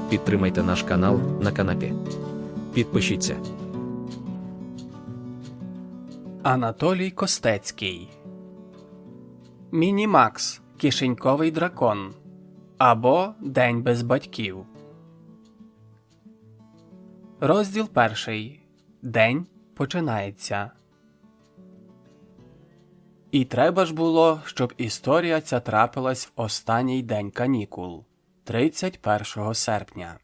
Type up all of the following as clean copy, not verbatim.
Підтримайте наш канал на канапі. Підпишіться. Анатолій Костецький. Мінімакс. Кишеньковий дракон. Або День без батьків. Розділ 1. День починається. І треба ж було, щоб історія ця трапилась в останній день канікул – 31 серпня.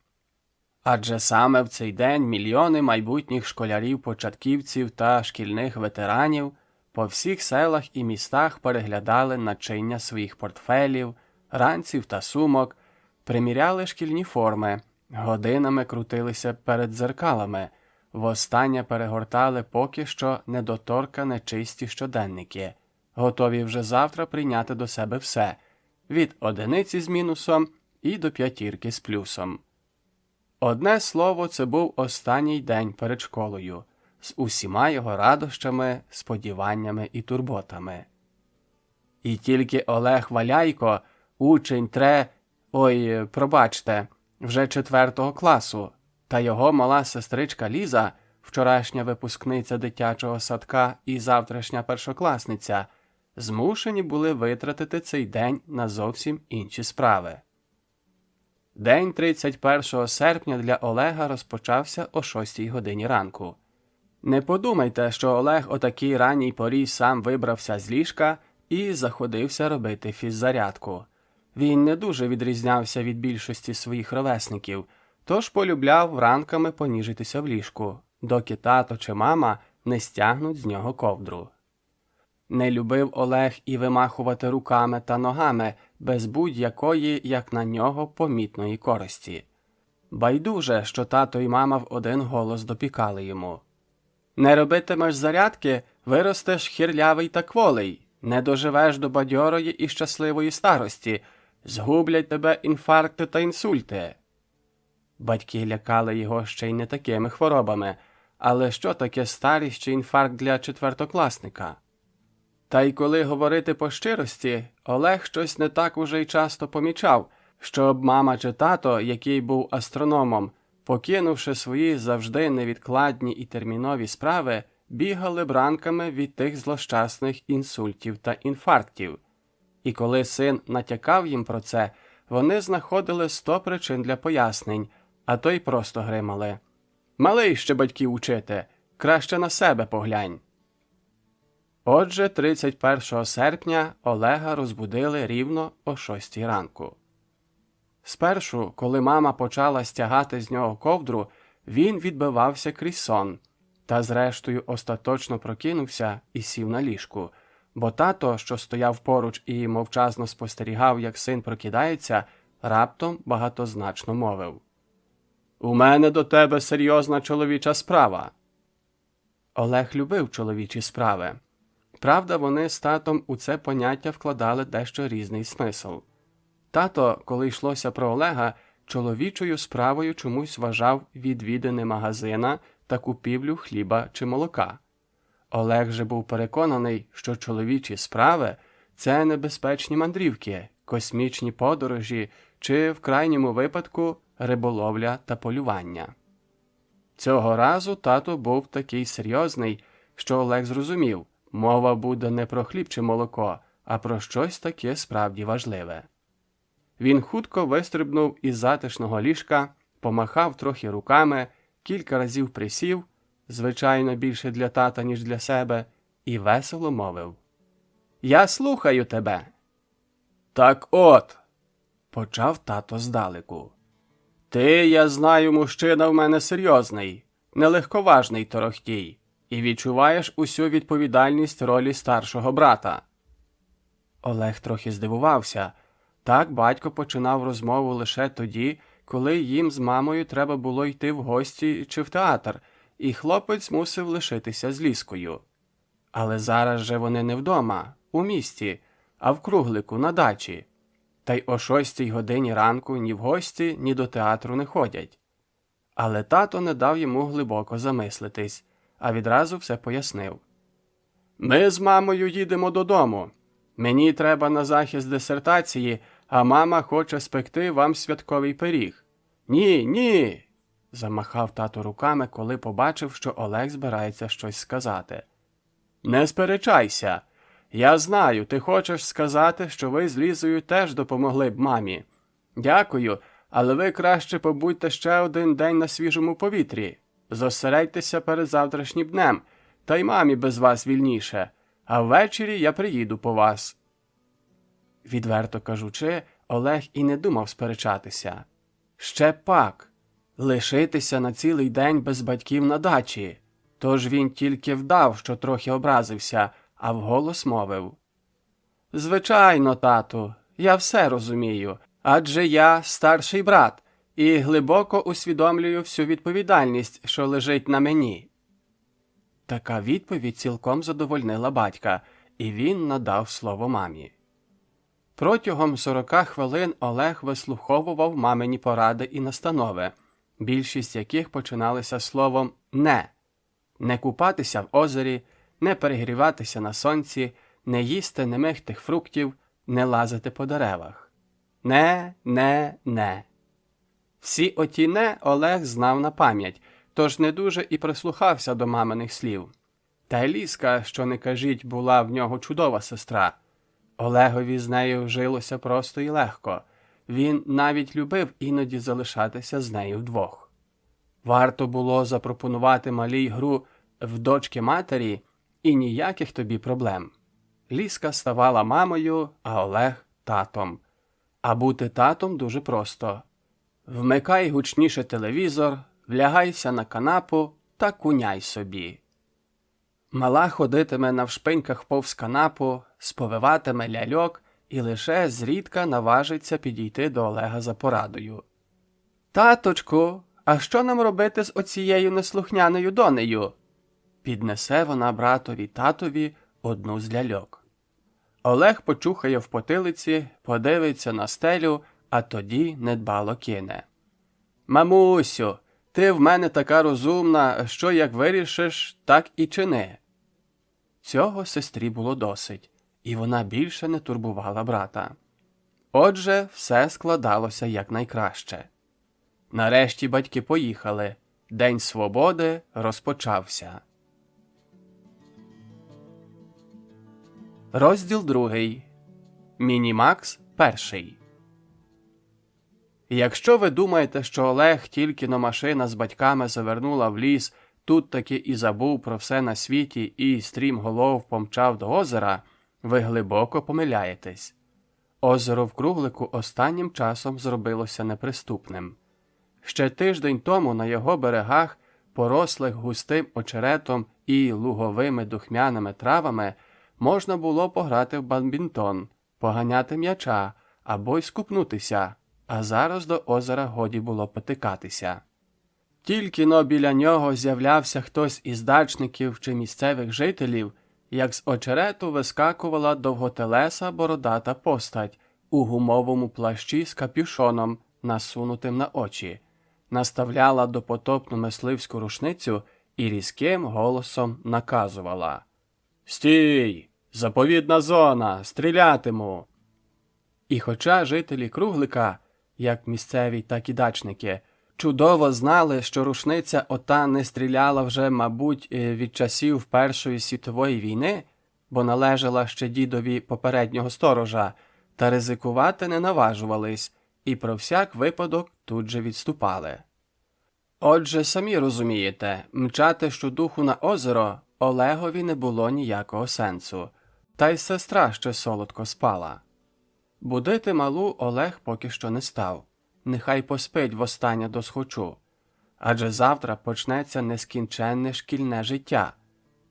Адже саме в цей день мільйони майбутніх школярів-початківців та шкільних ветеранів по всіх селах і містах переглядали начиння своїх портфелів, ранців та сумок, приміряли шкільні форми, годинами крутилися перед дзеркалами, востаннє перегортали поки що недоторкане чисті щоденники, готові вже завтра прийняти до себе все – від одиниці з мінусом і до п'ятірки з плюсом. Одне слово, це був останній день перед школою, з усіма його радощами, сподіваннями і турботами. І тільки Олег Валяйко, учень вже 4 класу, та його мала сестричка Ліза, вчорашня випускниця дитячого садка і завтрашня першокласниця, змушені були витратити цей день на зовсім інші справи. День 31 серпня для Олега розпочався о 6 годині ранку. Не подумайте, що Олег о такій ранній порі сам вибрався з ліжка і заходився робити фіззарядку. Він не дуже відрізнявся від більшості своїх ровесників, тож полюбляв ранками поніжитися в ліжку, доки тато чи мама не стягнуть з нього ковдру. Не любив Олег і вимахувати руками та ногами без будь-якої, як на нього, помітної користі. Байдуже, що тато й мама в один голос допікали йому. «Не робитимеш зарядки, виростеш хирлявий та кволий, не доживеш до бадьорої і щасливої старості, згублять тебе інфаркти та інсульти». Батьки лякали його ще й не такими хворобами, але що таке старість чи інфаркт для четвертокласника? Та й коли говорити по щирості, Олег щось не так уже й часто помічав, щоб мама чи тато, який був астрономом, покинувши свої завжди невідкладні і термінові справи, бігали бранками від тих злощасних інсультів та інфарктів. І коли син натякав їм про це, вони знаходили 100 причин для пояснень, а то й просто гримали. «Малий ще батьків учити, краще на себе поглянь». Отже, 31 серпня Олега розбудили рівно о 6 ранку. Спершу, коли мама почала стягати з нього ковдру, він відбивався крізь сон, та зрештою остаточно прокинувся і сів на ліжку, бо тато, що стояв поруч і мовчазно спостерігав, як син прокидається, раптом багатозначно мовив: «У мене до тебе серйозна чоловіча справа». Олег любив чоловічі справи. Правда, вони з татом у це поняття вкладали дещо різний смисл. Тато, коли йшлося про Олега, чоловічою справою чомусь вважав відвідини магазина та купівлю хліба чи молока. Олег же був переконаний, що чоловічі справи – це небезпечні мандрівки, космічні подорожі чи, в крайньому випадку, риболовля та полювання. Цього разу тато був такий серйозний, що Олег зрозумів – мова буде не про хліб чи молоко, а про щось таке справді важливе. Він хутко вистрибнув із затишного ліжка, помахав трохи руками, кілька разів присів, звичайно більше для тата, ніж для себе, і весело мовив: «Я слухаю тебе». «Так от», – почав тато здалеку, – «ти, я знаю, мужчина в мене серйозний, нелегковажний торохтій, і відчуваєш усю відповідальність ролі старшого брата». Олег трохи здивувався. Так батько починав розмову лише тоді, коли їм з мамою треба було йти в гості чи в театр, і хлопець мусив лишитися з Лізкою. Але зараз же вони не вдома, у місті, а в Круглику, на дачі. Та й о 6 годині ранку ні в гості, ні до театру не ходять. Але тато не дав йому глибоко замислитись, а відразу все пояснив. Ми з мамою їдемо додому. Мені треба на захист дисертації, а мама хоче спекти вам святковий пиріг. Ні, ні, замахав тато руками, коли побачив, що Олег збирається щось сказати. Не сперечайся. Я знаю, ти хочеш сказати, що ви з Лізою теж допомогли б мамі. Дякую, але ви краще побудьте ще один день на свіжому повітрі. Зосередьтеся перед завтрашнім днем, та й мамі без вас вільніше, а ввечері я приїду по вас. Відверто кажучи, Олег і не думав сперечатися. Ще пак, лишитися на цілий день без батьків на дачі. Тож він тільки вдав, що трохи образився, а вголос мовив. Звичайно, тату, я все розумію, адже я старший брат і глибоко усвідомлюю всю відповідальність, що лежить на мені. Така відповідь цілком задовольнила батька, і він надав слово мамі. Протягом 40 хвилин Олег вислуховував мамині поради і настанови, більшість яких починалися словом «не». Не купатися в озері, не перегріватися на сонці, не їсти немихтих фруктів, не лазити по деревах. Не. Всі оті «не» Олег знав на пам'ять, тож не дуже і прислухався до маминих слів. Та й Лізка, що не кажіть, була в нього чудова сестра. Олегові з нею жилося просто і легко. Він навіть любив іноді залишатися з нею вдвох. Варто було запропонувати малій гру в дочки матері, і ніяких тобі проблем. Лізка ставала мамою, а Олег – татом. А бути татом дуже просто. Вмикай гучніше телевізор, влягайся на канапу та куняй собі. Мала ходитиме навшпиньках повз канапу, сповиватиме ляльок і лише зрідка наважиться підійти до Олега за порадою. «Таточку, а що нам робити з оцією неслухняною донею?» Піднесе вона братові татові одну з ляльок. Олег почухає в потилиці, подивиться на стелю, а тоді недбало кине. «Мамусю, ти в мене така розумна, що як вирішиш, так і чини». Цього сестрі було досить, і вона більше не турбувала брата. Отже, все складалося якнайкраще. Нарешті батьки поїхали. День свободи розпочався. Розділ 2. Мінімакс 1. Якщо ви думаєте, що Олег тільки-но машина з батьками завернула в ліс, тут таки і забув про все на світі і стрімголов помчав до озера, ви глибоко помиляєтесь. Озеро в Круглику останнім часом зробилося неприступним. Ще тиждень тому на його берегах, порослих густим очеретом і луговими духмяними травами, можна було пограти в бадмінтон, поганяти м'яча або й скупнутися, а зараз до озера годі було потикатися. Тільки-но біля нього з'являвся хтось із дачників чи місцевих жителів, як з очерету вискакувала довготелеса бородата постать у гумовому плащі з капюшоном, насунутим на очі, наставляла допотопну мисливську рушницю і різким голосом наказувала: «Стій! Заповідна зона! Стрілятиму!» І хоча жителі Круглика, як місцеві, так і дачники, чудово знали, що рушниця ота не стріляла вже, мабуть, від часів Першої світової війни, бо належала ще дідові попереднього сторожа, та ризикувати не наважувались, і про всяк випадок тут же відступали. Отже, самі розумієте, мчати щодуху на озеро Олегові не було ніякого сенсу, та й сестра ще солодко спала. Будити малу Олег поки що не став. Нехай поспить востаннє досхочу. Адже завтра почнеться нескінченне шкільне життя.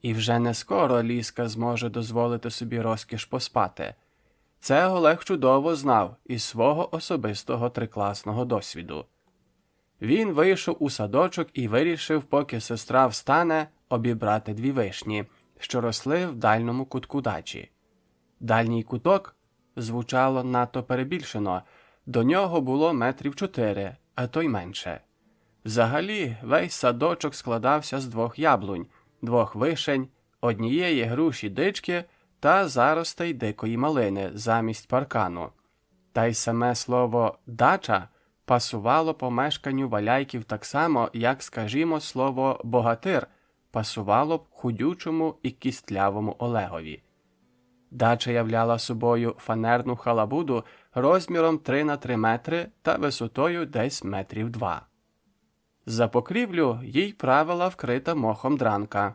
І вже не скоро Лізка зможе дозволити собі розкіш поспати. Це Олег чудово знав із свого особистого трикласного досвіду. Він вийшов у садочок і вирішив, поки сестра встане, обібрати 2 вишні, що росли в дальньому кутку дачі. Дальній куток звучало надто перебільшено, до нього було 4 метрів, а то й менше. Взагалі, весь садочок складався з 2 яблунь, 2 вишень, однієї груші дички та заростей дикої малини замість паркану. Та й саме слово «дача» пасувало помешканню Валяйків так само, як, скажімо, слово «богатир» пасувало б худючому і кістлявому Олегові. Дача являла собою фанерну халабуду розміром 3 на 3 метри та висотою десь метрів 2. За покрівлю їй правила вкрита мохом дранка.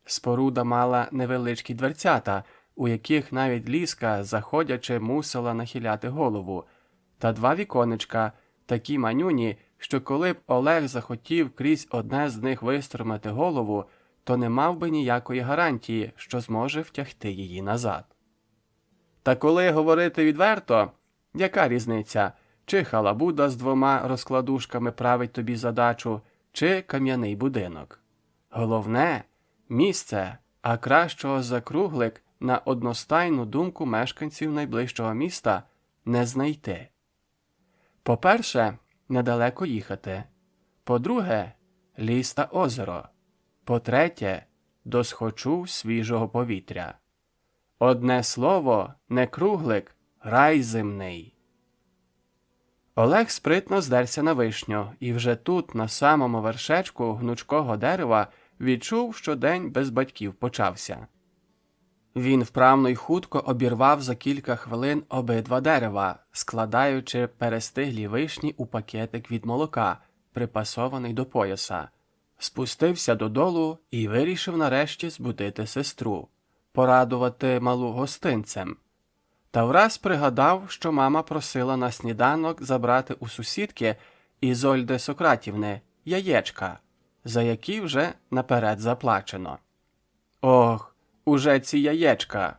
Споруда мала невеличкі дверцята, у яких навіть Лізка, заходячи, мусила нахиляти голову, та 2 віконечка, такі манюні, що коли б Олег захотів крізь одне з них вистромити голову, то не мав би ніякої гарантії, що зможе втягти її назад. Та коли говорити відверто, яка різниця, чи халабуда з 2 розкладушками править тобі задачу, чи кам'яний будинок? Головне – місце, а кращого за круглик, на одностайну думку мешканців найближчого міста, не знайти. По-перше, недалеко їхати. По-друге, ліс та озеро. По-третє, досхочу свіжого повітря. Одне слово, не круглик, рай земний. Олег спритно здерся на вишню і вже тут, на самому вершечку гнучкого дерева, відчув, що день без батьків почався. Він вправно й хутко обірвав за кілька хвилин обидва дерева, складаючи перестиглі вишні у пакетик від молока, припасований до пояса. Спустився додолу і вирішив нарешті збудити сестру, порадувати малу гостинцем. Та враз пригадав, що мама просила на сніданок забрати у сусідки Ізольди Сократівни яєчка, за які вже наперед заплачено. Ох, уже ці яєчка!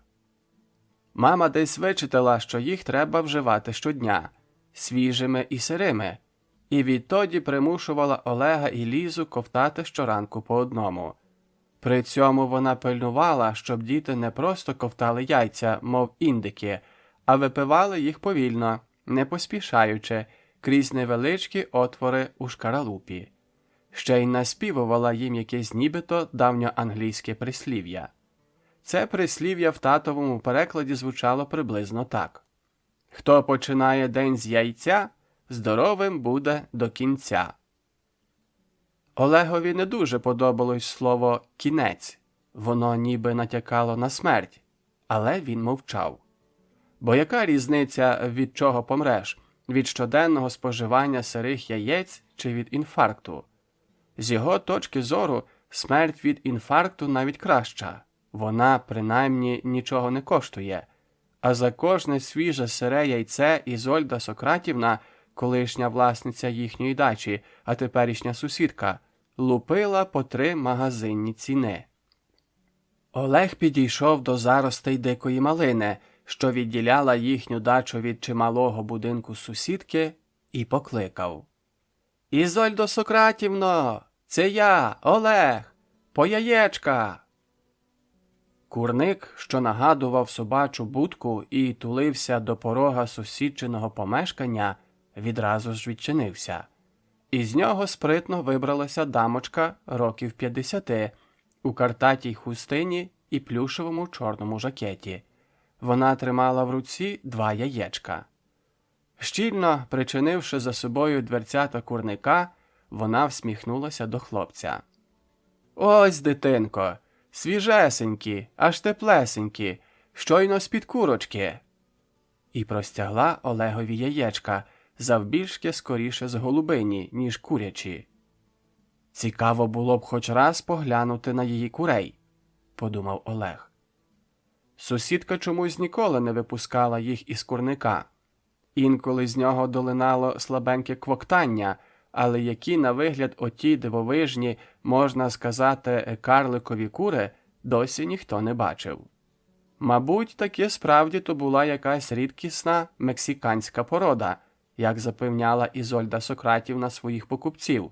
Мама десь вичитала, що їх треба вживати щодня, свіжими і сирими, і відтоді примушувала Олега і Лізу ковтати щоранку по одному. При цьому вона пильнувала, щоб діти не просто ковтали яйця, мов індики, а випивали їх повільно, не поспішаючи, крізь невеличкі отвори у шкаралупі. Ще й наспівувала їм якесь нібито давньоанглійське прислів'я. Це прислів'я в татовому перекладі звучало приблизно так. «Хто починає день з яйця, здоровим буде до кінця». Олегові не дуже подобалось слово «кінець». Воно ніби натякало на смерть, але він мовчав. Бо яка різниця, від чого помреш? Від щоденного споживання сирих яєць чи від інфаркту? З його точки зору, смерть від інфаркту навіть краща. Вона, принаймні, нічого не коштує. А за кожне свіже сире яйце Ізольда Сократівна, колишня власниця їхньої дачі, а теперішня сусідка, лупила по 3 магазинні ціни. Олег підійшов до заростей дикої малини, що відділяла їхню дачу від чималого будинку сусідки, і покликав. «Ізольдо Сократівно! Це я, Олег! По яєчка!» Курник, що нагадував собачу будку і тулився до порога сусідчиного помешкання, відразу ж відчинився. Із нього спритно вибралася дамочка років 50 у картатій хустині і плюшевому чорному жакеті. Вона тримала в руці 2 яєчка. Щільно причинивши за собою дверцята курника, вона всміхнулася до хлопця. «Ось, дитинко, свіжесенькі, аж теплесенькі, щойно з-під курочки!» І простягла Олегові яєчка, завбільшки скоріше з голубині, ніж курячі. «Цікаво було б хоч раз поглянути на її курей», – подумав Олег. Сусідка чомусь ніколи не випускала їх із курника. Інколи з нього долинало слабеньке квоктання, але які на вигляд оті дивовижні, можна сказати, карликові кури, досі ніхто не бачив. Мабуть, таки справді то була якась рідкісна мексиканська порода, як запевняла Ізольда Сократівна своїх покупців,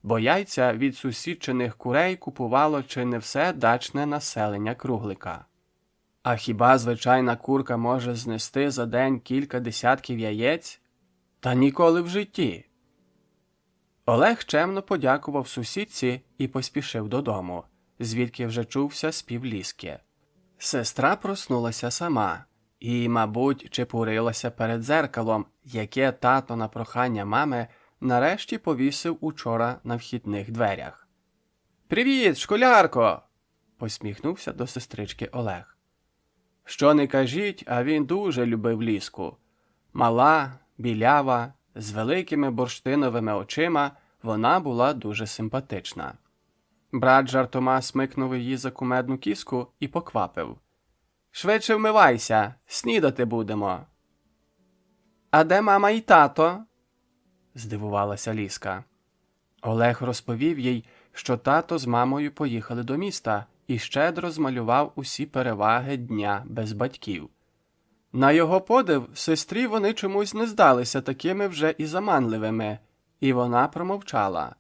бо яйця від сусідчиних курей купувало чи не все дачне населення Круглика. А хіба звичайна курка може знести за день кілька десятків яєць? Та ніколи в житті. Олег чемно подякував сусідці і поспішив додому. звідки вже чувся спів Ліски. Сестра проснулася сама і, мабуть, чепурилася перед дзеркалом, яке тато на прохання мами нарешті повісив учора на вхідних дверях. «Привіт, школярко!» – посміхнувся до сестрички Олег. Що не кажіть, а він дуже любив Ліску. Мала, білява, з великими бурштиновими очима вона була дуже симпатична. Брат жартома смикнув її за кумедну кіску і поквапив. «Швидше вмивайся, снідати будемо». «А де мама і тато?» – здивувалася Ліска. Олег розповів їй, що тато з мамою поїхали до міста і щедро змалював усі переваги дня без батьків. На його подив, сестрі вони чомусь не здалися такими вже і заманливими, і вона промовчала.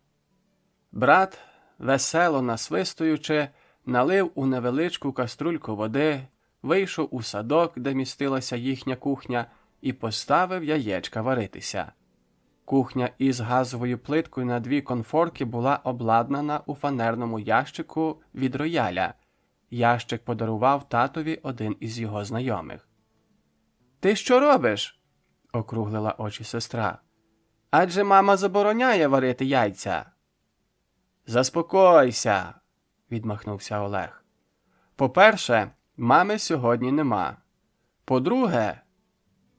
Брат, весело насвистуючи, налив у невеличку каструльку води, вийшов у садок, де містилася їхня кухня, і поставив яєчка варитися. Кухня із газовою плиткою на 2 конфорки була обладнана у фанерному ящику від рояля. Ящик подарував татові один із його знайомих. «Ти що робиш?» – округлила очі сестра. «Адже мама забороняє варити яйця». «Заспокойся!» – відмахнувся Олег. «По-перше, мами сьогодні нема. По-друге...»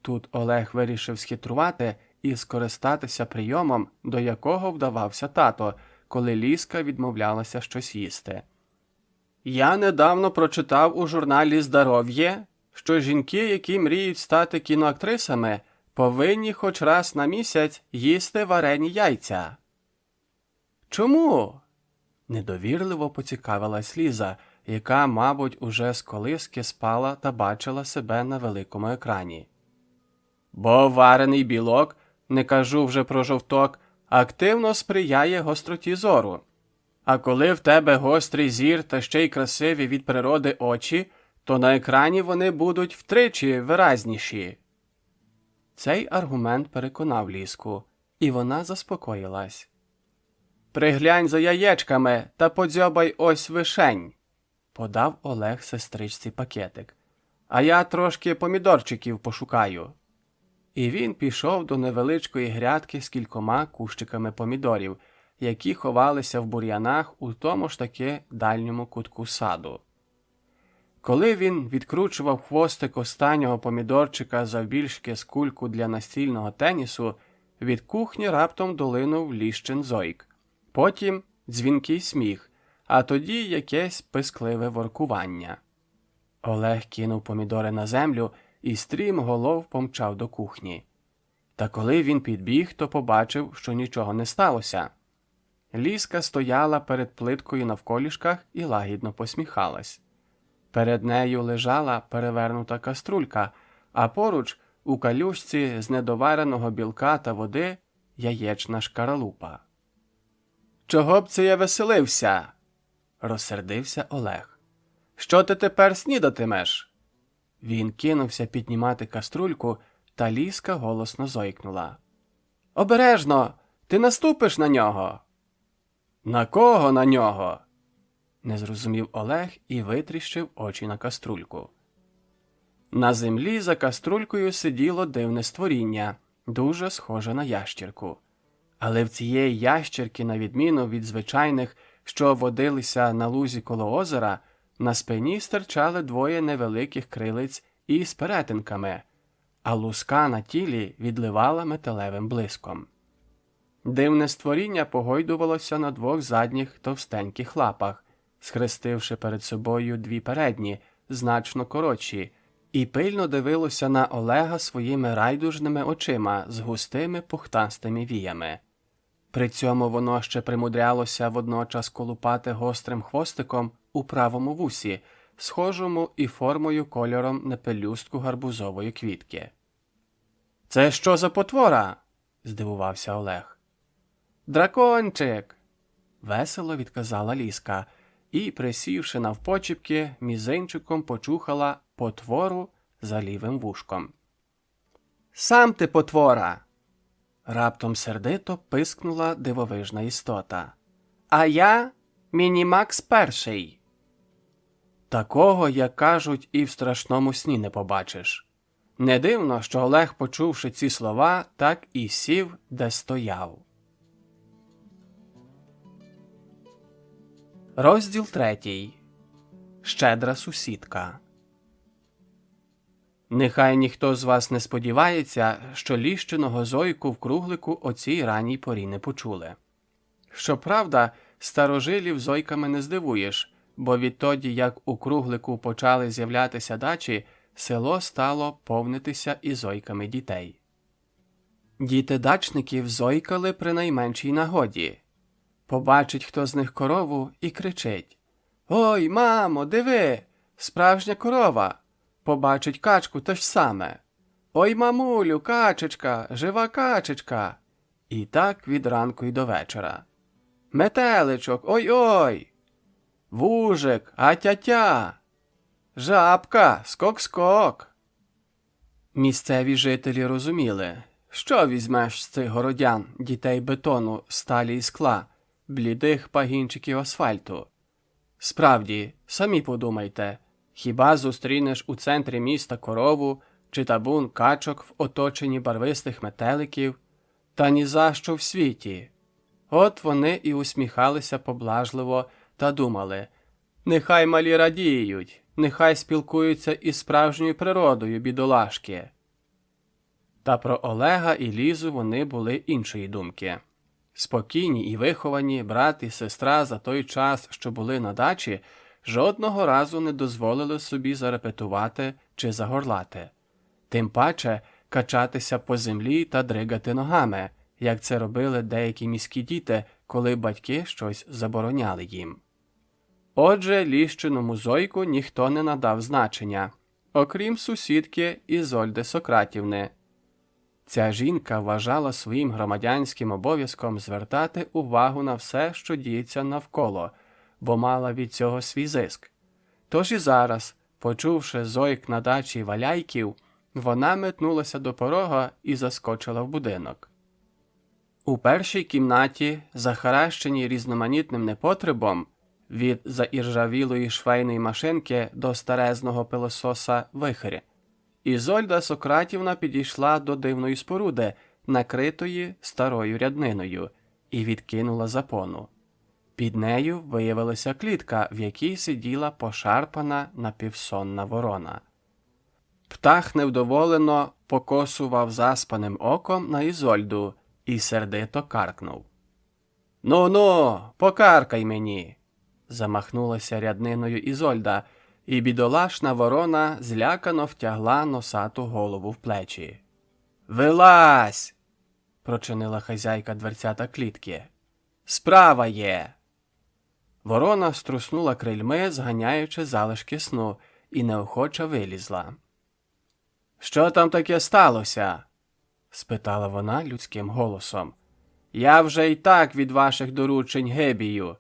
Тут Олег вирішив схитрувати і скористатися прийомом, до якого вдавався тато, коли Ліска відмовлялася щось їсти. «Я недавно прочитав у журналі «Здоров'є», що жінки, які мріють стати кіноактрисами, повинні хоч раз на місяць їсти варені яйця». «Чому?» – недовірливо поцікавилась Ліза, яка, мабуть, уже з колиски спала та бачила себе на великому екрані. «Бо варений білок, не кажу вже про жовток, активно сприяє гостроті зору. А коли в тебе гострий зір та ще й красиві від природи очі, то на екрані вони будуть втричі виразніші». Цей аргумент переконав Ліску, і вона заспокоїлась. «Приглянь за яєчками та подзьобай ось вишень», – подав Олег сестричці пакетик. «А я трошки помідорчиків пошукаю». І він пішов до невеличкої грядки з кількома кущиками помідорів, які ховалися в бур'янах у тому ж таки дальньому кутку саду. Коли він відкручував хвостик останнього помідорчика завбільшки з кульку для настільного тенісу, від кухні раптом долинув Ліщин зойк. Потім дзвінкий сміх, а тоді якесь пискливе воркування. Олег кинув помідори на землю і стрімголов помчав до кухні. Та коли він підбіг, то побачив, що нічого не сталося. Ліска стояла перед плиткою навколішках і лагідно посміхалась. Перед нею лежала перевернута каструлька, а поруч, у калюшці з недовареного білка та води, яєчна шкаралупа. «Чого б це я веселився?» – розсердився Олег. «Що ти тепер снідатимеш?» Він кинувся піднімати каструльку, та Ліска голосно зойкнула. «Обережно! Ти наступиш на нього!» «На кого на нього?» – не зрозумів Олег і витріщив очі на каструльку. На землі за каструлькою сиділо дивне створіння, дуже схоже на ящірку. Але в цієї ящірки, на відміну від звичайних, що водилися на лузі коло озера, на спині стирчали 2 невеликих крилиць із перетинками, а луска на тілі відливала металевим блиском. Дивне створіння погойдувалося на 2 задніх товстеньких лапах, схрестивши перед собою 2 передні, значно коротші, і пильно дивилося на Олега своїми райдужними очима з густими пухтастими віями. При цьому воно ще примудрялося водночас колупати гострим хвостиком у правому вусі, схожому і формою кольором на пелюстку гарбузової квітки. «Це що за потвора?» – здивувався Олег. «Дракончик!» – весело відказала Ліска і, присівши навпочіпки, мізинчиком почухала потвору за лівим вушком. «Сам ти потвора!» – раптом сердито пискнула дивовижна істота. «А я Мінімакс перший. Такого, як кажуть, і в страшному сні не побачиш. Не дивно, що Олег, почувши ці слова, так і сів, де стояв. Розділ 3. Щедра сусідка. Нехай ніхто з вас не сподівається, що ліщиного зойку в круглику о цій ранній порі не почули. Щоправда, старожилів зойками не здивуєш, бо відтоді, як у круглику почали з'являтися дачі, село стало повнитися і зойками дітей. Діти дачників зойкали при найменшій нагоді. Побачить хто з них корову і кричить: «Ой, мамо, диви! Справжня корова!» Побачить качку те ж саме: «Ой, мамулю, качечка, жива качечка!» І так від ранку й до вечора. «Метеличок, ой-ой! Вужик, а-тя-тя! Жабка, скок-скок!» Місцеві жителі розуміли, що візьмеш з цих городян, дітей бетону, сталі і скла, блідих пагінчиків асфальту. Справді, самі подумайте, хіба зустрінеш у центрі міста корову чи табун качок в оточенні барвистих метеликів? Та ні за що в світі. От вони і усміхалися поблажливо та думали: нехай малі радіють, нехай спілкуються із справжньою природою, бідолашки. Та про Олега і Лізу вони були іншої думки. Спокійні і виховані брат і сестра за той час, що були на дачі, жодного разу не дозволили собі зарепетувати чи загорлати. Тим паче качатися по землі та дригати ногами, як це робили деякі міські діти, коли батьки щось забороняли їм. Отже, ліщиному зойку ніхто не надав значення, окрім сусідки Ізольди Сократівни. Ця жінка вважала своїм громадянським обов'язком звертати увагу на все, що діється навколо, бо мала від цього свій зиск. Тож і зараз, почувши зойк на дачі Валяйків, вона метнулася до порога і заскочила в будинок. У першій кімнаті, захаращеній різноманітним непотребом, від заіржавілої швейної машинки до старезного пилососа «Вихрь», Ізольда Сократівна підійшла до дивної споруди, накритої старою рядниною, і відкинула запону. Під нею виявилася клітка, в якій сиділа пошарпана напівсонна ворона. Птах невдоволено покосував заспаним оком на Ізольду і сердито каркнув. «Ну-ну, покаркай мені!» Замахнулася рядниною Ізольда, і бідолашна ворона злякано втягла носату голову в плечі. «Вилазь!» – прочинила хазяйка дверцята клітки. «Справа є!» Ворона струснула крильми, зганяючи залишки сну, і неохоче вилізла. «Що там таке сталося?» – спитала вона людським голосом. «Я вже й так від ваших доручень гибію,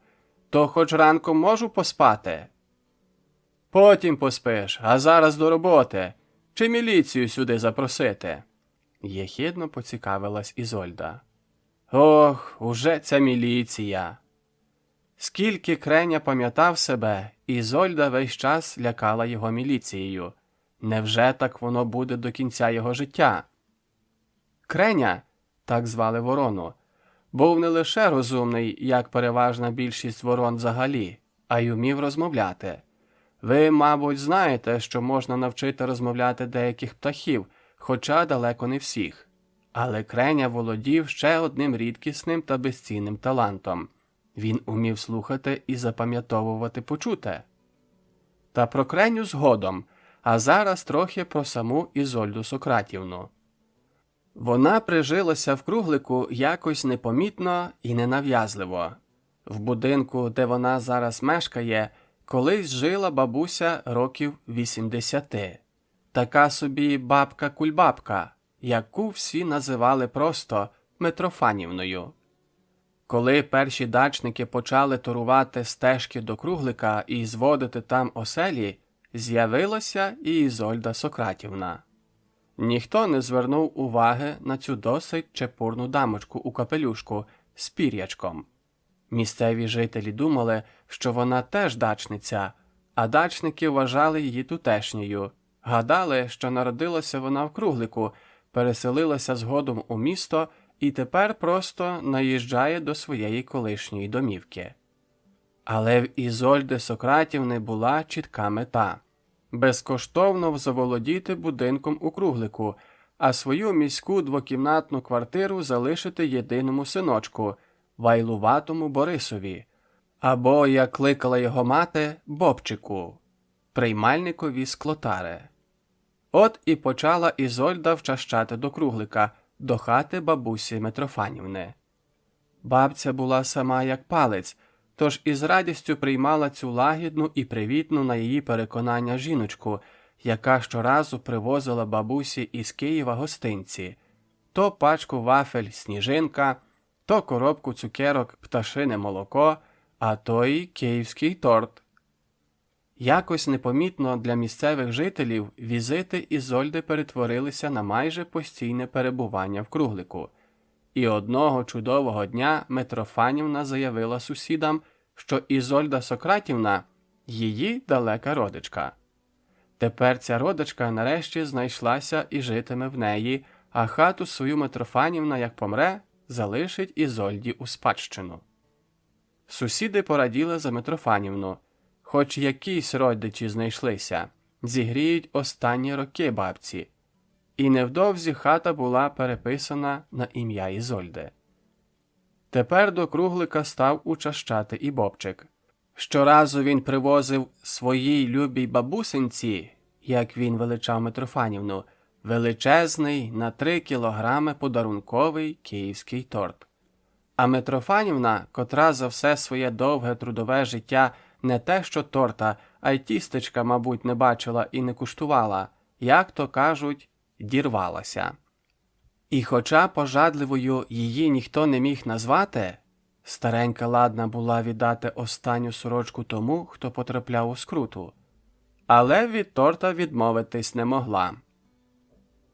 то хоч ранком можу поспати?» «Потім поспиш, а зараз до роботи. Чи міліцію сюди запросити?» Єхидно поцікавилась Ізольда. «Ох, уже ця міліція!» Скільки Креня пам'ятав себе, Ізольда весь час лякала його міліцією. Невже так воно буде до кінця його життя? Креня, так звали ворону, був не лише розумний, як переважна більшість ворон взагалі, а й умів розмовляти. Ви, мабуть, знаєте, що можна навчити розмовляти деяких птахів, хоча далеко не всіх. Але Креня володів ще одним рідкісним та безцінним талантом. Він умів слухати і запам'ятовувати почуте. Та про Креню згодом, а зараз трохи про саму Ізольду Сократівну. Вона прижилася в круглику якось непомітно і ненав'язливо. В будинку, де вона зараз мешкає, колись жила бабуся років 80. Така собі бабка-кульбабка, яку всі називали просто Митрофанівною. Коли перші дачники почали торувати стежки до круглика і зводити там оселі, з'явилася і Ізольда Сократівна. Ніхто не звернув уваги на цю досить чепурну дамочку у капелюшку з пір'ячком. Місцеві жителі думали, що вона теж дачниця, а дачники вважали її тутешньою. Гадали, що народилася вона в Круглику, переселилася згодом у місто і тепер просто наїжджає до своєї колишньої домівки. Але в Ізольди Сократівни була чітка мета – безкоштовно заволодіти будинком у Круглику, а свою міську двокімнатну квартиру залишити єдиному синочку – Вайлуватому Борисові, або, як кликала його мати, Бобчику, приймальникові з Клотари. От і почала Ізольда вчащати до Круглика, до хати бабусі Митрофанівни. Бабця була сама як палець, тож із радістю приймала цю лагідну і привітну на її переконання жіночку, яка щоразу привозила бабусі із Києва гостинці – то пачку вафель «Сніжинка», то коробку цукерок «Пташине молоко», а то й київський торт. Якось непомітно для місцевих жителів візити Ізольди перетворилися на майже постійне перебування в Круглику. І одного чудового дня Митрофанівна заявила сусідам, що Ізольда Сократівна – її далека родичка. Тепер ця родичка нарешті знайшлася і житиме в неї, а хату свою Митрофанівна, як помре, залишить Ізольді у спадщину. Сусіди пораділи за Митрофанівну. Хоч якісь родичі знайшлися, зігріють останні роки бабці. І невдовзі хата була переписана на ім'я Ізольди. Тепер до Круглика став учащати і Бобчик. Щоразу він привозив своїй любій бабусинці, як він величав Митрофанівну, величезний на 3 кілограми подарунковий київський торт. А Митрофанівна, котра за все своє довге трудове життя не те що торта, а й тістечка, мабуть, не бачила і не куштувала, як то кажуть, дірвалася. І хоча пожадливою її ніхто не міг назвати, старенька ладна була віддати останню сорочку тому, хто потрапляв у скруту, але від торта відмовитись не могла.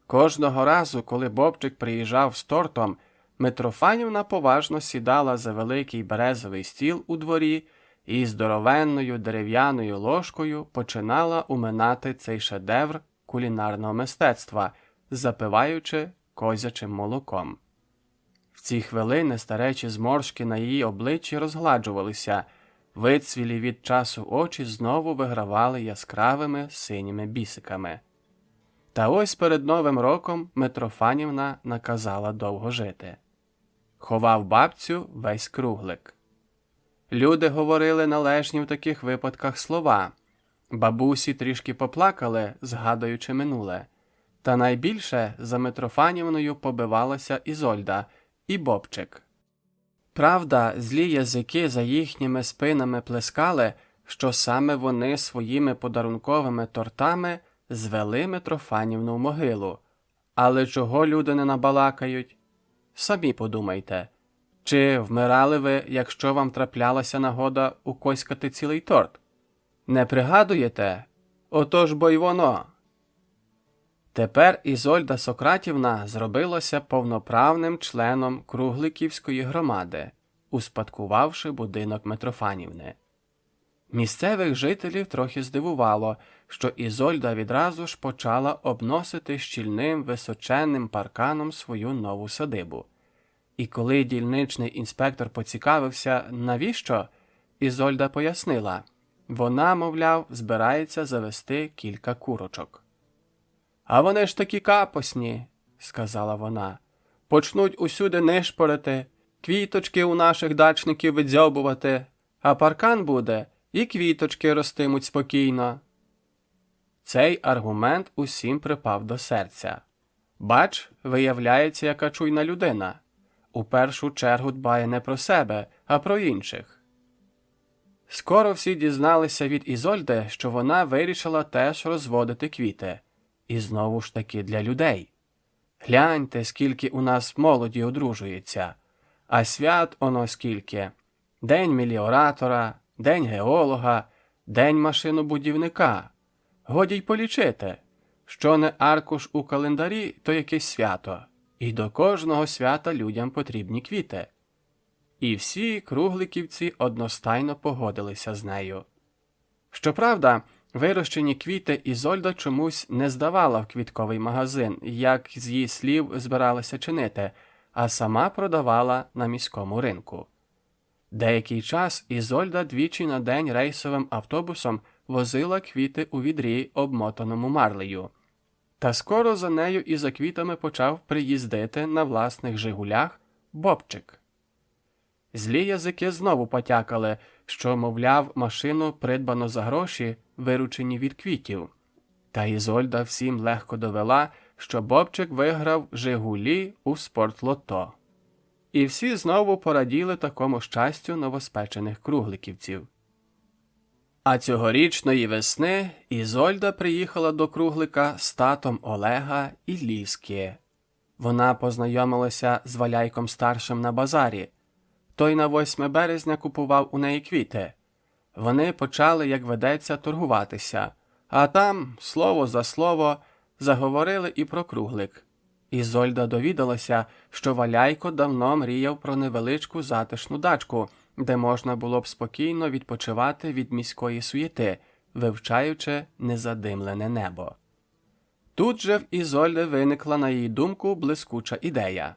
Кожного разу, коли Бобчик приїжджав з тортом, Митрофанівна поважно сідала за великий березовий стіл у дворі і здоровенною дерев'яною ложкою починала уминати цей шедевр кулінарного мистецтва, запиваючи козячим молоком. В ці хвилини старечі зморшки на її обличчі розгладжувалися, вицвілі від часу очі знову вигравали яскравими синіми бісиками. Та ось перед Новим роком Митрофанівна наказала довго жити. Ховав бабцю весь Круглик. Люди говорили належні в таких випадках слова. Бабусі трішки поплакали, згадуючи минуле. Та найбільше за Митрофанівною побивалася Ізольда і Бобчик. Правда, злі язики за їхніми спинами плескали, що саме вони своїми подарунковими тортами звели Митрофанівну в могилу. Але чого люди не набалакають? Самі подумайте. Чи вмирали ви, якщо вам траплялася нагода укоськати цілий торт? Не пригадуєте? Отож бо й воно. Тепер Ізольда Сократівна зробилася повноправним членом Кругликівської громади, успадкувавши будинок Митрофанівни. Місцевих жителів трохи здивувало, що Ізольда відразу ж почала обносити щільним височенним парканом свою нову садибу. І коли дільничний інспектор поцікавився, навіщо, Ізольда пояснила, вона, мовляв, збирається завести кілька курочок. «А вони ж такі капосні», – сказала вона, – «почнуть усюди нишпорити, квіточки у наших дачників видзьобувати, а паркан буде, і квіточки ростимуть спокійно». Цей аргумент усім припав до серця. Бач, виявляється, яка чуйна людина. У першу чергу дбає не про себе, а про інших. Скоро всі дізналися від Ізольди, що вона вирішила теж розводити квіти. І знову ж таки для людей. Гляньте, скільки у нас молоді одружується. А свят оно скільки. День меліоратора, день геолога, день машинобудівника. Годі й полічити. Що не аркуш у календарі, то якесь свято. І до кожного свята людям потрібні квіти. і всі кругликівці одностайно погодилися з нею. Щоправда, вирощені квіти Ізольда чомусь не здавала в квітковий магазин, як з її слів збиралася чинити, а сама продавала на міському ринку. Деякий час Ізольда двічі на день рейсовим автобусом возила квіти у відрі, обмотаному марлею. Та скоро за нею і за квітами почав приїздити на власних «Жигулях» Бобчик. Злі язики знову потякали, що, мовляв, машину придбано за гроші, виручені від квітів. Та Ізольда всім легко довела, що Бобчик виграв «Жигулі» у спортлото. І всі знову пораділи такому щастю новоспечених кругликівців. А цьогорічної весни Ізольда приїхала до Круглика з татом Олега і Ліски. Вона познайомилася з Валяйком-старшим на базарі. Той на 8 березня купував у неї квіти. Вони почали, як ведеться, торгуватися, а там, слово за слово, заговорили і про Круглик. Ізольда довідалася, що Валяйко давно мріяв про невеличку затишну дачку, де можна було б спокійно відпочивати від міської суєти, вивчаючи незадимлене небо. Тут же в Ізольди виникла на її думку блискуча ідея.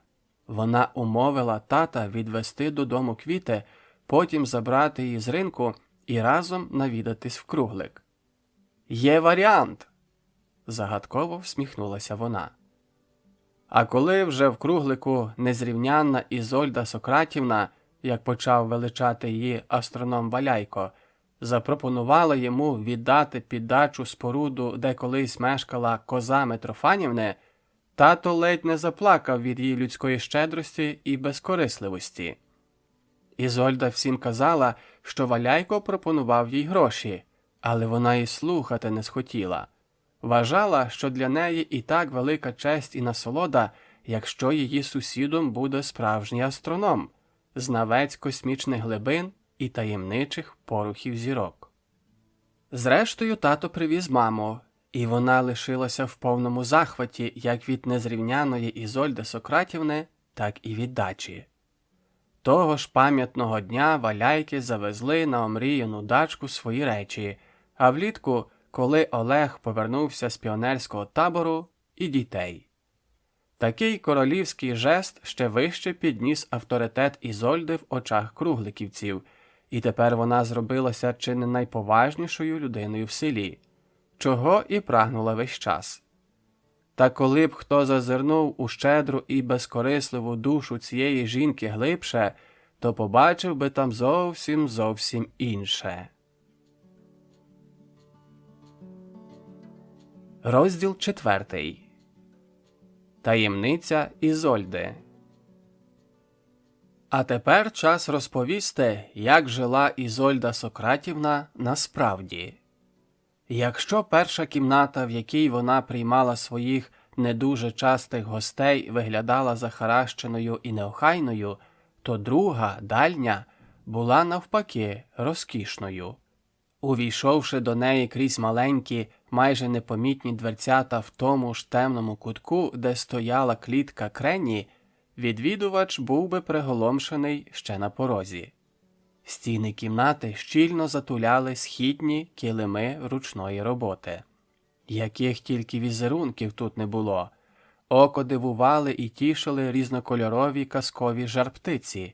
Вона умовила тата відвезти додому квіти, потім забрати її з ринку і разом навідатись в Круглик. «Є варіант!» – загадково всміхнулася вона. А коли вже в Круглику незрівнянна Ізольда Сократівна, як почав величати її астроном Валяйко, запропонувала йому віддати під дачу споруду, де колись мешкала коза Митрофанівни, тато ледь не заплакав від її людської щедрості і безкорисливості. Ізольда всім казала, що Валяйко пропонував їй гроші, але вона і слухати не схотіла. Вважала, що для неї і так велика честь і насолода, якщо її сусідом буде справжній астроном, знавець космічних глибин і таємничих порухів зірок. Зрештою, тато привіз маму, і вона лишилася в повному захваті як від незрівняної Ізольди Сократівни, так і від дачі. Того ж пам'ятного дня Валяйки завезли на омріяну дачку свої речі, а влітку, коли Олег повернувся з піонерського табору, і дітей. Такий королівський жест ще вище підніс авторитет Ізольди в очах кругликівців, і тепер вона зробилася чи не найповажнішою людиною в селі, чого і прагнула весь час. Та коли б хто зазирнув у щедру і безкорисливу душу цієї жінки глибше, то побачив би там зовсім інше. Розділ 4. Таємниця Ізольди. А тепер час розповісти, як жила Ізольда Сократівна насправді. Якщо перша кімната, в якій вона приймала своїх не дуже частих гостей, виглядала захаращеною і неохайною, то друга, дальня, була навпаки розкішною. Увійшовши до неї крізь маленькі, майже непомітні дверцята в тому ж темному кутку, де стояла клітка крені, відвідувач був би приголомшений ще на порозі. Стіни кімнати щільно затуляли східні килими ручної роботи. Яких тільки візерунків тут не було. Око дивували і тішили різнокольорові казкові жар-птиці.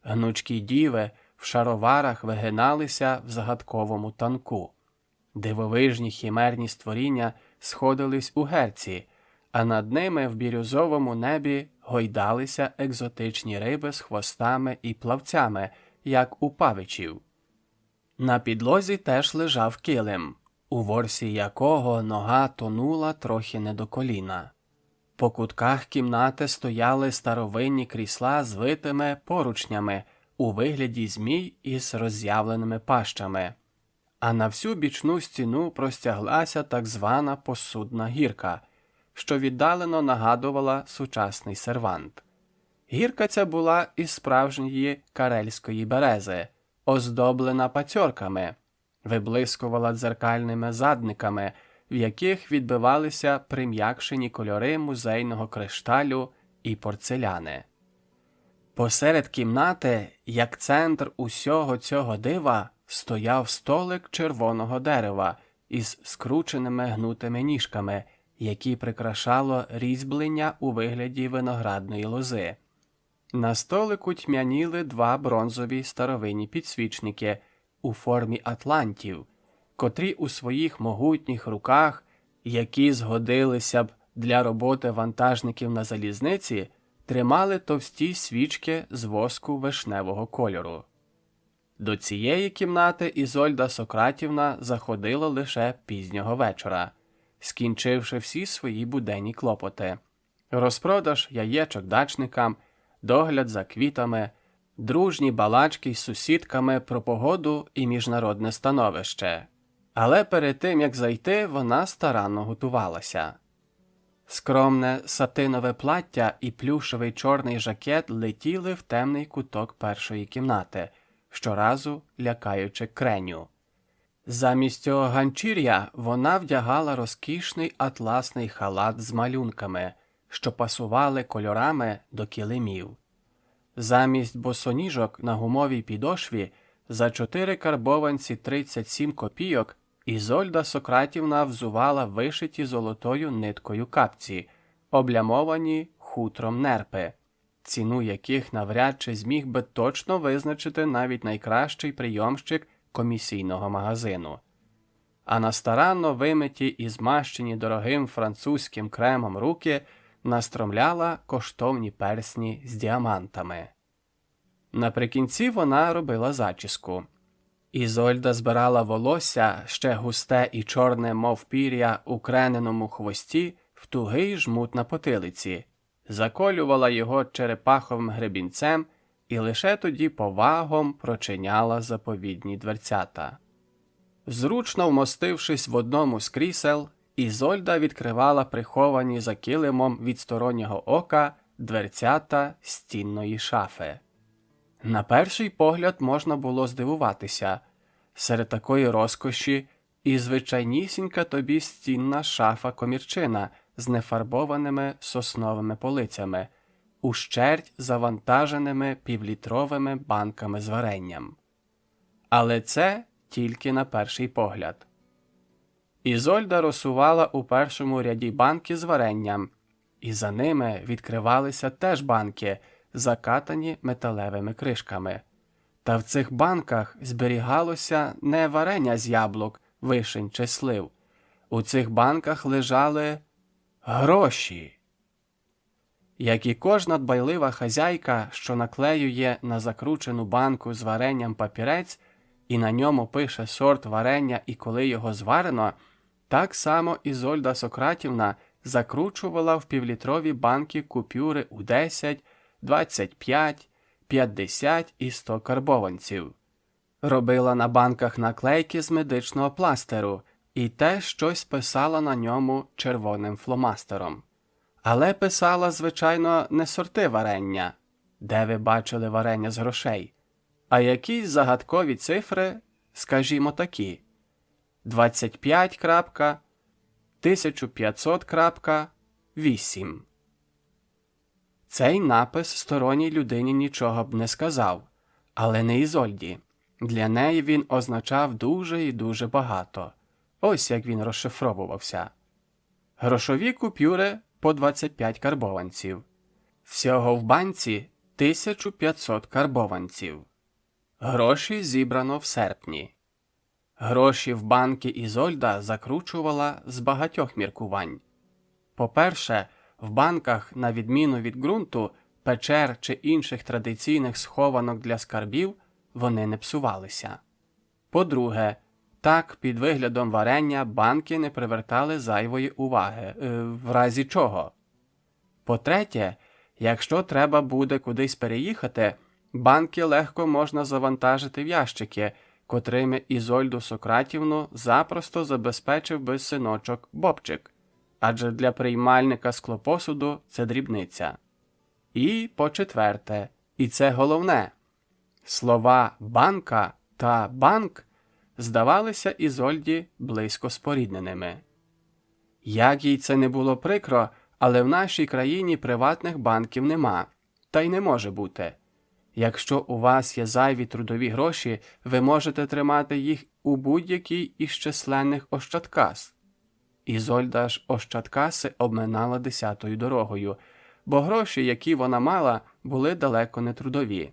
Гнучкі діви в шароварах вигиналися в загадковому танку. Дивовижні хімерні створіння сходились у герці, а над ними в бірюзовому небі гойдалися екзотичні риби з хвостами і плавцями, як у павичів. На підлозі теж лежав килим, у ворсі якого нога тонула трохи не до коліна. По кутках кімнати стояли старовинні крісла з витими поручнями у вигляді змій із роззявленими пащами. А на всю бічну стіну простяглася так звана посудна гірка, що віддалено нагадувала сучасний сервант. Гірка ця була із справжньої карельської берези, оздоблена пацьорками, виблискувала дзеркальними задниками, в яких відбивалися прим'якшені кольори музейного кришталю і порцеляни. Посеред кімнати, як центр усього цього дива, стояв столик червоного дерева із скрученими гнутими ніжками, які прикрашало різьблення у вигляді виноградної лози. На столику тьмяніли два бронзові старовинні підсвічники у формі атлантів, котрі у своїх могутніх руках, які згодилися б для роботи вантажників на залізниці, тримали товсті свічки з воску вишневого кольору. До цієї кімнати Ізольда Сократівна заходила лише пізнього вечора, скінчивши всі свої буденні клопоти. Розпродаж яєчок дачникам, догляд за квітами, дружні балачки з сусідками про погоду і міжнародне становище. Але перед тим, як зайти, вона старанно готувалася. Скромне сатинове плаття і плюшевий чорний жакет летіли в темний куток першої кімнати, щоразу лякаючи креню. Замість цього ганчір'я вона вдягала розкішний атласний халат з малюнками, що пасували кольорами до килимів. Замість босоніжок на гумовій підошві за 4 карбованці 37 копійок Ізольда Сократівна взувала вишиті золотою ниткою капці, облямовані хутром нерпи, ціну яких навряд чи зміг би точно визначити навіть найкращий прийомщик комісійного магазину. А на старанно вимиті і змащені дорогим французьким кремом руки настромляла коштовні персні з діамантами. Наприкінці вона робила зачіску. Ізольда збирала волосся, ще густе і чорне, мов пір'я, у крененому хвості, в тугий жмут на потилиці, заколювала його черепаховим гребінцем і лише тоді повагом прочиняла заповідні дверцята. Зручно вмостившись в одному з крісел, Ізольда відкривала приховані за килимом від стороннього ока дверцята стінної шафи. На перший погляд можна було здивуватися. Серед такої розкоші і звичайнісінька тобі стінна шафа-комірчина з нефарбованими сосновими полицями, ущерть завантаженими півлітровими банками з варенням. Але це тільки на перший погляд. Ізольда розсувала у першому ряді банки з варенням, і за ними відкривалися теж банки, закатані металевими кришками. Та в цих банках зберігалося не варення з яблук, вишень чи слив. У цих банках лежали гроші. Як і кожна дбайлива хазяйка, що наклеює на закручену банку з варенням папірець і на ньому пише сорт варення і коли його зварено, так само Ізольда Сократівна закручувала в півлітрові банки купюри у 10, 25, 50 і 100 карбованців. Робила на банках наклейки з медичного пластеру і теж щось писала на ньому червоним фломастером. Але писала, звичайно, не сорти варення, де ви бачили варення з грошей, а якісь загадкові цифри, скажімо такі: 25.1500.8. Цей напис сторонній людині нічого б не сказав, але не Ізольді. Для неї він означав дуже і дуже багато. Ось як він розшифровувався. Грошові купюри по 25 карбованців. Всього в банці 1500 карбованців. Гроші зібрано в серпні. Гроші в банки Ізольда закручувала з багатьох міркувань. По-перше, в банках, на відміну від ґрунту, печер чи інших традиційних схованок для скарбів, вони не псувалися. По-друге, так під виглядом варення банки не привертали зайвої уваги, в разі чого. По-третє, якщо треба буде кудись переїхати, банки легко можна завантажити в ящики, котрими Ізольду Сократівну запросто забезпечив би синочок Бобчик, адже для приймальника склопосуду це дрібниця. І по-четверте, і це головне, слова «банка» та «банк» здавалися Ізольді близько спорідненими. Як їй це не було прикро, але в нашій країні приватних банків нема, та й не може бути. Якщо у вас є зайві трудові гроші, ви можете тримати їх у будь-якій із численних ощадкас. Ізольда ж ощадкаси обминала 10-ю дорогою, бо гроші, які вона мала, були далеко не трудові.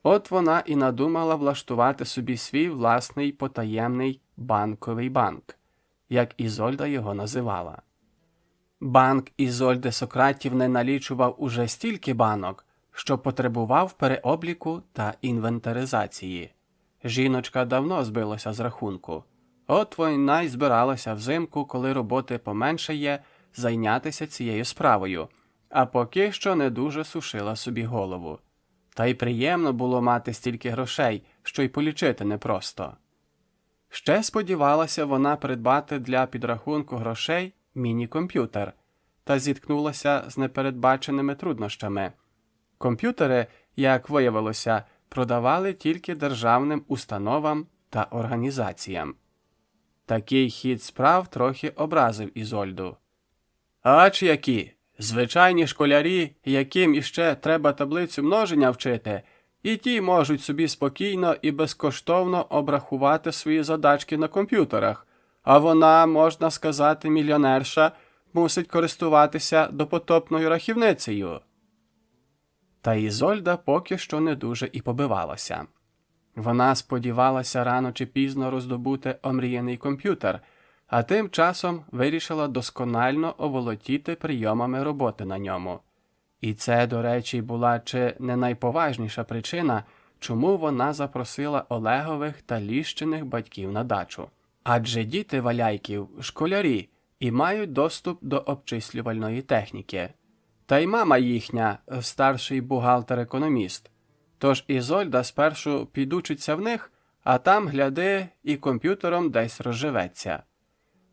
От вона і надумала влаштувати собі свій власний потаємний банковий банк, як Ізольда його називала. Банк Ізольди Сократівни налічував уже стільки банок, що потребував переобліку та інвентаризації. Жіночка давно збилася з рахунку. От вона й збиралася взимку, коли роботи поменшає, зайнятися цією справою, а поки що не дуже сушила собі голову. Та й приємно було мати стільки грошей, що й полічити непросто. Ще сподівалася вона придбати для підрахунку грошей міні-комп'ютер, та зіткнулася з непередбаченими труднощами. Комп'ютери, як виявилося, продавали тільки державним установам та організаціям. Такий хід справ трохи образив Ізольду. «Ач які! Звичайні школярі, яким іще треба таблицю множення вчити, і ті можуть собі спокійно і безкоштовно обрахувати свої задачки на комп'ютерах, а вона, можна сказати, мільйонерша, мусить користуватися допотопною рахівницею». Та Ізольда поки що не дуже і побивалася. Вона сподівалася рано чи пізно роздобути омріяний комп'ютер, а тим часом вирішила досконально оволодіти прийомами роботи на ньому. І це, до речі, була чи не найповажніша причина, чому вона запросила Олегових та Ліщиних батьків на дачу. Адже діти Валяйків – школярі і мають доступ до обчислювальної техніки. Та й мама їхня – старший бухгалтер-економіст. Тож Ізольда спершу підучиться в них, а там, гляди, і комп'ютером десь розживеться.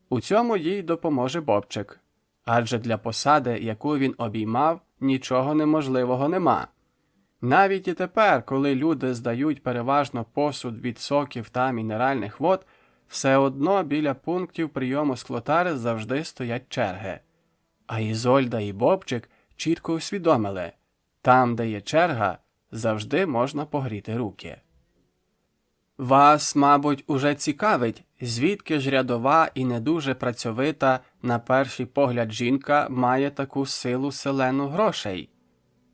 У цьому їй допоможе Бобчик. Адже для посади, яку він обіймав, нічого неможливого нема. Навіть і тепер, коли люди здають переважно посуд від соків та мінеральних вод, все одно біля пунктів прийому склотари завжди стоять черги. А Ізольда і Бобчик чітко усвідомили – там, де є черга, завжди можна погріти руки. Вас, мабуть, уже цікавить, звідки ж рядова і не дуже працьовита, на перший погляд жінка, має таку силу селену грошей?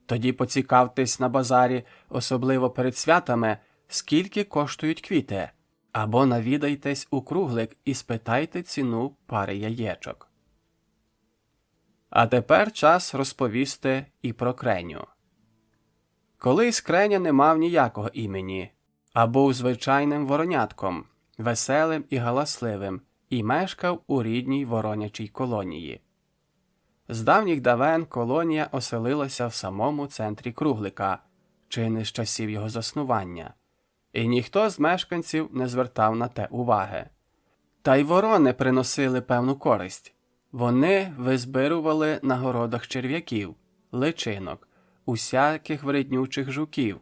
Тоді поцікавтесь на базарі, особливо перед святами, скільки коштують квіти, або навідайтесь у круглик і спитайте ціну пари яєчок. А тепер час розповісти і про Креню. Колись Креня не мав ніякого імені, а був звичайним воронятком, веселим і галасливим, і мешкав у рідній воронячій колонії. З давніх давен колонія оселилася в самому центрі круглика, чи не з часів його заснування, і ніхто з мешканців не звертав на те уваги. Та й ворони приносили певну користь. Вони визбирували на городах черв'яків, личинок, усяких вреднючих жуків,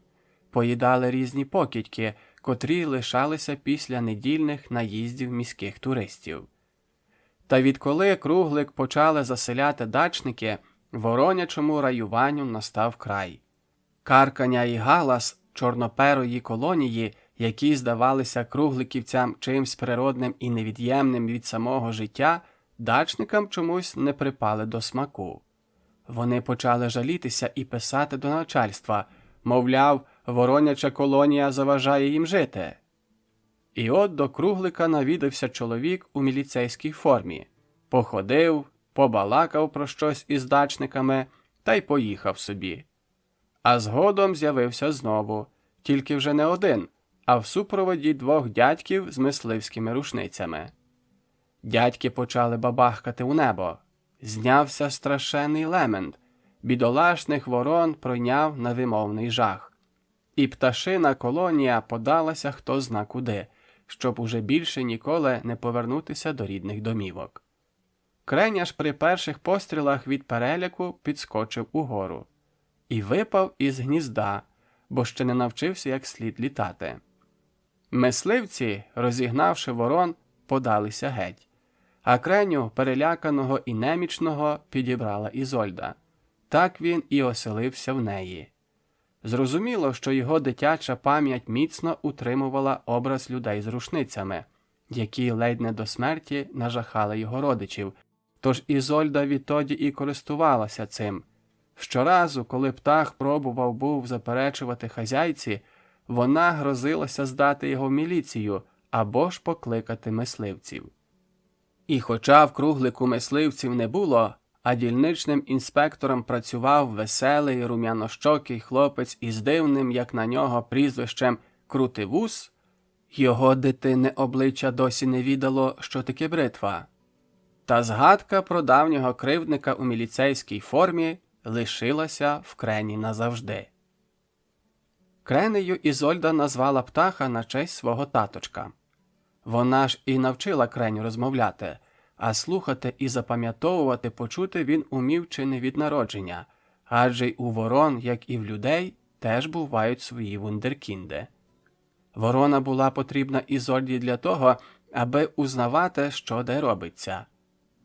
поїдали різні покидьки, котрі лишалися після недільних наїздів міських туристів. Та відколи круглик почали заселяти дачники, воронячому раюванню настав край. Каркання і галас чорноперої колонії, які здавалися кругликівцям чимсь природним і невід'ємним від самого життя, дачникам чомусь не припали до смаку. Вони почали жалітися і писати до начальства, мовляв, вороняча колонія заважає їм жити. І от до круглика навідався чоловік у міліцейській формі. Походив, побалакав про щось із дачниками та й поїхав собі. А згодом з'явився знову, тільки вже не один, а в супроводі двох дядьків з мисливськими рушницями. Дядьки почали бабахкати у небо. Знявся страшенний лемент. Бідолашних ворон пройняв невимовний жах. І пташина колонія подалася хто зна куди, щоб уже більше ніколи не повернутися до рідних домівок. Креня ж при перших пострілах від переляку підскочив угору. І випав із гнізда, бо ще не навчився як слід літати. Мисливці, розігнавши ворон, подалися геть. А Креню, переляканого і немічного, підібрала Ізольда. Так він і оселився в неї. Зрозуміло, що його дитяча пам'ять міцно утримувала образ людей з рушницями, які ледь не до смерті нажахали його родичів, тож Ізольда відтоді і користувалася цим. Щоразу, коли Птах пробував був заперечувати хазяйці, вона грозилася здати його в міліцію або ж покликати мисливців. І хоча в Круглику мисливців не було, а дільничним інспектором працював веселий, рум'янощокий хлопець із дивним, як на нього, прізвищем Крутивус, його дитине обличчя досі не відало, що таке бритва. Та згадка про давнього кривдника у міліцейській формі лишилася в Крені назавжди. Кренею Ізольда назвала Птаха на честь свого таточка. Вона ж і навчила Креню розмовляти, а слухати і запам'ятовувати почути він умів чи не від народження, адже й у ворон, як і в людей, теж бувають свої вундеркінди. Ворона була потрібна Ізольді для того, аби узнавати, що де робиться.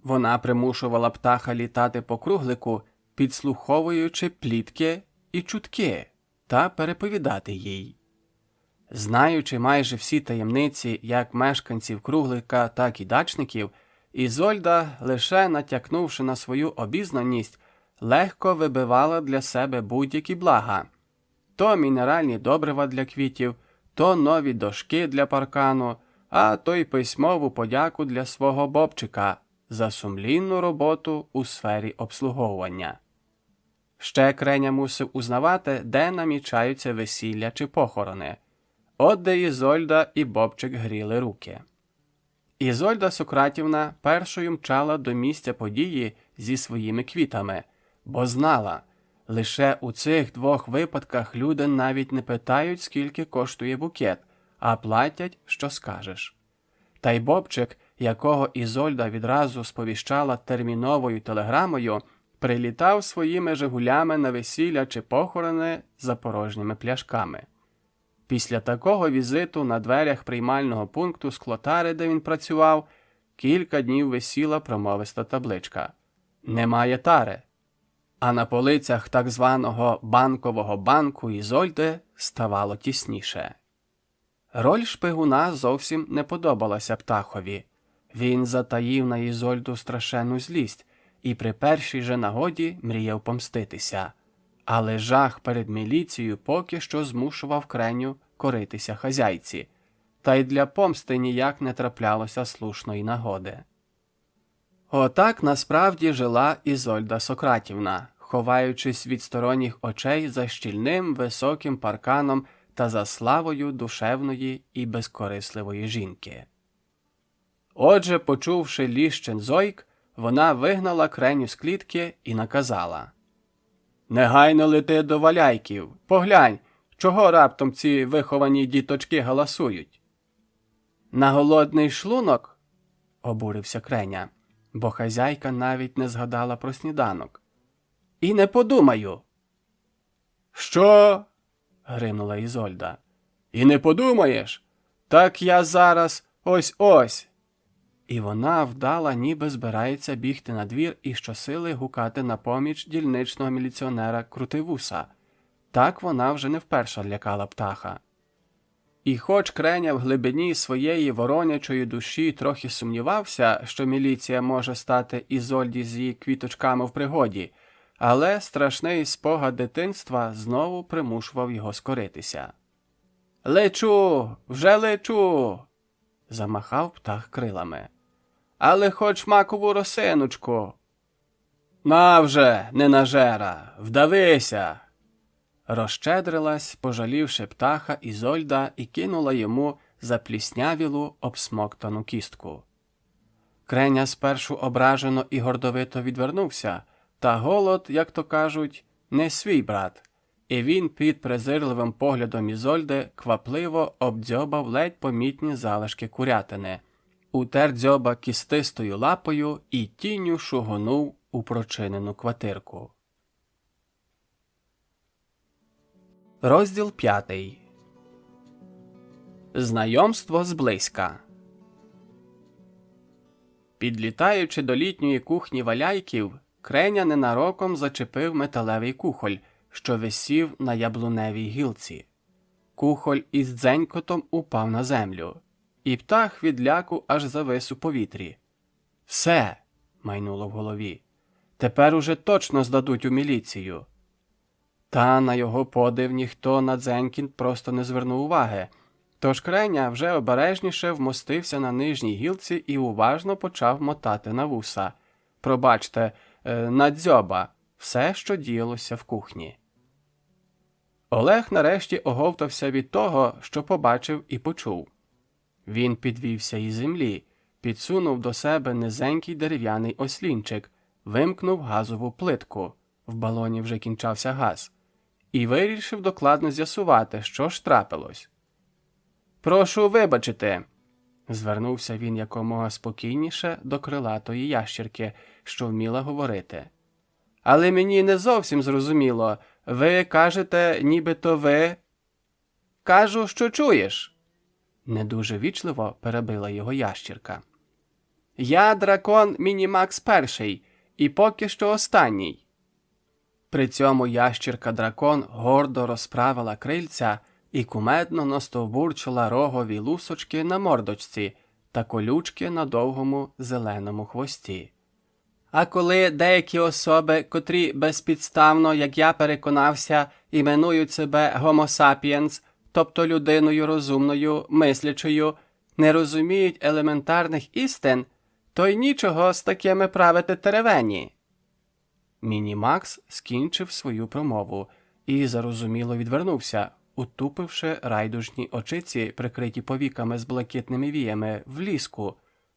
Вона примушувала Птаха літати по Круглику, підслуховуючи плітки і чутки, та переповідати їй. Знаючи майже всі таємниці як мешканців Круглика, так і дачників, Ізольда, лише натякнувши на свою обізнаність, легко вибивала для себе будь-які блага. То мінеральні добрива для квітів, то нові дошки для паркану, а то й письмову подяку для свого Бобчика за сумлінну роботу у сфері обслуговування. Ще Креня мусив узнавати, де намічаються весілля чи похорони. От де Ізольда і Бобчик гріли руки. Ізольда Сократівна першою мчала до місця події зі своїми квітами, бо знала, лише у цих двох випадках люди навіть не питають, скільки коштує букет, а платять, що скажеш. Та й Бобчик, якого Ізольда відразу сповіщала терміновою телеграмою, прилітав своїми «Жигулями» на весілля чи похорони за порожніми пляшками. Після такого візиту на дверях приймального пункту склотари, де він працював, кілька днів висіла промовиста табличка «Немає тари». А на полицях так званого банкового банку Ізольди ставало тісніше. Роль шпигуна зовсім не подобалася Птахові. Він затаїв на Ізольду страшенну злість і при першій же нагоді мріяв помститися. Але жах перед міліцією поки що змушував Креню коритися хазяйці, та й для помсти ніяк не траплялося слушної нагоди. Отак насправді жила Ізольда Сократівна, ховаючись від сторонніх очей за щільним високим парканом та за славою душевної і безкорисливої жінки. Отже, почувши ліщин зойк, вона вигнала Креню з клітки і наказала: «Негайно лети до Валяйків, поглянь, чого раптом ці виховані діточки галасують?» «На голодний шлунок?» – обурився Креня, бо хазяйка навіть не згадала про сніданок. «І не подумаю!» «Що?» – гримнула Ізольда. «І не подумаєш? Так я зараз ось-ось!» І вона вдала, ніби збирається бігти на двір і щосили гукати на поміч дільничного міліціонера Крутивуса. Так вона вже не вперше лякала Птаха. І хоч Креня в глибині своєї воронячої душі трохи сумнівався, що міліція може стати Ізольді з її квіточками в пригоді, але страшний спогад дитинства знову примушував його скоритися. «Лечу! Вже лечу!» – замахав Птах крилами. «Але хоч макову росиночку!» «На вже, ненажера, вдавися!» Розщедрилась, пожалівши Птаха, Ізольда і кинула йому запліснявілу обсмоктану кістку. Креня спершу ображено і гордовито відвернувся, та голод, як то кажуть, не свій брат, і він під презирливим поглядом Ізольди квапливо обдзьобав ледь помітні залишки курятини, утер дзьоба кістистою лапою і тінню шугонув у прочинену квартирку. Розділ 5. Знайомство зблизька. Підлітаючи до літньої кухні Валяйків, Креня ненароком зачепив металевий кухоль, що висів на яблуневій гілці. Кухоль із дзенькотом упав на землю, і птах від ляку аж завис у повітрі. «Все!» – майнуло в голові. «Тепер уже точно здадуть у міліцію!» Та на його подив ніхто на дзенькіт просто не звернув уваги, тож Креня вже обережніше вмостився на нижній гілці і уважно почав мотати на вуса. Пробачте, на дзьоба все, що діялося в кухні. Олег нарешті оговтався від того, що побачив і почув. Він підвівся із землі, підсунув до себе низенький дерев'яний ослінчик, вимкнув газову плитку, в балоні вже кінчався газ, і вирішив докладно з'ясувати, що ж трапилось. «Прошу вибачити», – звернувся він якомога спокійніше до крилатої ящірки, що вміла говорити. «Але мені не зовсім зрозуміло. Ви кажете, нібито ви...» «Кажу, що чуєш», – не дуже вічливо перебила його ящірка. «Я дракон Мінімакс перший, і поки що останній». При цьому ящірка-дракон гордо розправила крильця і кумедно настовбурчила рогові лусочки на мордочці та колючки на довгому зеленому хвості. А коли деякі особи, котрі безпідставно, як я переконався, іменують себе Homo sapiens, тобто людиною розумною, мислячою, не розуміють елементарних істин, то й нічого з такими правити теревені. Мінімакс скінчив свою промову і зарозуміло відвернувся, утупивши райдужні очиці, прикриті повіками з блакитними віями, в ліску,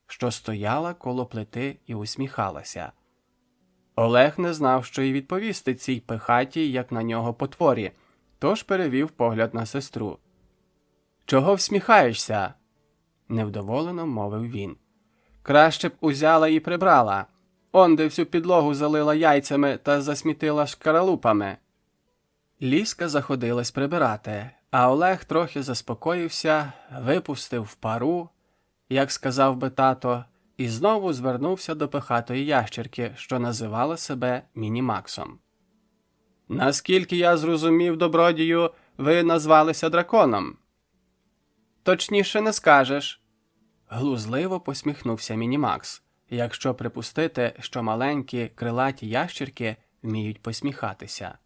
що стояла коло плити і усміхалася. Олег не знав, що й відповісти цій пихатій, як на нього, потворі, тож перевів погляд на сестру. «Чого всміхаєшся?» – невдоволено мовив він. «Краще б узяла і прибрала. Онде всю підлогу залила яйцями та засмітила шкаралупами». Ліска заходилась прибирати, а Олег трохи заспокоївся, випустив в пару, як сказав би тато, і знову звернувся до пихатої ящерки, що називала себе Мінімаксом. «Наскільки я зрозумів, добродію, ви назвалися драконом?» «Точніше не скажеш», – глузливо посміхнувся Мінімакс, якщо припустити, що маленькі крилаті ящерки вміють посміхатися.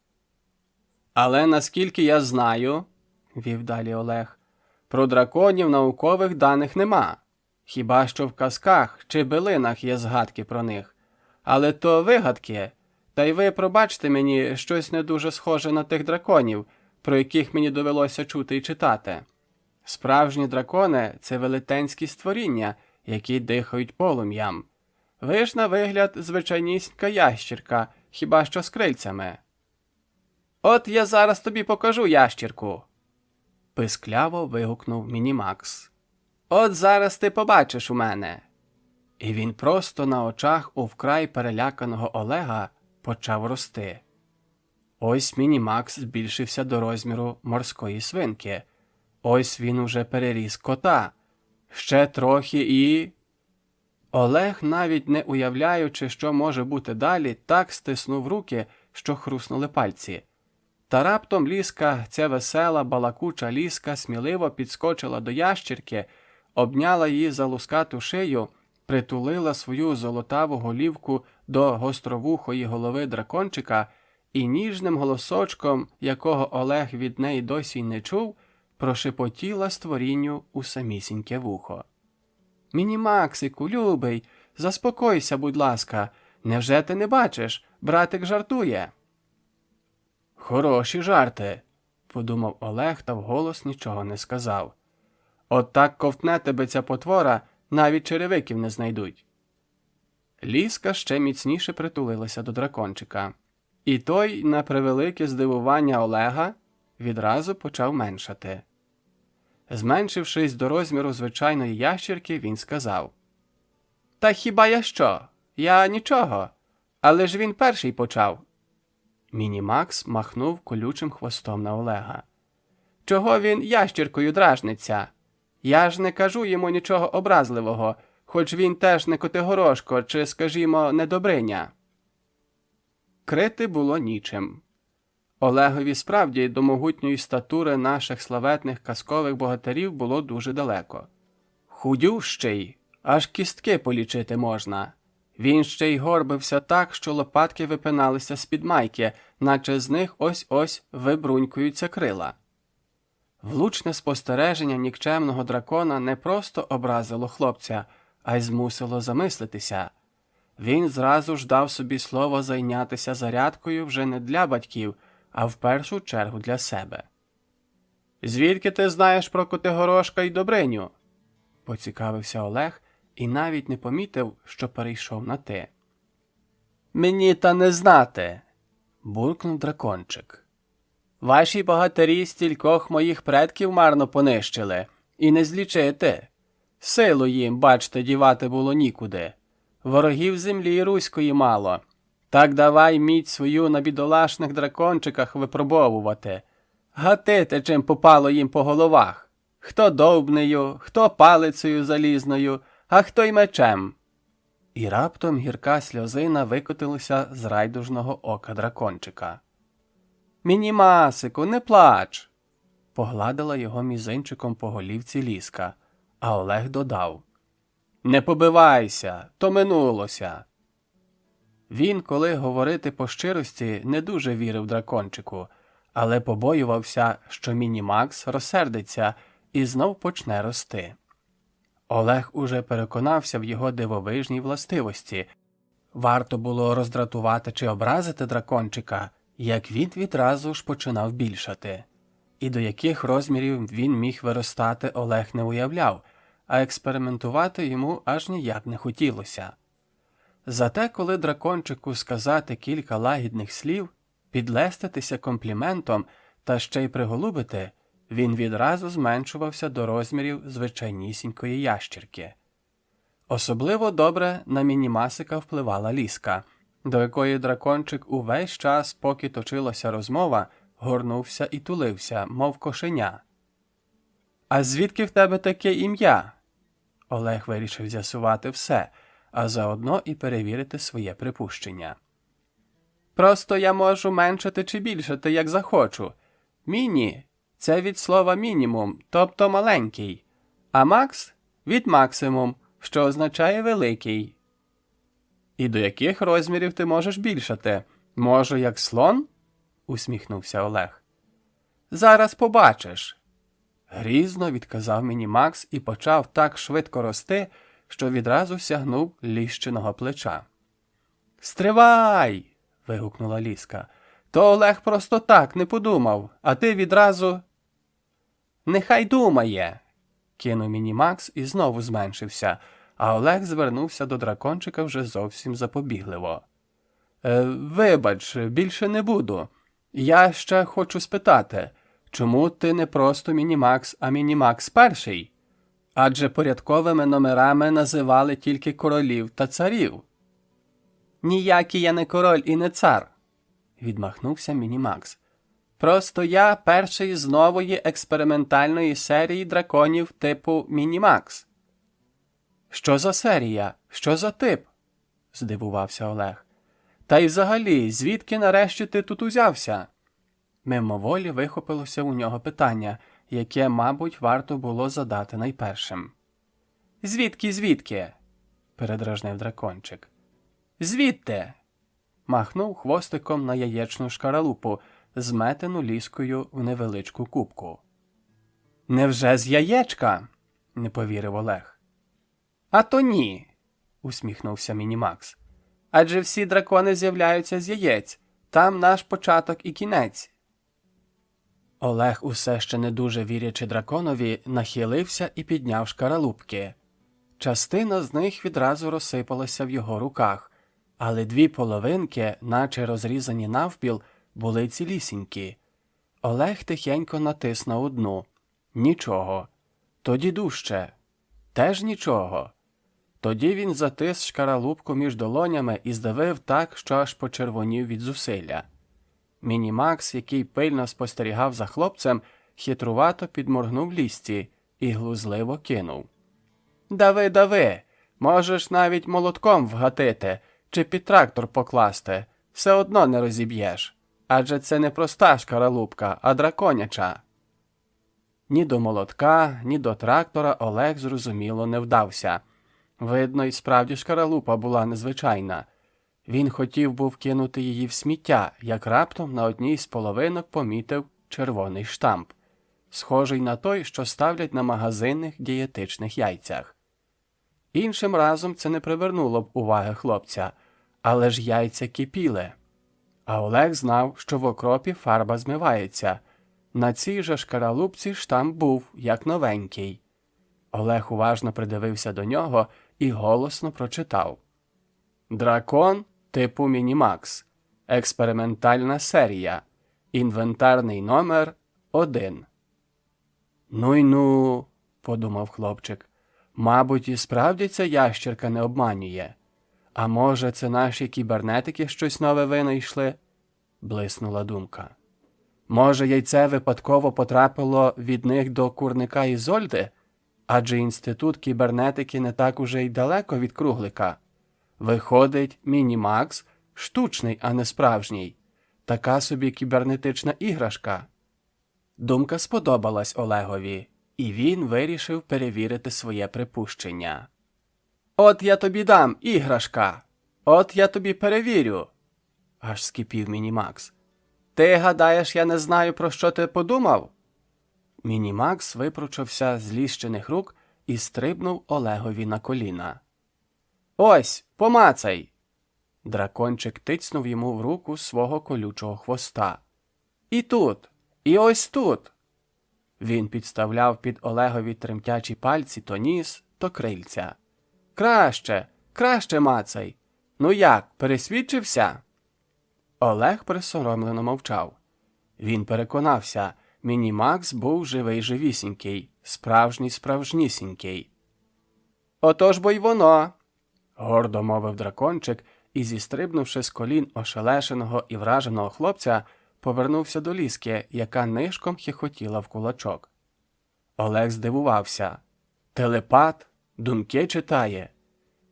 «Але наскільки я знаю, – вів далі Олег, – про драконів наукових даних нема. Хіба що в казках чи билинах є згадки про них. Але то вигадки, та й ви пробачте мені щось не дуже схоже на тих драконів, про яких мені довелося чути і читати. Справжні дракони – це велетенські створіння, які дихають полум'ям. Ви ж на вигляд звичайнісінька ящірка, хіба що з крильцями». «От я зараз тобі покажу ящірку!» – пискляво вигукнув Мінімакс. «От зараз ти побачиш у мене!» І він просто на очах у вкрай переляканого Олега почав рости. Ось Мінімакс збільшився до розміру морської свинки. Ось він уже переріс кота. Ще трохи і... Олег, навіть не уявляючи, що може бути далі, так стиснув руки, що хруснули пальці. Та раптом Ліска, ця весела, балакуча Ліска, сміливо підскочила до ящірки, обняла її за лускату шию, притулила свою золотаву голівку до гостровухої голови дракончика і ніжним голосочком, якого Олег від неї досі не чув, прошепотіла створінню у самісіньке вухо. «Мінімаксику, любий, заспокойся, будь ласка, невже ти не бачиш? Братик жартує». «Хороші жарти», – подумав Олег та вголос нічого не сказав. «От так ковтне тебе ця потвора, навіть черевиків не знайдуть». Ліска ще міцніше притулилася до дракончика. І той, на превелике здивування Олега, відразу почав меншати. Зменшившись до розміру звичайної ящірки, він сказав: «Та хіба я що? Я нічого. Але ж він перший почав». Мінімакс махнув колючим хвостом на Олега. «Чого він ящіркою дражниться? Я ж не кажу йому нічого образливого, хоч він теж не Котигорошко чи, скажімо, не Добриня». Крити було нічим. Олегові справді до могутньої статури наших славетних казкових богатирів було дуже далеко. Худющий, аж кістки полічити можна. Він ще й горбився так, що лопатки випиналися з-під майки, наче з них ось-ось вибрунькуються крила. Влучне спостереження нікчемного дракона не просто образило хлопця, а й змусило замислитися. Він зразу ж дав собі слово зайнятися зарядкою вже не для батьків, а в першу чергу для себе. «Звідки ти знаєш про Котигорошка й Добриню?» – поцікавився Олег і навіть не помітив, що перейшов на «ти». «Мені та не знати», – буркнув дракончик. «Ваші богатирі стількох моїх предків марно понищили, і не злічити. Силу їм, бачте, дівати було нікуди. Ворогів землі руської мало. Так давай мідь свою на бідолашних дракончиках випробовувати. Гатити, чим попало їм по головах. Хто довбнею, хто палицею залізною, а хто й мечем». І раптом гірка сльозина викотилася з райдужного ока дракончика. «Мінімасику, не плач!» – погладила його мізинчиком по голівці Ліска, а Олег додав: «Не побивайся, то минулося». Він, коли говорити по щирості, не дуже вірив дракончику, але побоювався, що Мінімакс розсердиться і знов почне рости. Олег уже переконався в його дивовижній властивості. Варто було роздратувати чи образити дракончика, як він відразу ж починав більшати. І до яких розмірів він міг виростати, Олег не уявляв, а експериментувати йому аж ніяк не хотілося. Зате, коли дракончику сказати кілька лагідних слів, підлеститися компліментом та ще й приголубити, він відразу зменшувався до розмірів звичайнісінької ящірки. Особливо добре на Мінімасика впливала Ліска, до якої дракончик увесь час, поки точилася розмова, горнувся і тулився, мов кошеня. «А звідки в тебе таке ім'я?» Олег вирішив з'ясувати все, а заодно і перевірити своє припущення. «Просто я можу меншати чи більшати, як захочу. Міні – це від слова мінімум, тобто маленький, а макс – від максимум, що означає великий». «І до яких розмірів ти можеш більшати? Може, як слон?» – усміхнувся Олег. «Зараз побачиш». Грізно відказав Мінімакс і почав так швидко рости, що відразу сягнув Ліщиного плеча. «Стривай!» – вигукнула Ліска. «То Олег просто так не подумав, а ти відразу…» «Нехай думає!» – кинув Мінімакс і знову зменшився, а Олег звернувся до дракончика вже зовсім запобігливо. «Вибач, більше не буду. Я ще хочу спитати, чому ти не просто Мінімакс, а Мінімакс перший? Адже порядковими номерами називали тільки королів та царів». «Ніякий я не король і не цар», – відмахнувся Мінімакс. «Просто я перший з нової експериментальної серії драконів типу Мінімакс». «Що за серія? Що за тип?» – здивувався Олег. «Та й взагалі, звідки нарешті ти тут узявся?» Мимоволі вихопилося у нього питання, яке, мабуть, варто було задати найпершим. «Звідки?» – передражнив дракончик. «Звідти!» – махнув хвостиком на яєчну шкаралупу, зметену Ліскою в невеличку кубку. «Невже з яєчка?» – не повірив Олег. «А то ні!» – усміхнувся Мінімакс. «Адже всі дракони з'являються з яєць. Там наш початок і кінець». Олег, усе ще не дуже вірячи драконові, нахилився і підняв шкаралупки. Частина з них відразу розсипалася в його руках, але дві половинки, наче розрізані навпіл, були цілісінькі. Олег тихенько натис на одну. Нічого. Тоді дужче. Теж нічого. Тоді він затис шкаралупку між долонями і здавив так, що аж почервонів від зусилля. Мінімакс, який пильно спостерігав за хлопцем, хитрувато підморгнув Лісці і глузливо кинув. «Дави, можеш навіть молотком вгатити чи під трактор покласти, все одно не розіб'єш. Адже це не проста шкаралупка, а драконяча. Ні до молотка, ні до трактора Олег, зрозуміло, не вдався. Видно, і справді шкаралупа була незвичайна. Він хотів був кинути її в сміття, як раптом на одній з половинок помітив червоний штамп, схожий на той, що ставлять на магазинних дієтичних яйцях. Іншим разом це не привернуло б уваги хлопця, але ж яйця кипіли. А Олег знав, що в окропі фарба змивається. На цій же шкаралупці штамп був, як новенький. Олег уважно придивився до нього і голосно прочитав: «Дракон типу Мінімакс. Експериментальна серія. Інвентарний номер 1». «Ну й ну», – подумав хлопчик, – «мабуть, і справді ця ящерка не обманює. А може, це наші кібернетики щось нове винайшли?» – блиснула думка. «Може, яйце випадково потрапило від них до курника Ізольди? Адже інститут кібернетики не так уже й далеко від круглика. Виходить, Мінімакс – штучний, а не справжній. Така собі кібернетична іграшка». Думка сподобалась Олегові, і він вирішив перевірити своє припущення. «От я тобі дам, іграшка! От я тобі перевірю!» – аж скипів Мінімакс. «Ти гадаєш, я не знаю, про що ти подумав?» Мінімакс випручався з ліщених рук і стрибнув Олегові на коліна. «Ось, помацай!» Дракончик тицнув йому в руку свого колючого хвоста. «І тут! І ось тут!» Він підставляв під Олегові тремтячі пальці то ніс, то крильця. «Краще! Краще мацай! Ну як, пересвідчився?» Олег присоромлено мовчав. Він переконався, Мінімакс був живий-живісінький, справжній-справжнісінький. «Отож бо й воно!» – гордо мовив дракончик і, зістрибнувши з колін ошелешеного і враженого хлопця, повернувся до Ліски, яка нишком хихотіла в кулачок. Олег здивувався. Телепат, думки читає.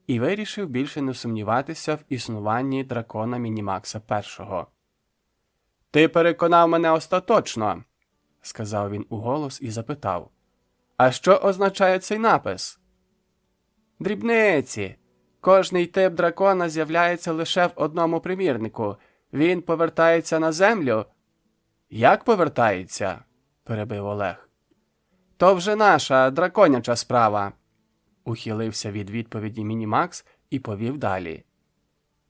І вирішив більше не сумніватися в існуванні дракона Мінімакса першого. «Ти переконав мене остаточно», – сказав він уголос і запитав. «А що означає цей напис?» «Дрібниці. Кожний тип дракона з'являється лише в одному примірнику. Він повертається на землю». «Як повертається?» – перебив Олег. «То вже наша драконяча справа», – ухилився від відповіді Мінімакс і повів далі.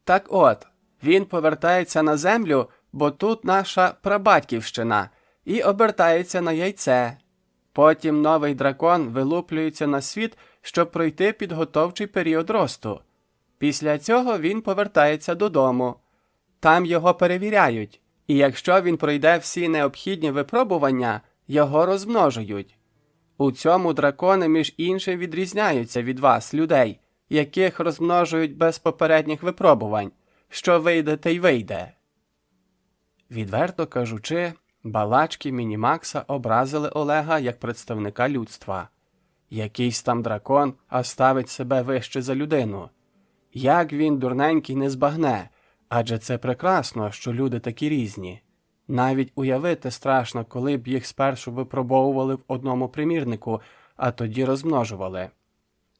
«Так от, він повертається на землю, бо тут наша прабатьківщина, і обертається на яйце. Потім новий дракон вилуплюється на світ, щоб пройти підготовчий період росту. Після цього він повертається додому. Там його перевіряють, і якщо він пройде всі необхідні випробування, його розмножують. У цьому дракони між іншим відрізняються від вас, людей, яких розмножують без попередніх випробувань. Що вийде, те й вийде». Відверто кажучи, балачки Мінімакса образили Олега як представника людства. Якийсь там дракон, а ставить себе вище за людину. Як він, дурненький, не збагне, адже це прекрасно, що люди такі різні. Навіть уявити страшно, коли б їх спершу випробовували в одному примірнику, а тоді розмножували.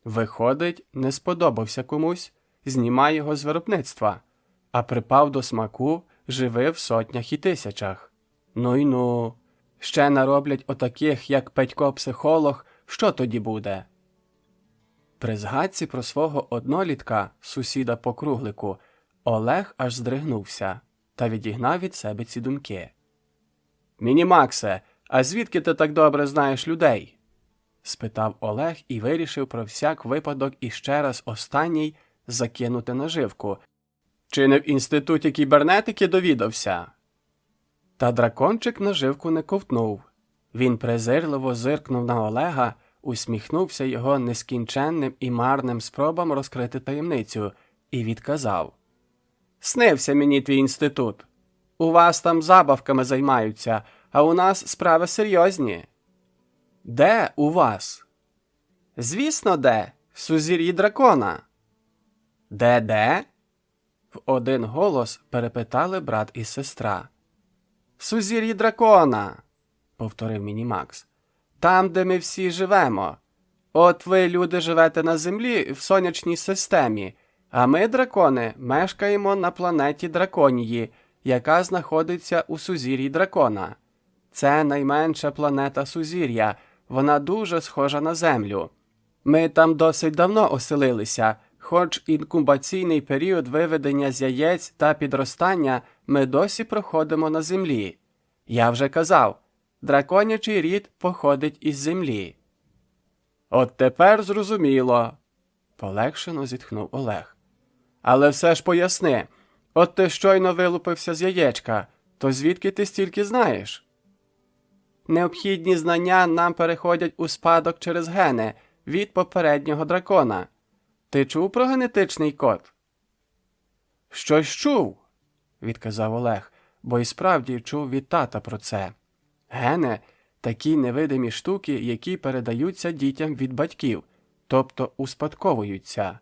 Виходить, не сподобався комусь, знімай його з виробництва, а припав до смаку, живи в сотнях і тисячах. Ну й ну, ще нароблять отаких, як Петько-психолог, що тоді буде? При згадці про свого однолітка, сусіда по круглику, Олег аж здригнувся та відігнав від себе ці думки. «Мінімаксе, а звідки ти так добре знаєш людей?» – спитав Олег і вирішив про всяк випадок іще раз останній закинути наживку. «Чи не в інституті кібернетики довідався?» Та дракончик наживку не ковтнув. Він презирливо зиркнув на Олега, усміхнувся його нескінченним і марним спробам розкрити таємницю і відказав. «Снився мені твій інститут. У вас там забавками займаються, а у нас справи серйозні». «Де у вас?» «Звісно, де. В сузір'ї дракона». «Де-де?» В один голос перепитали брат і сестра. Сузір'ї дракона, повторив Мінімакс. Там, де ми всі живемо. От ви, люди, живете на Землі в сонячній системі, а ми, дракони, мешкаємо на планеті Драконії, яка знаходиться у сузір'ї дракона. Це найменша планета сузір'я, вона дуже схожа на Землю. Ми там досить давно оселилися, хоч інкубаційний період виведення з яєць та підростання ми досі проходимо на Землі. Я вже казав, драконячий рід походить із Землі. От тепер зрозуміло, полегшено зітхнув Олег. Але все ж поясни, от ти щойно вилупився з яєчка, то звідки ти стільки знаєш? Необхідні знання нам переходять у спадок через гени від попереднього дракона. Ти чув про генетичний код? Щось чув, відказав Олег, бо і справді чув від тата про це. Гени – такі невидимі штуки, які передаються дітям від батьків, тобто успадковуються.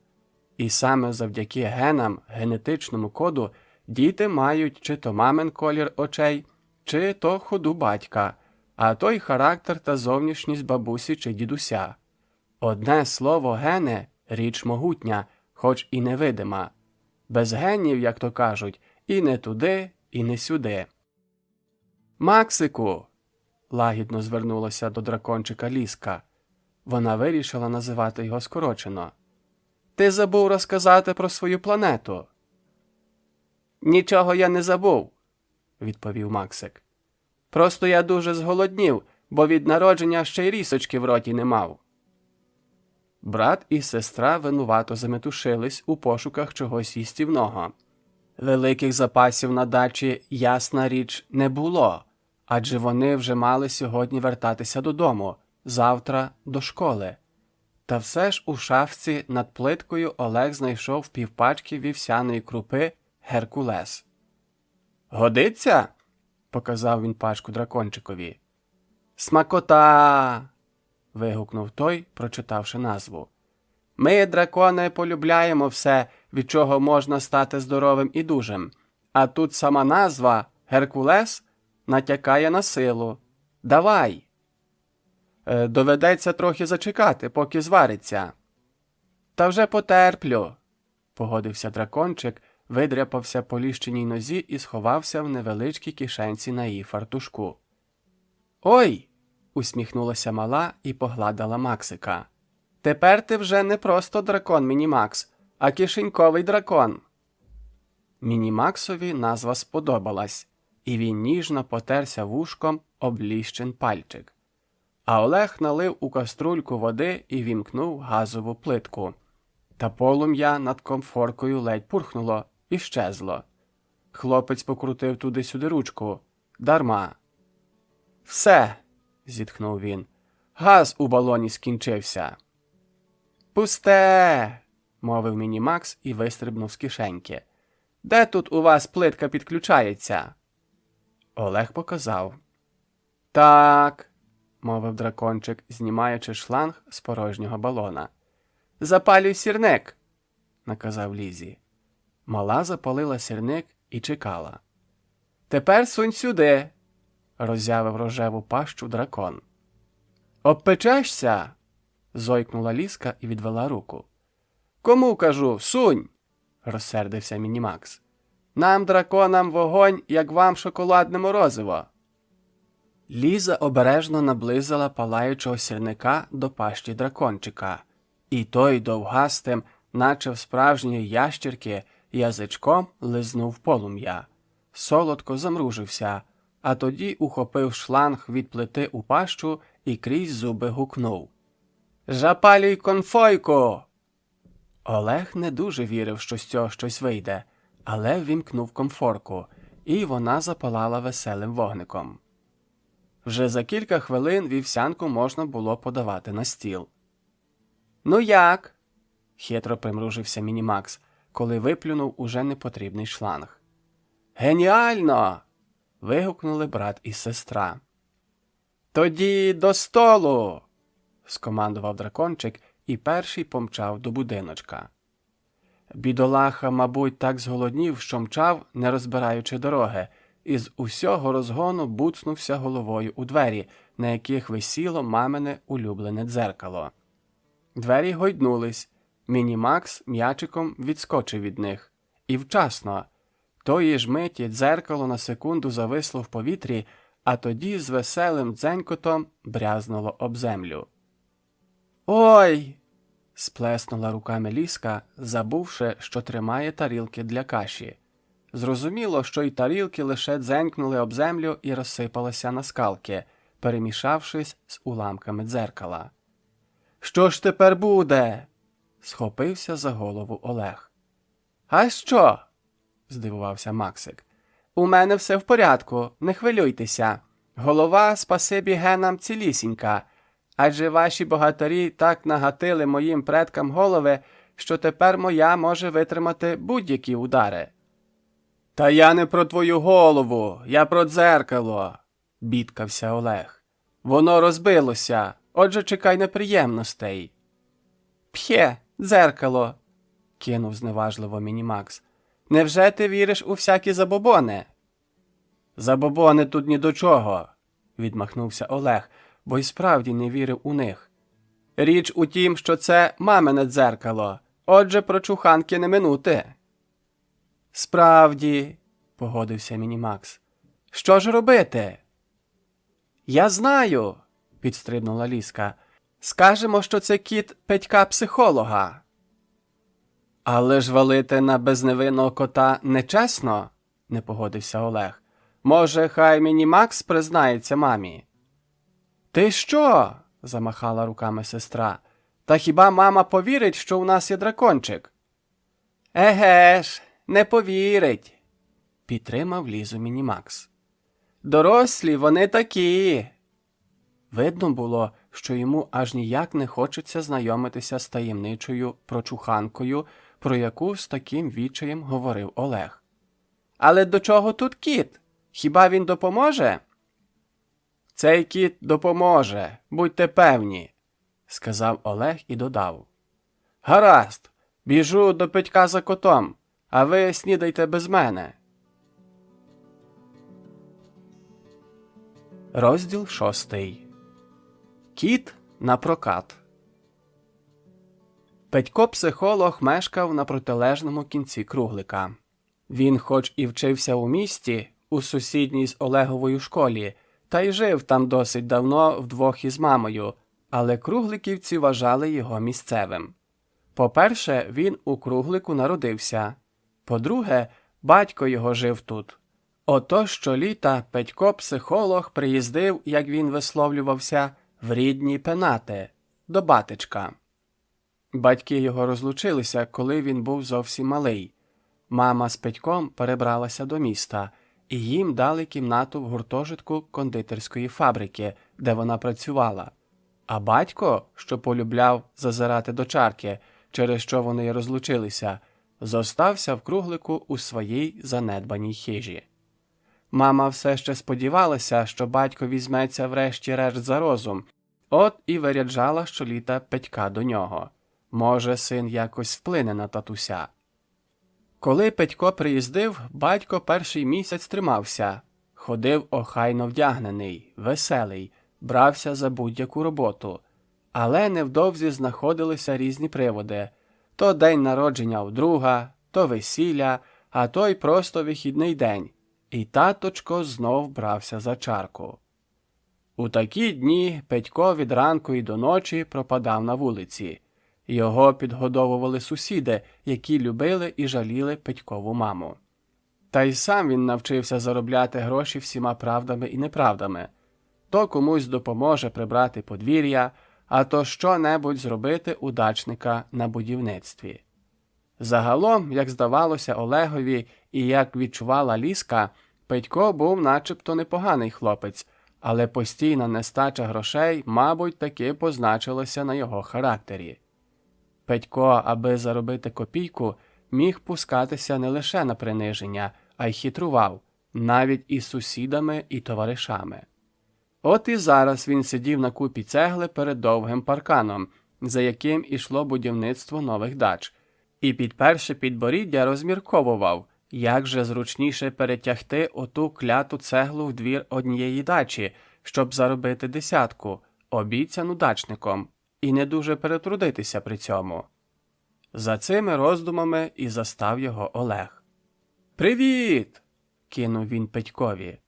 І саме завдяки генам, генетичному коду, діти мають чи то мамин колір очей, чи то ходу батька, а то й характер та зовнішність бабусі чи дідуся. Одне слово гени – річ могутня, хоч і невидима. Без генів, як то кажуть, і не туди, і не сюди. «Максику!» – лагідно звернулася до дракончика Лізка. Вона вирішила називати його скорочено. «Ти забув розказати про свою планету?» «Нічого я не забув», – відповів Максик. «Просто я дуже зголоднів, бо від народження ще й рісочки в роті не мав». Брат і сестра винувато заметушились у пошуках чогось їстівного. Великих запасів на дачі, ясна річ, не було, адже вони вже мали сьогодні вертатися додому, завтра до школи. Та все ж у шафці над плиткою Олег знайшов півпачки вівсяної крупи «Геркулес». «Годиться?» – показав він пачку дракончикові. «Смакота!» – вигукнув той, прочитавши назву. «Ми, дракони, полюбляємо все, від чого можна стати здоровим і дужим. А тут сама назва «Геркулес» натякає на силу. Давай!» «Доведеться трохи зачекати, поки звариться». «Та вже потерплю», – погодився дракончик, видряпався по ліщиній нозі і сховався в невеличкій кишенці на її фартушку. «Ой!» – усміхнулася мала і погладила Максика. «Тепер ти вже не просто дракон Мінімакс, а кишеньковий дракон». Мінімаксові назва сподобалась, і він ніжно потерся вушком об ліщин пальчик. А Олег налив у каструльку води і вімкнув газову плитку. Та полум'я над комфоркою ледь пурхнуло і щезло. Хлопець покрутив туди-сюди ручку. Дарма. «Все!» – зітхнув він. «Газ у балоні скінчився». «Пусте!» – мовив Мінімакс і вистрибнув з кишеньки. «Де тут у вас плитка підключається?» Олег показав. «Так», – мовив дракончик, знімаючи шланг з порожнього балона. «Запалюй сірник», – наказав Лізі. Мала запалила сірник і чекала. «Тепер сунь сюди», – роззявив рожеву пащу дракон. «Обпечешся?» – зойкнула Лізка і відвела руку. «Кому кажу, сунь?» – розсердився Мінімакс. «Нам, драконам, вогонь, як вам шоколадне морозиво». Ліза обережно наблизила палаючого сірника до пащі дракончика, і той довгастим, наче в справжньої ящірки, язичком лизнув полум'я. Солодко замружився, а тоді ухопив шланг від плити у пащу і крізь зуби гукнув. «Жапалюй конфойку!» Олег не дуже вірив, що з цього щось вийде, але ввімкнув комфорку, і вона запалала веселим вогником. Вже за кілька хвилин вівсянку можна було подавати на стіл. «Ну як?» – хитро примружився Мінімакс, коли виплюнув уже непотрібний шланг. «Геніально!» – вигукнули брат і сестра. «Тоді до столу!» – скомандував дракончик і перший помчав до будиночка. Бідолаха, мабуть, так зголоднів, що мчав, не розбираючи дороги, і з усього розгону буцнувся головою у двері, на яких висіло мамине улюблене дзеркало. Двері гойднулись. Мінімакс м'ячиком відскочив від них. І вчасно. Тої ж миті дзеркало на секунду зависло в повітрі, а тоді з веселим дзенькотом брязнуло об землю. «Ой!» – сплеснула руками Ліска, забувши, що тримає тарілки для каші. Зрозуміло, що й тарілки лише дзенькнули об землю і розсипалися на скалки, перемішавшись з уламками дзеркала. «Що ж тепер буде?» – схопився за голову Олег. «А що?» – здивувався Максик. «У мене все в порядку, не хвилюйтеся. Голова, спасибі генам, цілісінька. Адже ваші богатирі так нагатили моїм предкам голови, що тепер моя може витримати будь-які удари». «Та я не про твою голову, я про дзеркало», – бідкався Олег. «Воно розбилося, отже чекай неприємностей». «П'є, дзеркало», – кинув зневажливо Мінімакс. «Невже ти віриш у всякі забобони?» «Забобони тут ні до чого», – відмахнувся Олег, бо й справді не вірив у них. «Річ у тім, що це мамине дзеркало, отже про чуханки не минути». «Справді», – погодився Мінімакс. «Що ж робити?» «Я знаю», – підстрибнула Ліска. «Скажемо, що це кіт Петька-психолога». «Але ж валити на безневинного кота нечесно», – не погодився Олег. «Може, хай Мінімакс признається мамі?» «Ти що?» – замахала руками сестра. «Та хіба мама повірить, що у нас є дракончик?» «Еге ж, не повірить», – підтримав Лізу Мінімакс. «Дорослі вони такі». Видно було, що йому аж ніяк не хочеться знайомитися з таємничою прочуханкою, про яку з таким відчаєм говорив Олег. «Але до чого тут кіт? Хіба він допоможе?» «Цей кіт допоможе, будьте певні», – сказав Олег і додав. «Гаразд, біжу до Петька за котом, а ви снідайте без мене». Розділ 6. Кіт на прокат. Петько-психолог мешкав на протилежному кінці круглика. Він хоч і вчився у місті, у сусідній з Олеговою школі, та й жив там досить давно вдвох із мамою, але кругликівці вважали його місцевим. По-перше, він у круглику народився. По-друге, батько його жив тут. Ото щоліта Петько-психолог приїздив, як він висловлювався, в рідні Пенати, до батечка. Батьки його розлучилися, коли він був зовсім малий. Мама з Петьком перебралася до міста, і їм дали кімнату в гуртожитку кондитерської фабрики, де вона працювала. А батько, що полюбляв зазирати до чарки, через що вони й розлучилися, зостався в круглику у своїй занедбаній хижі. Мама все ще сподівалася, що батько візьметься врешті-решт за розум, от і виряджала щоліта Петька до нього. Може, син якось вплине на татуся. Коли Петько приїздив, батько перший місяць тримався. Ходив охайно вдягнений, веселий, брався за будь-яку роботу. Але невдовзі знаходилися різні приводи. То день народження у друга, то весілля, а то й просто вихідний день. І таточко знов брався за чарку. У такі дні Петько від ранку і до ночі пропадав на вулиці. Його підгодовували сусіди, які любили і жаліли Петькову маму. Та й сам він навчився заробляти гроші всіма правдами і неправдами. То комусь допоможе прибрати подвір'я, а то що-небудь зробити у дачника на будівництві. Загалом, як здавалося Олегові і як відчувала Ліска, Петько був начебто непоганий хлопець, але постійна нестача грошей, мабуть, таки позначилася на його характері. Петько, аби заробити копійку, міг пускатися не лише на приниження, а й хитрував, навіть із сусідами і товаришами. От і зараз він сидів на купі цегли перед довгим парканом, за яким ішло будівництво нових дач, і підперши підборіддя розмірковував, Як же зручніше перетягти оту кляту цеглу в двір однієї дачі, щоб заробити 10, обіцяну дачником, і не дуже перетрудитися при цьому. За цими роздумами і застав його Олег. «Привіт!» – кинув він Петькові.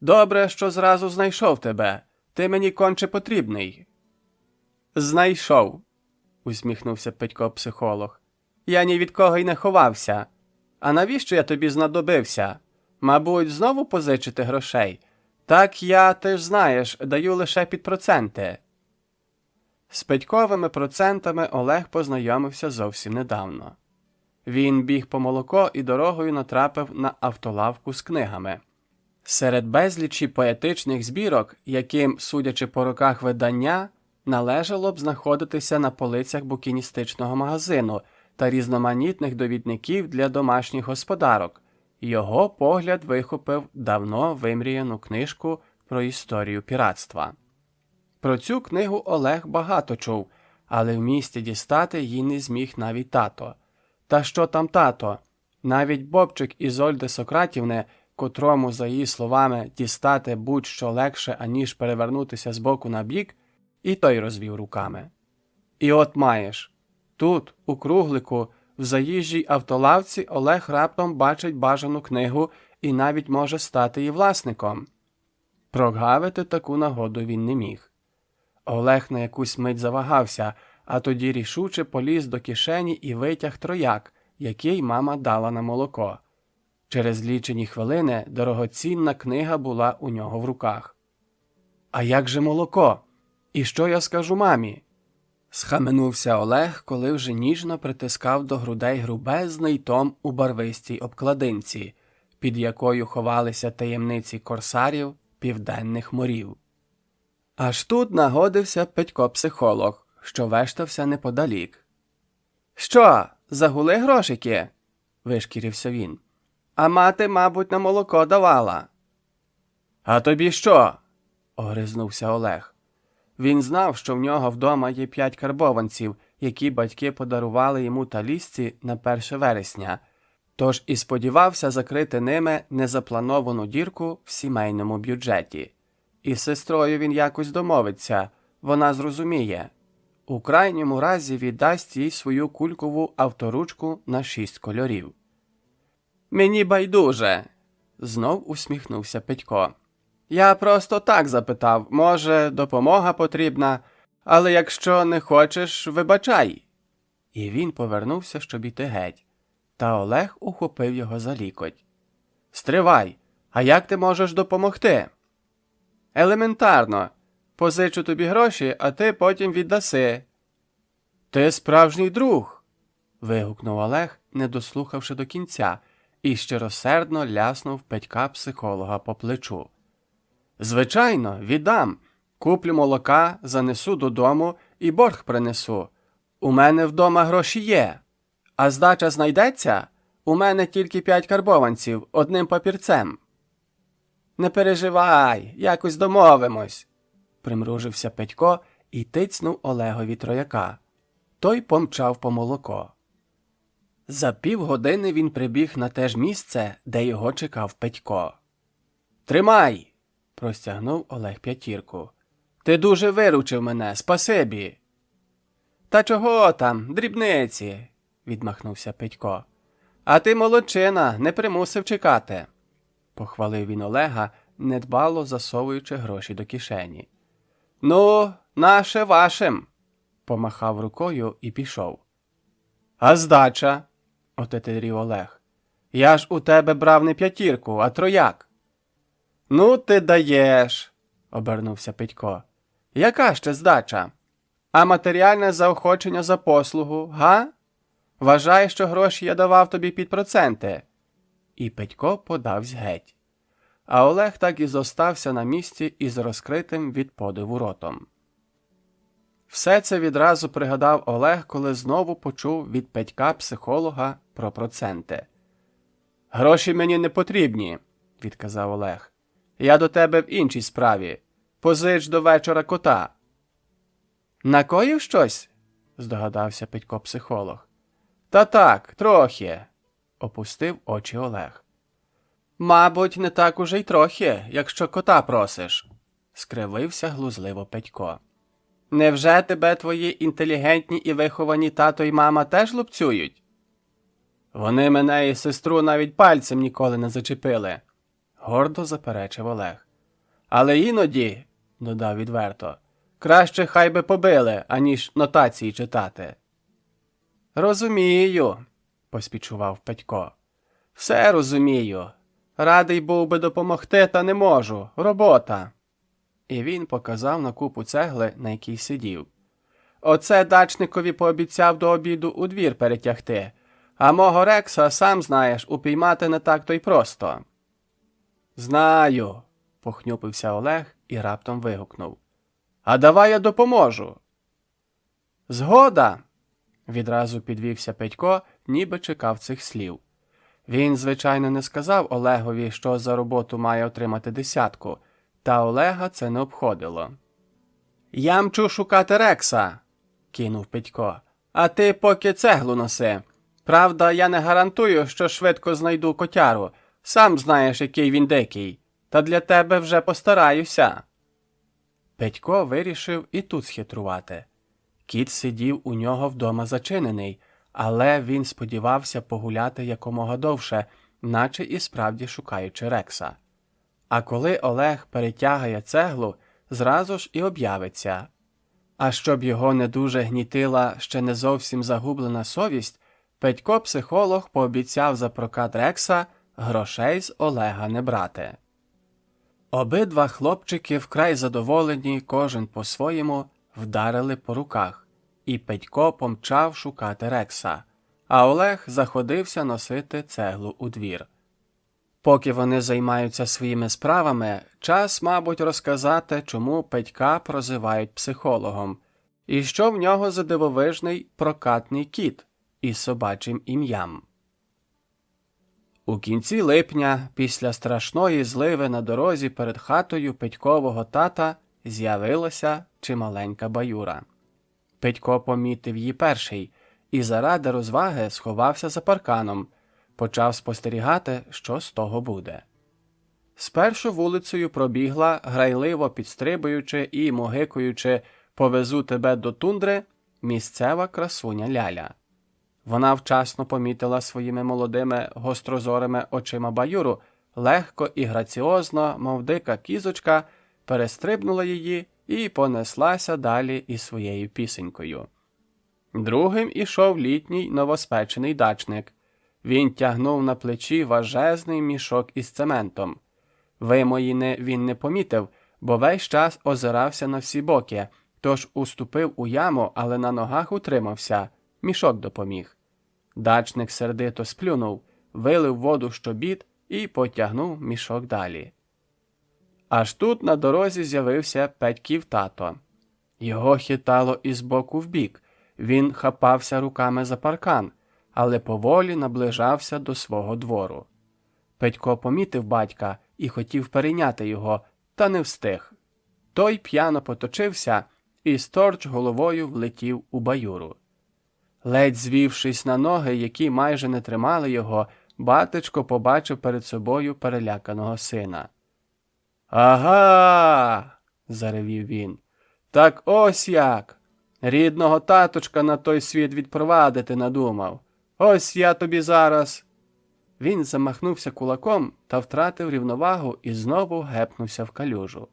«Добре, що зразу знайшов тебе. Ти мені конче потрібний». «Знайшов», – усміхнувся Петько-психолог. «Я ні від кого й не ховався. А навіщо я тобі знадобився? Мабуть, знову позичити грошей? Так я, ти ж знаєш, даю лише під проценти». З Петьковими процентами Олег познайомився зовсім недавно. Він біг по молоко і дорогою натрапив на автолавку з книгами. Серед безлічі поетичних збірок, яким, судячи по роках видання, належало б знаходитися на полицях букіністичного магазину та різноманітних довідників для домашніх господарок, його погляд вихопив давно вимріяну книжку про історію піратства. Про цю книгу Олег багато чув, але в місті дістати її не зміг навіть тато. Та що там тато? Навіть Бобчик Ізольди Сократівни, котрому, за її словами, дістати будь-що легше, аніж перевернутися з боку на бік, і той розвів руками. І от маєш. Тут, у круглику, в заїжджій автолавці Олег раптом бачить бажану книгу і навіть може стати її власником. Прогавити таку нагоду він не міг. Олег на якусь мить завагався, а тоді рішуче поліз до кишені і витяг трояк, який мама дала на молоко. Через лічені хвилини дорогоцінна книга була у нього в руках. «А як же молоко? І що я скажу мамі?» Схаменувся Олег, коли вже ніжно притискав до грудей грубезний том у барвистій обкладинці, під якою ховалися таємниці корсарів південних морів. Аж тут нагодився Петько-психолог, що вештався неподалік. «Що, загули грошики?» – вишкірився він. «А мати, мабуть, на молоко давала». «А тобі що?» – огризнувся Олег. Він знав, що в нього вдома є 5 карбованців, які батьки подарували йому та Лізці на 1 вересня, тож і сподівався закрити ними незаплановану дірку в сімейному бюджеті. І з сестрою він якось домовиться, вона зрозуміє. У крайньому разі віддасть їй свою кулькову авторучку на 6 кольорів. «Мені байдуже», – знов усміхнувся Петько. «Я просто так запитав, може, допомога потрібна, але якщо не хочеш, вибачай». І він повернувся, щоб іти геть. Та Олег ухопив його за лікоть. «Стривай, а як ти можеш допомогти?» «Елементарно. Позичу тобі гроші, а ти потім віддаси». «Ти справжній друг!» – вигукнув Олег, не дослухавши до кінця, і щиросердно ляснув Петька-психолога по плечу. «Звичайно, віддам. Куплю молока, занесу додому і борг принесу. У мене вдома гроші є. А здача знайдеться? У мене тільки 5 карбованців, одним папірцем». «Не переживай, якось домовимось», – примружився Петько і тицнув Олегові трояка. Той помчав по молоко. За півгодини він прибіг на те ж місце, де його чекав Петько. «Тримай!» – простягнув Олег 5. «Ти дуже виручив мене, спасибі!» «Та чого там, дрібниці!» – відмахнувся Петько. «А ти молодчина, не примусив чекати!» – похвалив він Олега, недбало засовуючи гроші до кишені. «Ну, наше вашим!» – помахав рукою і пішов. «А здача?» – отетерів Олег. «Я ж у тебе брав не 5, а трояк». «Ну ти даєш!» – обернувся Петько. «Яка ще здача? А матеріальне заохочення за послугу, га? Вважай, що гроші я давав тобі під проценти». І Петько подавсь геть. А Олег так і зостався на місці із розкритим від подиву ротом. Все це відразу пригадав Олег, коли знову почув від Петька-психолога про проценти. «Гроші мені не потрібні», – відказав Олег. «Я до тебе в іншій справі. Позич до вечора кота». «Накоїв щось?» – здогадався Петько-психолог. «Та так, трохи», – опустив очі Олег. Мабуть, не так уже й трохи, якщо кота просиш, скривився глузливо Петько. Невже тебе твої інтелігентні і виховані тато й мама теж лупцюють? Вони мене і сестру навіть пальцем ніколи не зачепили, гордо заперечив Олег. Але іноді, додав відверто, краще хай би побили, аніж нотації читати. Розумію, поспічував Петько. Все розумію. Радий був би допомогти, та не можу. Робота. І він показав на купу цегли, на якій сидів. Оце дачникові пообіцяв до обіду у двір перетягти, а мого Рекса, сам знаєш, упіймати не так то й просто. Знаю, похнюпився Олег і раптом вигукнув. А давай я допоможу. Згода, відразу підвівся Петько, ніби чекав цих слів. Він, звичайно, не сказав Олегові, що за роботу має отримати 10, та Олега це не обходило. «Я мчу шукати Рекса», – кинув Петько, – «а ти поки цеглу носи. Правда, я не гарантую, що швидко знайду котяру. Сам знаєш, який він дикий. Та для тебе вже постараюся». Петько вирішив і тут схитрувати. Кіт сидів у нього вдома зачинений, але він сподівався погуляти якомога довше, наче і справді шукаючи Рекса. А коли Олег перетягає цеглу, зразу ж і об'явиться. А щоб його не дуже гнітила ще не зовсім загублена совість, Петько-психолог пообіцяв за прокат Рекса грошей з Олега не брати. Обидва хлопчики, вкрай задоволені, кожен по-своєму, вдарили по руках, і Петько помчав шукати Рекса, а Олег заходився носити цеглу у двір. Поки вони займаються своїми справами, час, мабуть, розказати, чому Петька прозивають психологом, і що в нього за дивовижний прокатний кіт із собачим ім'ям. У кінці липня, після страшної зливи на дорозі перед хатою Петькового тата, з'явилася чималенька Баюра. Петько помітив її перший і заради розваги сховався за парканом, почав спостерігати, що з того буде. Спершу вулицею пробігла, грайливо підстрибуючи і могикуючи «Повезу тебе до тундри» місцева красуня Ляля. Вона вчасно помітила своїми молодими гострозорими очима Баюру, легко і граціозно, мов дика кізочка, перестрибнула її і понеслася далі із своєю пісенькою. Другим ішов літній новоспечений дачник. Він тягнув на плечі важезний мішок із цементом. Вимоїни він не помітив, бо весь час озирався на всі боки, тож уступив у яму, але на ногах утримався. Мішок допоміг. Дачник сердито сплюнув, вилив воду в щобіт і потягнув мішок далі. Аж тут на дорозі з'явився Петьків тато. Його хитало із боку в бік, він хапався руками за паркан, але поволі наближався до свого двору. Петько помітив батька і хотів перейняти його, та не встиг. Той п'яно поточився і сторч головою влетів у Баюру. Ледь звівшись на ноги, які майже не тримали його, батечко побачив перед собою переляканого сина. «Ага!» – заревів він. «Так ось як! Рідного таточка на той світ відпровадити надумав. Ось я тобі зараз!» Він замахнувся кулаком та втратив рівновагу і знову гепнувся в калюжу.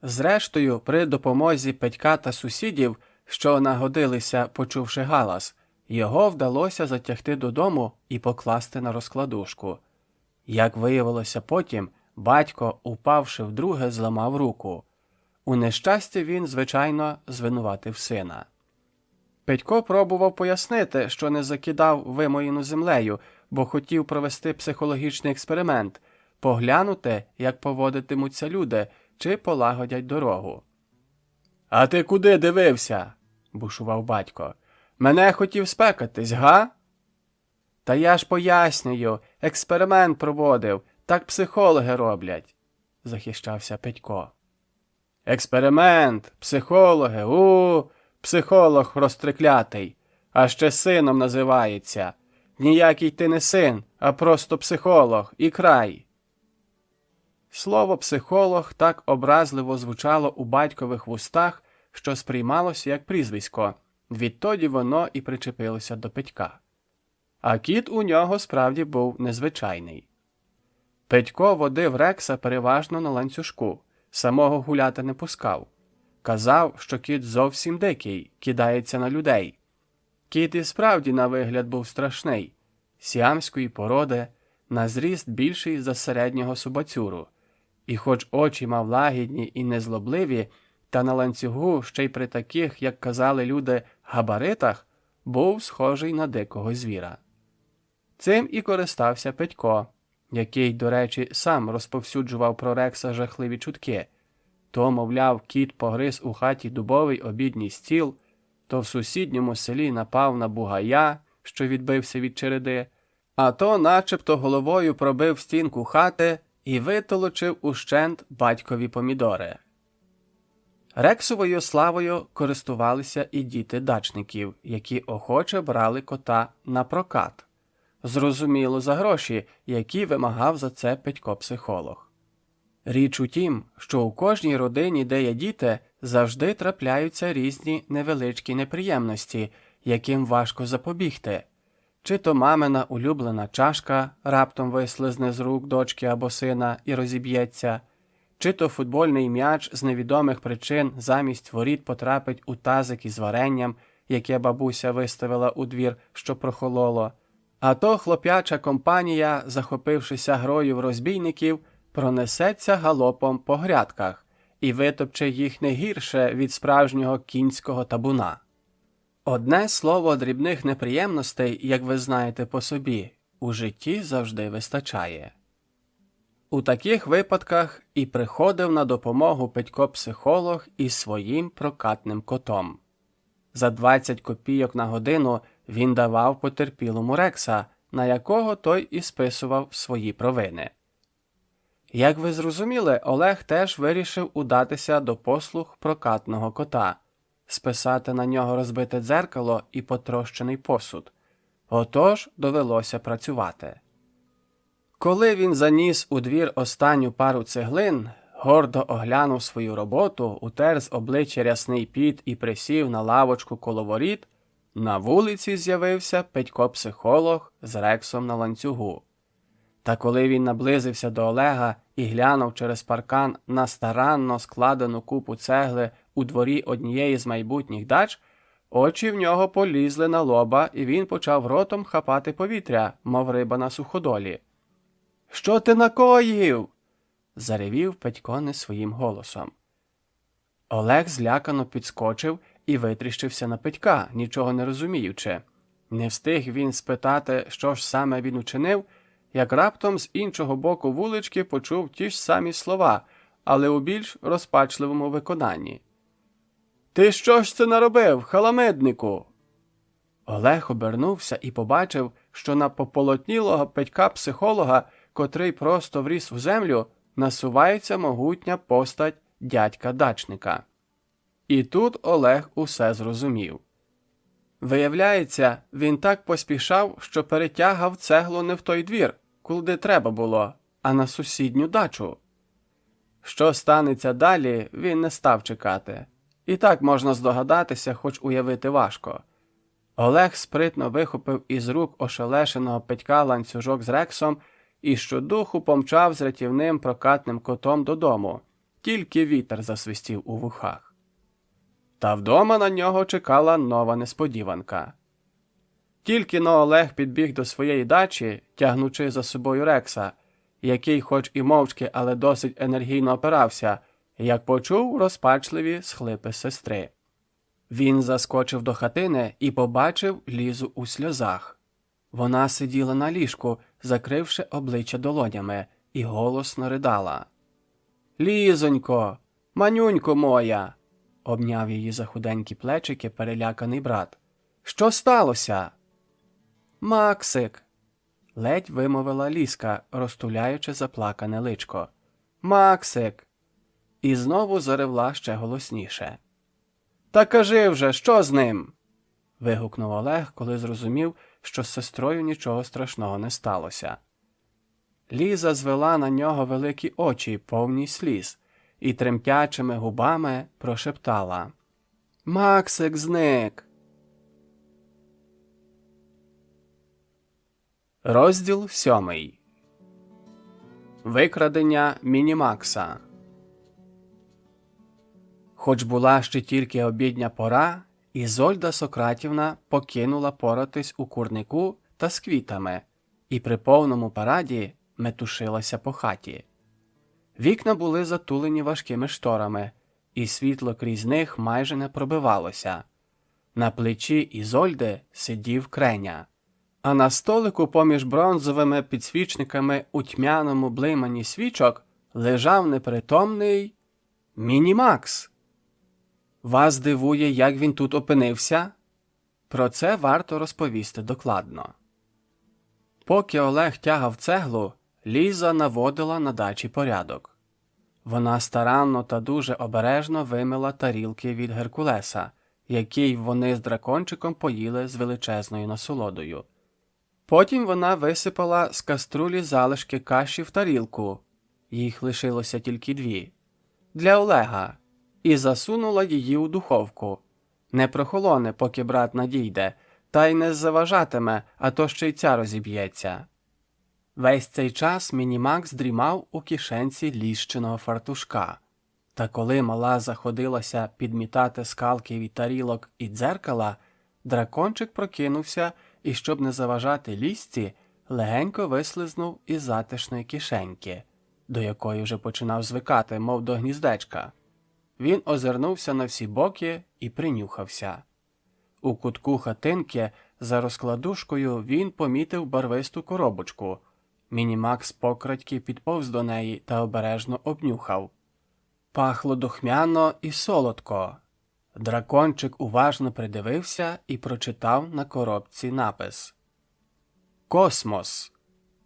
Зрештою, при допомозі Петька та сусідів, що нагодилися, почувши галас, його вдалося затягти додому і покласти на розкладушку. Як виявилося потім, батько, упавши вдруге, зламав руку. У нещасті він, звичайно, звинуватив сина. Петько пробував пояснити, що не закидав вимоїну землею, бо хотів провести психологічний експеримент, поглянути, як поводитимуться люди, чи полагодять дорогу. «А ти куди дивився?» – бушував батько. «Мене хотів спекатись, га?» «Та я ж пояснюю, експеримент проводив, так психологи роблять», – захищався Петько. «Експеримент, психологи, психолог розтриклятий, а ще сином називається. Ніякий ти не син, а просто психолог, і край. Слово «психолог» так образливо звучало у батькових вустах, що сприймалося як прізвисько. Відтоді воно і причепилося до Петька. А кіт у нього справді був незвичайний. Петько водив Рекса переважно на ланцюжку, самого гуляти не пускав. Казав, що кіт зовсім дикий, кидається на людей. Кіт і справді на вигляд був страшний, сіамської породи, на зріст більший за середнього собацюру. І хоч очі мав лагідні і незлобливі, та на ланцюгу ще й при таких, як казали люди, габаритах, був схожий на дикого звіра. Цим і користався Петько, який, до речі, сам розповсюджував про Рекса жахливі чутки. То, мовляв, кіт погриз у хаті дубовий обідній стіл, то в сусідньому селі напав на бугая, що відбився від череди, а то начебто головою пробив стінку хати і витолочив ущент батькові помідори. Рексовою славою користувалися і діти дачників, які охоче брали кота на прокат. Зрозуміло, за гроші, які вимагав за це Петько-психолог. Річ у тім, що у кожній родині, де є діти, завжди трапляються різні невеличкі неприємності, яким важко запобігти. Чи то мамина улюблена чашка раптом вислизне з рук дочки або сина і розіб'ється, чи то футбольний м'яч з невідомих причин замість воріт потрапить у тазик із варенням, яке бабуся виставила у двір, що прохололо, а то хлоп'яча компанія, захопившися грою в розбійників, пронесеться галопом по грядках і витопче їх не гірше від справжнього кінського табуна. Одне слово дрібних неприємностей, як ви знаєте по собі, у житті завжди вистачає. У таких випадках і приходив на допомогу Петько-психолог із своїм прокатним котом. За 20 копійок на годину він давав потерпілому Рекса, на якого той і списував свої провини. Як ви зрозуміли, Олег теж вирішив удатися до послуг прокатного кота, списати на нього розбите дзеркало і потрощений посуд. Отож довелося працювати. Коли він заніс у двір останню пару цеглин, гордо оглянув свою роботу, утер з обличчя рясний піт і присів на лавочку коло воріт, на вулиці з'явився Петько-психолог з Рексом на ланцюгу. Та коли він наблизився до Олега і глянув через паркан на старанно складену купу цегли у дворі однієї з майбутніх дач, очі в нього полізли на лоба, і він почав ротом хапати повітря, мов риба на суходолі. «Що ти накоїв?» – заревів Петько не своїм голосом. Олег злякано підскочив і витріщився на Петька, нічого не розуміючи. Не встиг він спитати, що ж саме він учинив, як раптом з іншого боку вулички почув ті ж самі слова, але у більш розпачливому виконанні. «Ти що ж це наробив, халамиднику?» Олег обернувся і побачив, що на пополотнілого Петька-психолога, котрий просто вріс у землю, насувається могутня постать дядька-дачника. І тут Олег усе зрозумів. Виявляється, він так поспішав, що перетягав цеглу не в той двір, куди треба було, а на сусідню дачу. Що станеться далі, він не став чекати. І так можна здогадатися, хоч уявити важко. Олег спритно вихопив із рук ошелешеного Петька ланцюжок з Рексом і щодуху помчав з рятівним прокатним котом додому, тільки вітер засвистів у вухах. Та вдома на нього чекала нова несподіванка. Тільки-но Олег підбіг до своєї дачі, тягнучи за собою Рекса, який хоч і мовчки, але досить енергійно опирався, як почув розпачливі схлипи сестри. Він заскочив до хатини і побачив Лізу у сльозах. Вона сиділа на ліжку, закривши обличчя долонями, і голосно ридала. «Лізонько! Манюнько моя!» – обняв її за худенькі плечики переляканий брат. «Що сталося?» «Максик!» – ледь вимовила Лізка, розтуляючи заплакане личко. «Максик!» І знову заревла ще голосніше. «Та кажи вже, що з ним?» – вигукнув Олег, коли зрозумів, що з сестрою нічого страшного не сталося. Ліза звела на нього великі очі, повні сліз, і тремтячими губами прошептала: «Максик зник!» Розділ 7. Викрадення Мінімакса. Хоч була ще тільки обідня пора, Ізольда Сократівна покинула поратись у курнику та з квітами і при повному параді метушилася по хаті. Вікна були затулені важкими шторами, і світло крізь них майже не пробивалося. На плечі Ізольди сидів Креня, а на столику поміж бронзовими підсвічниками у тьмяному блимані свічок лежав непритомний Мінімакс. Вас дивує, як він тут опинився? Про це варто розповісти докладно. Поки Олег тягав цеглу, Ліза наводила на дачі порядок. Вона старанно та дуже обережно вимила тарілки від Геркулеса, який вони з дракончиком поїли з величезною насолодою. Потім вона висипала з каструлі залишки каші в тарілку, їх лишилося тільки 2, для Олега, і засунула її у духовку. Не прохолоне, поки брат надійде, та й не заважатиме, а то ще й ця розіб'ється. Весь цей час Мінімакс дрімав у кишенці ліщиного фартушка. Та коли мала заходилася підмітати скалки від тарілок і дзеркала, дракончик прокинувся і, щоб не заважати Лізці, легенько вислизнув із затишної кишеньки, до якої вже починав звикати, мов до гніздечка. Він озирнувся на всі боки і принюхався. У кутку хатинки за розкладушкою він помітив барвисту коробочку. Мінімакс покрадьки підповз до неї та обережно обнюхав. Пахло духмяно і солодко. Дракончик уважно придивився і прочитав на коробці напис: «Космос.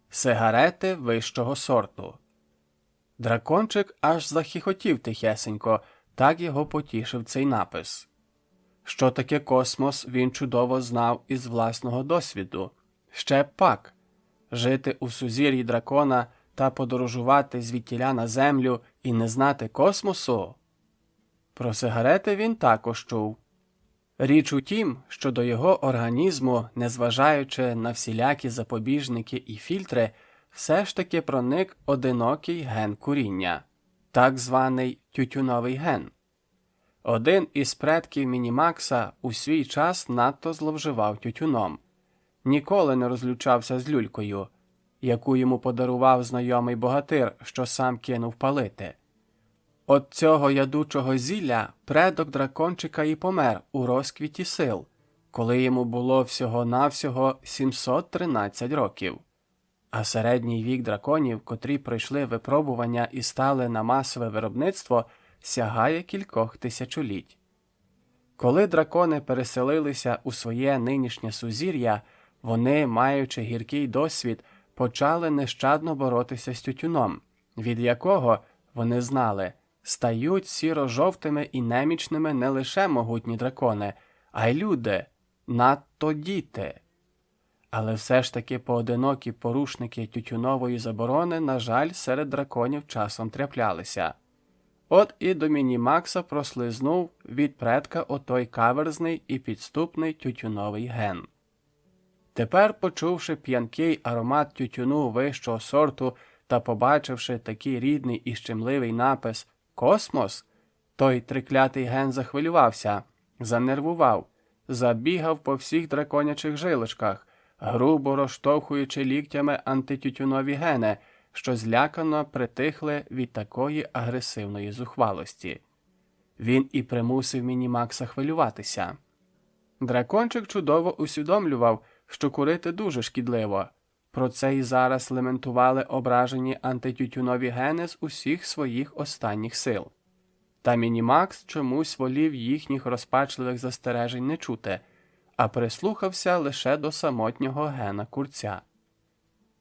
Сигарети вищого сорту». Дракончик аж захихотів тихесенько, так його потішив цей напис. Що таке космос, він чудово знав із власного досвіду. Ще б пак. Жити у сузір'ї дракона та подорожувати звідтіля на землю і не знати космосу? Про сигарети він також чув. Річ у тім, що до його організму, незважаючи на всілякі запобіжники і фільтри, все ж таки проник одинокий ген куріння, так званий тютюновий ген. Один із предків Мінімакса у свій час надто зловживав тютюном. Ніколи не розлучався з люлькою, яку йому подарував знайомий богатир, що сам кинув палити. От цього ядучого зілля предок дракончика і помер у розквіті сил, коли йому було всього-навсього 713 років. А середній вік драконів, котрі пройшли випробування і стали на масове виробництво, сягає кількох тисячоліть. Коли дракони переселилися у своє нинішнє сузір'я, вони, маючи гіркий досвід, почали нещадно боротися з тютюном, від якого, вони знали, стають сіро-жовтими і немічними не лише могутні дракони, а й люди, надто діти. Але все ж таки поодинокі порушники тютюнової заборони, на жаль, серед драконів часом траплялися. От і до Мінімакса прослизнув від предка отой каверзний і підступний тютюновий ген. Тепер, почувши п'янкий аромат тютюну вищого сорту та побачивши такий рідний і щемливий напис «Космос», той триклятий ген захвилювався, занервував, забігав по всіх драконячих жилочках, грубо розштовхуючи ліктями антитютюнові гени, що злякано притихли від такої агресивної зухвалості. Він і примусив Мінімакса хвилюватися. Дракончик чудово усвідомлював, що курити дуже шкідливо. Про це і зараз лементували ображені антитютюнові гени з усіх своїх останніх сил. Та Мінімакс чомусь волів їхніх розпачливих застережень не чути, а прислухався лише до самотнього гена курця.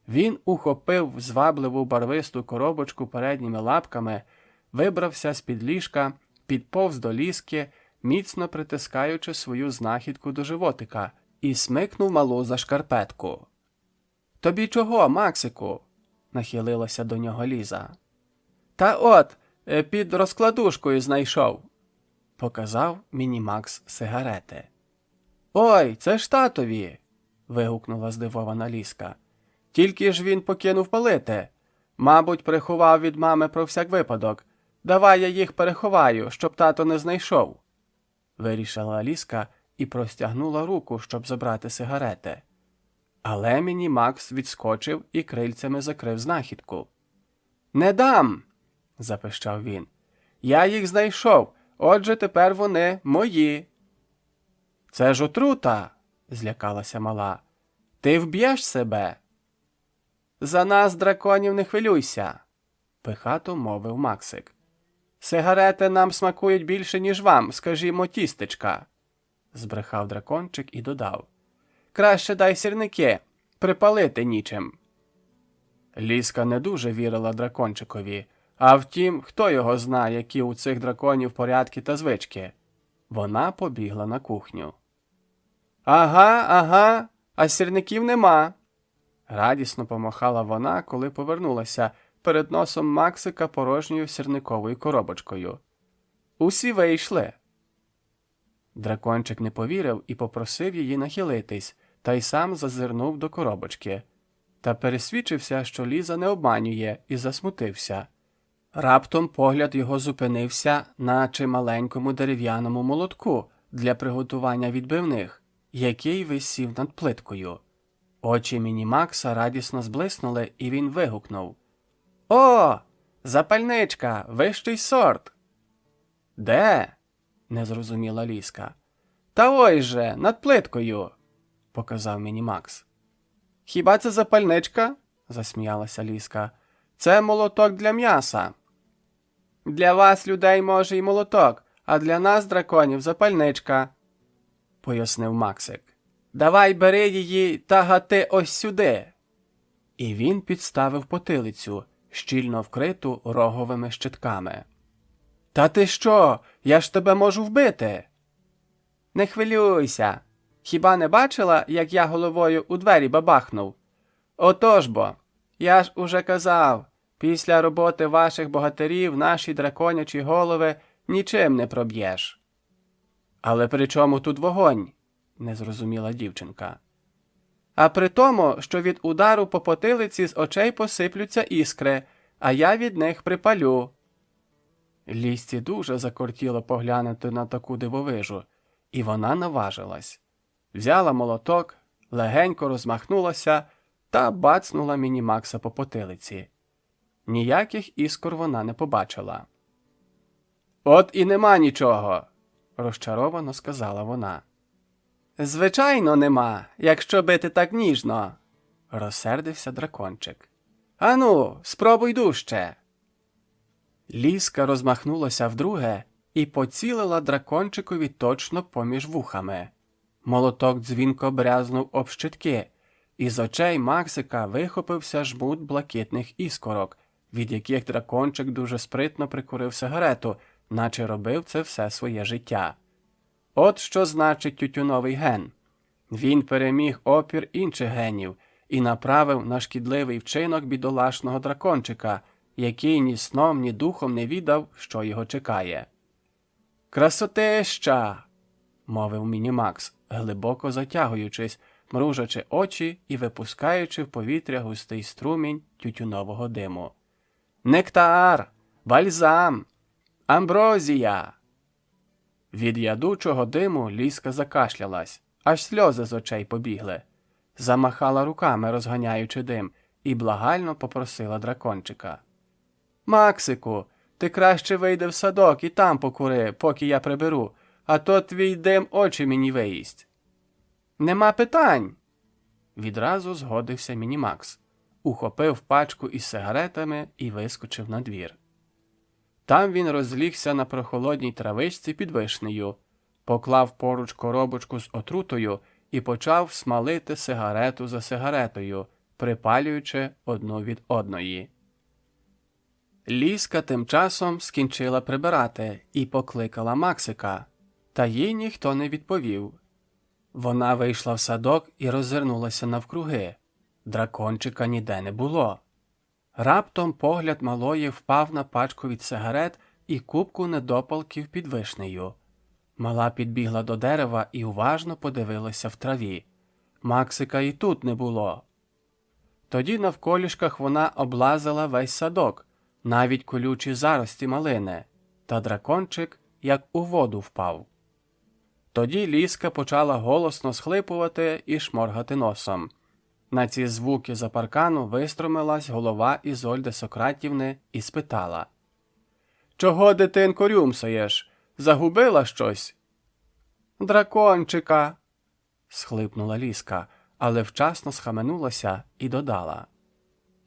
Він ухопив звабливу барвисту коробочку передніми лапками, вибрався з-під ліжка, підповз до ліски, міцно притискаючи свою знахідку до животика, і смикнув малу за шкарпетку. «Тобі чого, Максику?» – нахилилася до нього Ліза. «Та от, під розкладушкою знайшов», – показав Мінімакс сигарети. «Ой, це ж татові!» – вигукнула здивована Лізка. «Тільки ж він покинув палити. Мабуть, приховав від мами про всяк випадок. Давай я їх переховаю, щоб тато не знайшов», – вирішила Лізка і простягнула руку, щоб забрати сигарети. Але Мінімакс відскочив і крильцями закрив знахідку. «Не дам!» – запищав він. «Я їх знайшов, отже тепер вони мої». «Це ж отрута!» – злякалася мала. «Ти вб'єш себе?» «За нас, драконів, не хвилюйся!» – пихато мовив Максик. «Сигарети нам смакують більше, ніж вам, скажімо, тістечка», – збрехав дракончик і додав. «Краще дай сірники, припалити нічим». Лізка не дуже вірила дракончикові, а втім, хто його знає, які у цих драконів порядки та звички. Вона побігла на кухню. Ага, а сірників нема», – радісно помахала вона, коли повернулася перед носом Максика порожньою сірниковою коробочкою. «Усі вийшли». Дракончик не повірив і попросив її нахилитись, та й сам зазирнув до коробочки. Та пересвідчився, що Ліза не обманює, і засмутився. Раптом погляд його зупинився на чималенькому дерев'яному молотку для приготування відбивних, який висів над плиткою. Очі Мінімакса радісно зблиснули, і він вигукнув. «О, запальничка, вищий сорт!» «Де?» – не зрозуміла Лізка. «Та ой же, над плиткою!» – показав Мінімакс. «Хіба це запальничка?» – засміялася Лізка. «Це молоток для м'яса». «Для вас, людей, може, і молоток, а для нас, драконів, запальничка», – пояснив Максик. «Давай бери її та гати ось сюди». І він підставив потилицю, щільно вкриту роговими щитками. «Та ти що? Я ж тебе можу вбити!» «Не хвилюйся! Хіба не бачила, як я головою у двері бабахнув? Отож бо, я ж уже казав, після роботи ваших богатирів наші драконячі голови нічим не проб'єш». «Але при чому тут вогонь?» – не зрозуміла дівчинка. «А при тому, що від удару по потилиці з очей посиплються іскри, а я від них припалю». Лізці дуже закортіло поглянути на таку дивовижу, і вона наважилась. Взяла молоток, легенько розмахнулася та бацнула Мінімакса по потилиці. Ніяких іскор вона не побачила. «От і нема нічого», – розчаровано сказала вона. «Звичайно, нема, якщо бити так ніжно», – розсердився дракончик. «Ану, спробуй дужче». Лізка розмахнулася вдруге і поцілила дракончикові точно поміж вухами. Молоток дзвінко брязнув об щитки, і з очей Максика вихопився жмут блакитних іскорок, від яких дракончик дуже спритно прикурив сигарету, наче робив це все своє життя. От що значить тютюновий ген. Він переміг опір інших генів і направив на шкідливий вчинок бідолашного дракончика, який ні сном, ні духом не відав, що його чекає. «Красотища!» – мовив Мінімакс, глибоко затягуючись, мружачи очі і випускаючи в повітря густий струмінь тютюнового диму. «Нектар! Бальзам! Амброзія!» Від ядучого диму Лізка закашлялась, аж сльози з очей побігли. Замахала руками, розганяючи дим, і благально попросила дракончика. «Максику, ти краще вийди в садок і там покури, поки я приберу, а то твій дим очі мені виїсть». «Нема питань!» Відразу згодився Мінімакс, ухопив пачку із сигаретами і вискочив на двір. Там він розлігся на прохолодній травичці під вишнею, поклав поруч коробочку з отрутою і почав смалити сигарету за сигаретою, припалюючи одну від одної. Лізка тим часом скінчила прибирати і покликала Максика, та їй ніхто не відповів. Вона вийшла в садок і роззирнулася навкруги. Дракончика ніде не було. Раптом погляд малої впав на пачку від сигарет і купку недопалків під вишнею. Мала підбігла до дерева і уважно подивилася в траві. Максика і тут не було. Тоді навколішках вона облазила весь садок, навіть колючі зарості малини, та дракончик як у воду впав. Тоді Ліска почала голосно схлипувати і шморгати носом. На ці звуки за паркану вистромилась голова Ізольди Сократівни і спитала: «Чого, дитинко, рюмсаєш? Загубила щось?» «Дракончика», – схлипнула Ліска, але вчасно схаменулася і додала: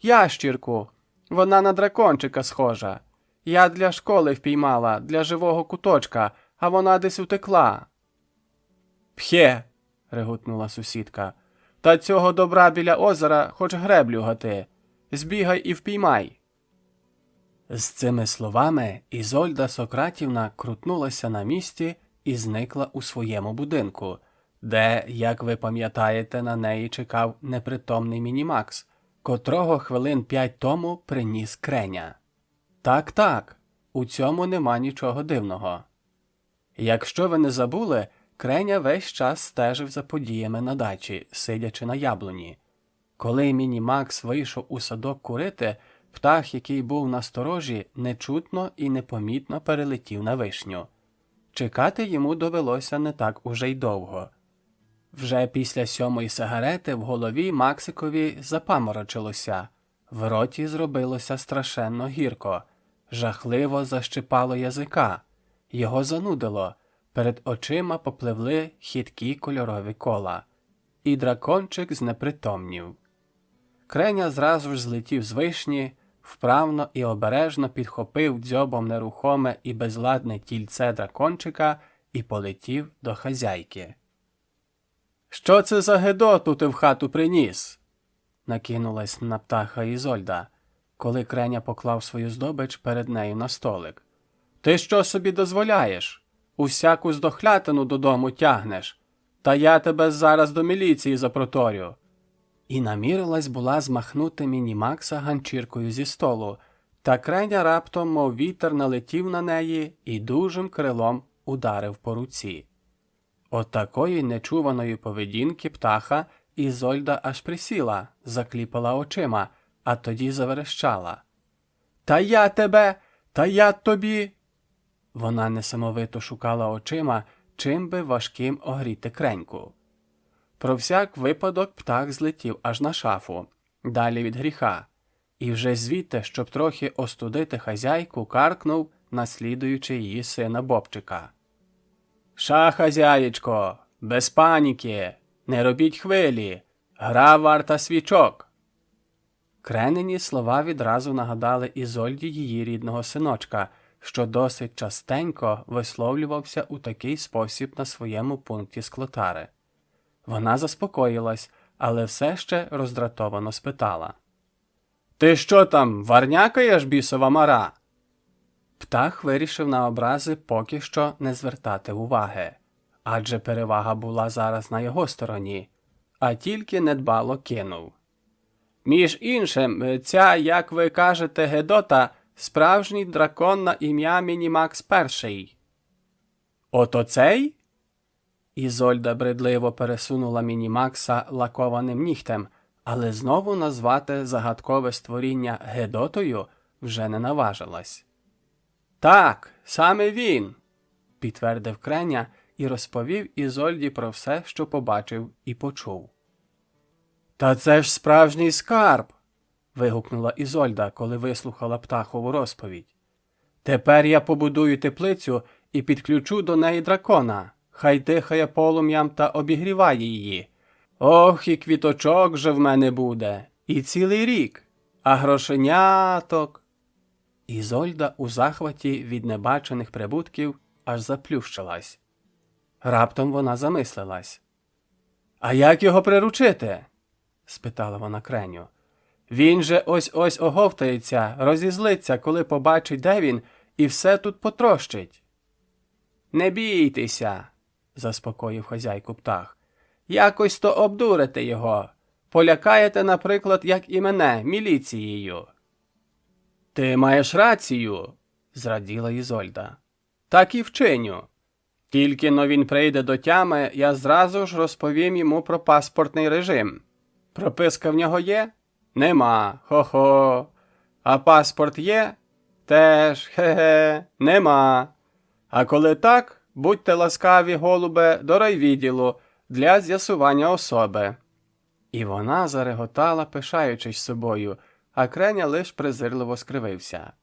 «Ящірку, вона на дракончика схожа. Я для школи впіймала, для живого куточка, а вона десь утекла». «Пхє!» – реготнула сусідка. «Та цього добра біля озера хоч греблю гати. Збігай і впіймай». З цими словами Ізольда Сократівна крутнулася на місці і зникла у своєму будинку, де, як ви пам'ятаєте, на неї чекав непритомний Мінімакс, котрого хвилин 5 тому приніс Креня. Так, у цьому нема нічого дивного. Якщо ви не забули, Креня весь час стежив за подіями на дачі, сидячи на яблуні. Коли Мінімакс вийшов у садок курити, птах, який був на сторожі, нечутно і непомітно перелетів на вишню. Чекати йому довелося не так уже й довго. Вже після 7-ї сигарети в голові Максикові запаморочилося, в роті зробилося страшенно гірко, жахливо защипало язика, його занудило, перед очима попливли хиткі кольорові кола, і дракончик знепритомнів. Креня зразу ж злетів з вишні, вправно і обережно підхопив дзьобом нерухоме і безладне тільце дракончика і полетів до хазяйки. «Що це за гедоту ти в хату приніс?» – накинулась на птаха Ізольда, коли Креня поклав свою здобич перед нею на столик. «Ти що собі дозволяєш? Усяку здохлятину додому тягнеш. Та я тебе зараз до міліції запроторю». І намірилась була змахнути Мінімакса ганчіркою зі столу, та Креня раптом, мов вітер, налетів на неї і дужим крилом ударив по руці. От такої нечуваної поведінки птаха Ізольда аж присіла, закліпала очима, а тоді заверещала: «Та я тебе! Та я тобі!» Вона несамовито шукала очима, чим би важким огріти Креньку. Про всяк випадок птах злетів аж на шафу, далі від гріха, і вже звідти, щоб трохи остудити хазяйку, каркнув, наслідуючи її сина Бобчика: «Ша, хазяєчко, без паніки, не робіть хвилі, гра варта свічок». Кренині слова відразу нагадали Ізольді її рідного синочка, що досить частенько висловлювався у такий спосіб на своєму пункті склотари. Вона заспокоїлась, але все ще роздратовано спитала: «Ти що там, варнякаєш, бісова мара?» Птах вирішив на образи поки що не звертати уваги, адже перевага була зараз на його стороні, а тільки недбало кинув: «Між іншим, ця, як ви кажете, гедота, справжній дракон на ім'я Мінімакс Перший». «Ото цей?» Ізольда бредливо пересунула Мінімакса лакованим нігтем, але знову назвати загадкове створіння гедотою вже не наважилась. «Так, саме він», – підтвердив Креня і розповів Ізольді про все, що побачив і почув. «Та це ж справжній скарб!» – вигукнула Ізольда, коли вислухала птахову розповідь. «Тепер я побудую теплицю і підключу до неї дракона. Хай дихає полум'ям та обігріває її. Ох, і квіточок же в мене буде, і цілий рік, а грошеняток». Ізольда у захваті від небачених прибутків аж заплющилась. Раптом вона замислилась. «А як його приручити?» – спитала вона Креню. «Він же ось-ось оговтається, розізлиться, коли побачить, де він, і все тут потрощить». «Не бійтеся», – заспокоїв хазяйку птах. Якось то обдурите його. Полякаєте, наприклад, як і мене, міліцією. Ти маєш рацію, зраділа Ізольда. Так і вчиню. Тільки-но він прийде до тями, я зразу ж розповім йому про паспортний режим. Прописка в нього є? Нема. Хо-хо. А паспорт є? Теж, хе-хе, нема. А коли так, будьте ласкаві, голубе, до райвідділу для з'ясування особи. І вона зареготала, пишаючись собою, а Креня лиш презирливо скривився.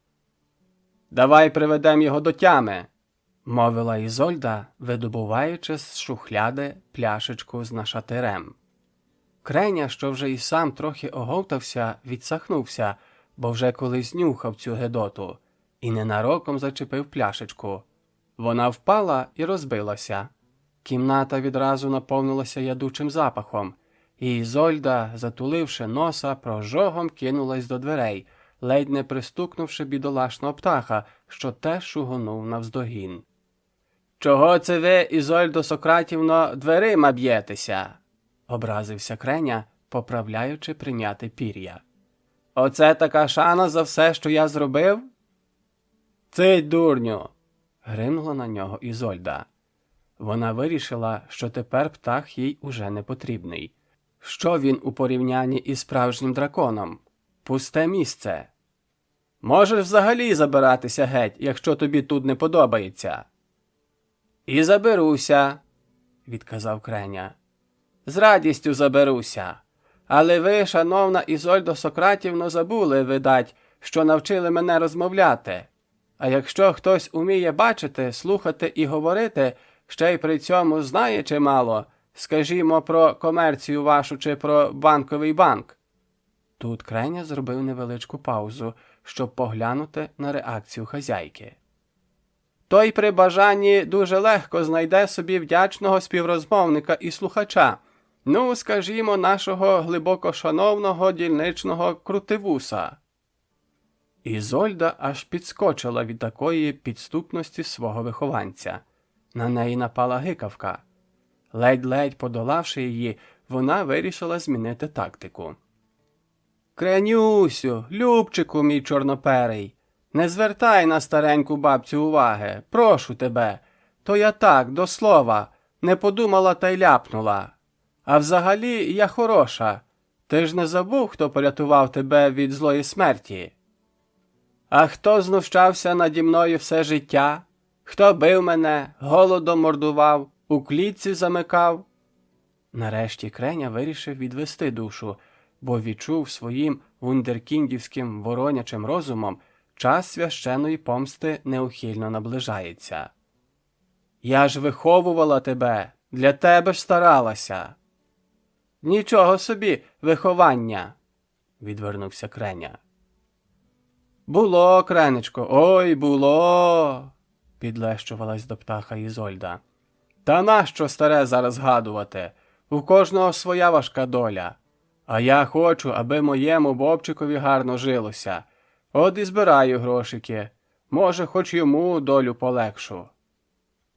«Давай приведем його до тями», – мовила Ізольда, видобуваючи з шухляди пляшечку з нашатирем. Креня, що вже і сам трохи оговтався, відсахнувся, бо вже колись нюхав цю гедоту, і ненароком зачепив пляшечку. Вона впала і розбилася. Кімната відразу наповнилася ядучим запахом, і Ізольда, затуливши носа, прожогом кинулась до дверей, ледь не пристукнувши бідолашного птаха, що теж шугонув навздогін. «Чого це ви, Ізольдо Сократівно, дверима б'єтеся?» – образився Креня, поправляючи прим'яте пір'я. «Оце така шана за все, що я зробив?» «Цить, дурню!» – гримнула на нього Ізольда. Вона вирішила, що тепер птах їй уже не потрібний. Що він у порівнянні із справжнім драконом? Пусте місце. Можеш взагалі забиратися геть, якщо тобі тут не подобається. І заберуся, відказав Креня. З радістю заберуся. Але ви, шановна Ізольдо Сократівно, забули, видать, що навчили мене розмовляти. А якщо хтось уміє бачити, слухати і говорити, ще й при цьому знає чимало, скажімо, про комерцію вашу чи про банковий банк. Тут Креня зробив невеличку паузу, щоб поглянути на реакцію хазяйки. Той при бажанні дуже легко знайде собі вдячного співрозмовника і слухача, ну, скажімо, нашого глибокошановного дільничного крутивуса. Ізольда аж підскочила від такої підступності свого вихованця. На неї напала гикавка. Ледь-ледь подолавши її, вона вирішила змінити тактику. «Кренюсю, Любчику мій чорноперий, не звертай на стареньку бабцю уваги, прошу тебе. То я так, до слова, не подумала та й ляпнула. А взагалі я хороша. Ти ж не забув, хто порятував тебе від злої смерті? А хто знущався наді мною все життя? Хто бив мене, голодом мордував, у клітці замикав?» Нарешті Креня вирішив відвести душу, бо відчув своїм вундеркіндівським воронячим розумом, час священої помсти неухильно наближається. «Я ж виховувала тебе, для тебе ж старалася». «Нічого собі виховання», – відвернувся Креня. «Було, Кренечко, ой, було», – підлещувалась до птаха Ізольда. «Та нащо старе зараз згадувати? У кожного своя важка доля. А я хочу, аби моєму Бобчикові гарно жилося. От і збираю грошики. Може, хоч йому долю полегшу».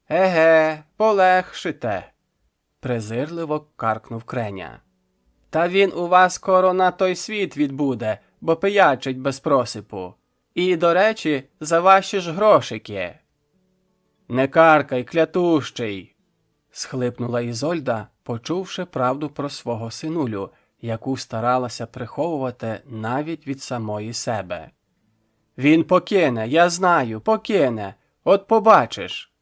«Еге, полегшите», – презирливо каркнув Креня. «Та він у вас скоро на той світ відбуде, бо пиячить без просипу. І, до речі, за ваші ж грошики». «Не каркай, клятущий», – схлипнула Ізольда, почувши правду про свого синулю, яку старалася приховувати навіть від самої себе. «Він покине, я знаю, покине. От побачиш».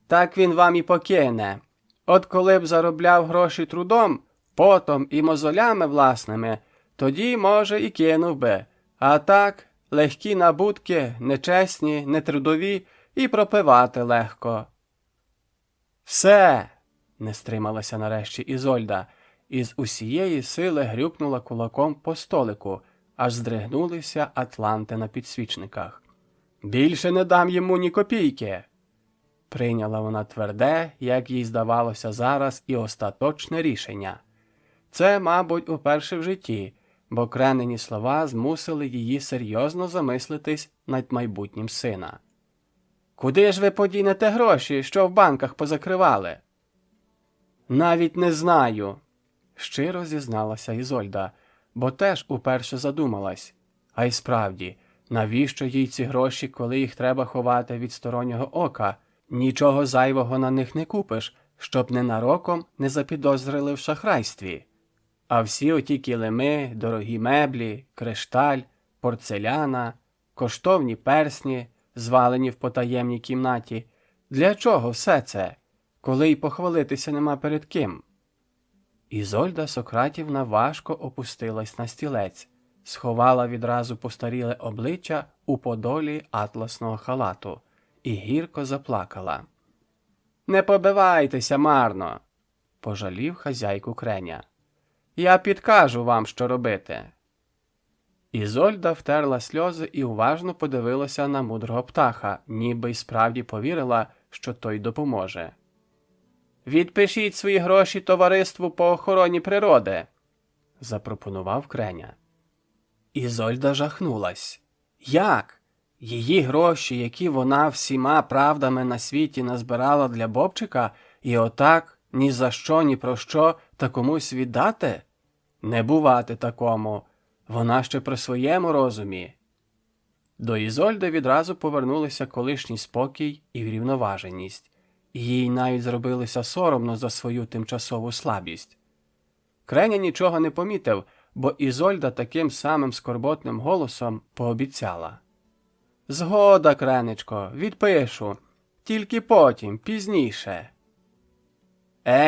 «Так він вам і покине. От коли б заробляв гроші трудом, потом і мозолями власними, тоді, може, і кинув би. А так, легкі набутки, нечесні, нетрудові, і пропивати легко». «Все!» – не стрималася нарешті Ізольда, і з усієї сили грюкнула кулаком по столику, аж здригнулися атланти на підсвічниках. «Більше не дам йому ні копійки!» Прийняла вона тверде, як їй здавалося зараз, і остаточне рішення. Це, мабуть, уперше в житті, бо Кренині слова змусили її серйозно замислитись над майбутнім сина. «Куди ж ви подінете гроші, що в банках позакривали?» Навіть не знаю, щиро зізналася Ізольда, бо теж уперше задумалась. А й справді, навіщо їй ці гроші, коли їх треба ховати від стороннього ока? Нічого зайвого на них не купиш, щоб ненароком не запідозрили в шахрайстві. А всі оті килими, дорогі меблі, кришталь, порцеляна, коштовні персні, звалені в потаємній кімнаті. Для чого все це, коли й похвалитися нема перед ким? Ізольда Сократівна важко опустилась на стілець, сховала відразу постаріле обличчя у подолі атласного халату і гірко заплакала. «Не побивайтеся марно!» – пожалів хазяйку Креня. «Я підкажу вам, що робити!» Ізольда втерла сльози і уважно подивилася на мудрого птаха, ніби й справді повірила, що той допоможе. «Відпишіть свої гроші товариству по охороні природи», – запропонував Креня. Ізольда жахнулась. Як? Її гроші, які вона всіма правдами на світі назбирала для Бобчика, і отак ні за що, ні про що та комусь віддати? Не бувати такому. Вона ще при своєму розумі. До Ізольди відразу повернулися колишній спокій і врівноваженість. Їй навіть зробилося соромно за свою тимчасову слабість. Креня нічого не помітив, бо Ізольда таким самим скорботним голосом пообіцяла. «Згода, Кренечко, відпишу. Тільки потім, пізніше».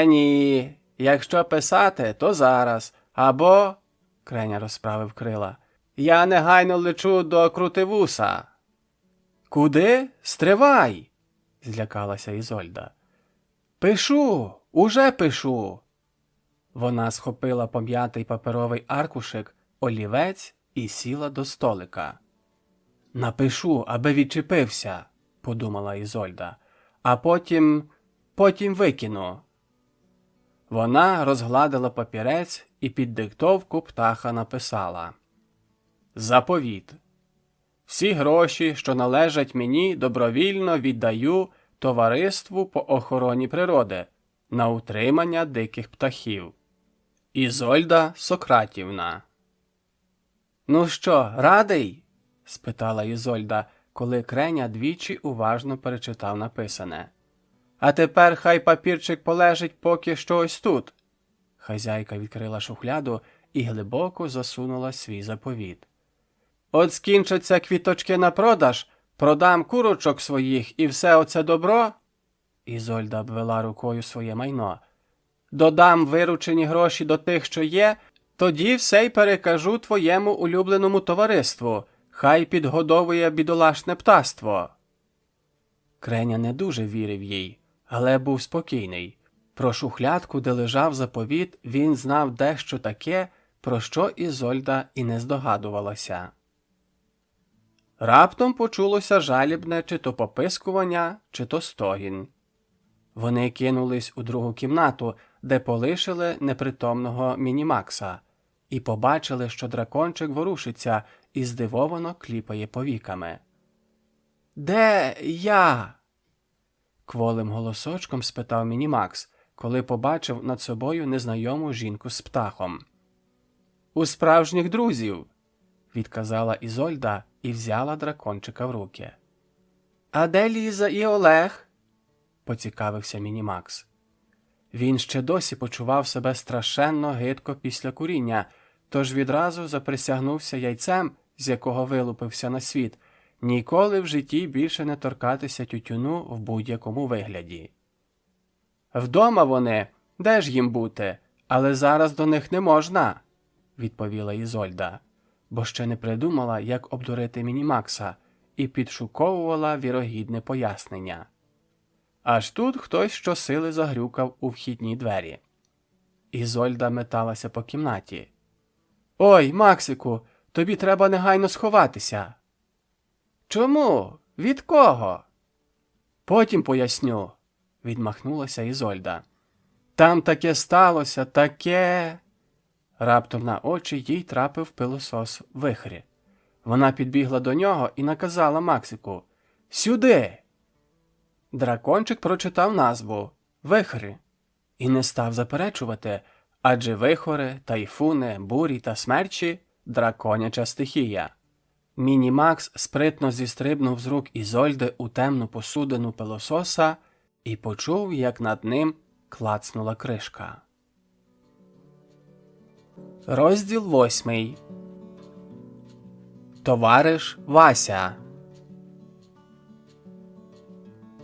Ні, якщо писати, то зараз. Або, Креня розправив крила, я негайно лечу до Крутивуса. Куди? Стривай, злякалася Ізольда. Пишу, уже пишу. Вона схопила пом'ятий паперовий аркушик, олівець і сіла до столика. Напишу, аби відчепився, подумала Ізольда, а потім викину. Вона розгладила папірець і під диктовку птаха написала: «Заповіт. Всі гроші, що належать мені, добровільно віддаю товариству по охороні природи на утримання диких птахів. Ізольда Сократівна». «Ну що, радий?» – спитала Ізольда, коли Креня двічі уважно перечитав написане. «А тепер хай папірчик полежить поки що ось тут». Хазяйка відкрила шухляду і глибоко засунула свій заповіт. «От скінчаться квіточки на продаж, продам курочок своїх і все оце добро?» Ізольда обвела рукою своє майно. «Додам виручені гроші до тих, що є, тоді все й перекажу твоєму улюбленому товариству. Хай підгодовує бідолашне птаство». Креня не дуже вірив їй, але був спокійний. Про шухлядку, де лежав заповіт, він знав дещо таке, про що Ізольда і не здогадувалася. Раптом почулося жалібне чи то попискування, чи то стогін. Вони кинулись у другу кімнату, де полишили непритомного Мінімакса, і побачили, що дракончик ворушиться і здивовано кліпає повіками. «Де я?» – кволим голосочком спитав Мінімакс, коли побачив над собою незнайому жінку з птахом. «У справжніх друзів», – відказала Ізольда і взяла дракончика в руки. «А де Ліза і Олег?» – поцікавився Мінімакс. Він ще досі почував себе страшенно гидко після куріння, тож відразу заприсягнувся яйцем, з якого вилупився на світ, ніколи в житті більше не торкатися тютюну в будь-якому вигляді. «Вдома вони, де ж їм бути, але зараз до них не можна», – відповіла Ізольда, бо ще не придумала, як обдурити Мінімакса, і підшуковувала вірогідне пояснення. Аж тут хтось щосили загрюкав у вхідні двері. Ізольда металася по кімнаті. «Ой, Максику, тобі треба негайно сховатися». «Чому? Від кого?» «Потім поясню», – відмахнулася Ізольда. «Там таке сталося, таке...» Раптом на очі їй трапив пилосос Вихрі. Вона підбігла до нього і наказала Максику: «Сюди!» Дракончик прочитав назву – Вихрі. і не став заперечувати, адже вихори, тайфуни, бурі та смерчі – драконяча стихія. Мінімакс спритно зістрибнув з рук Ізольди у темну посудину пилососа і почув, як над ним клацнула кришка. Розділ 8. Товариш Вася.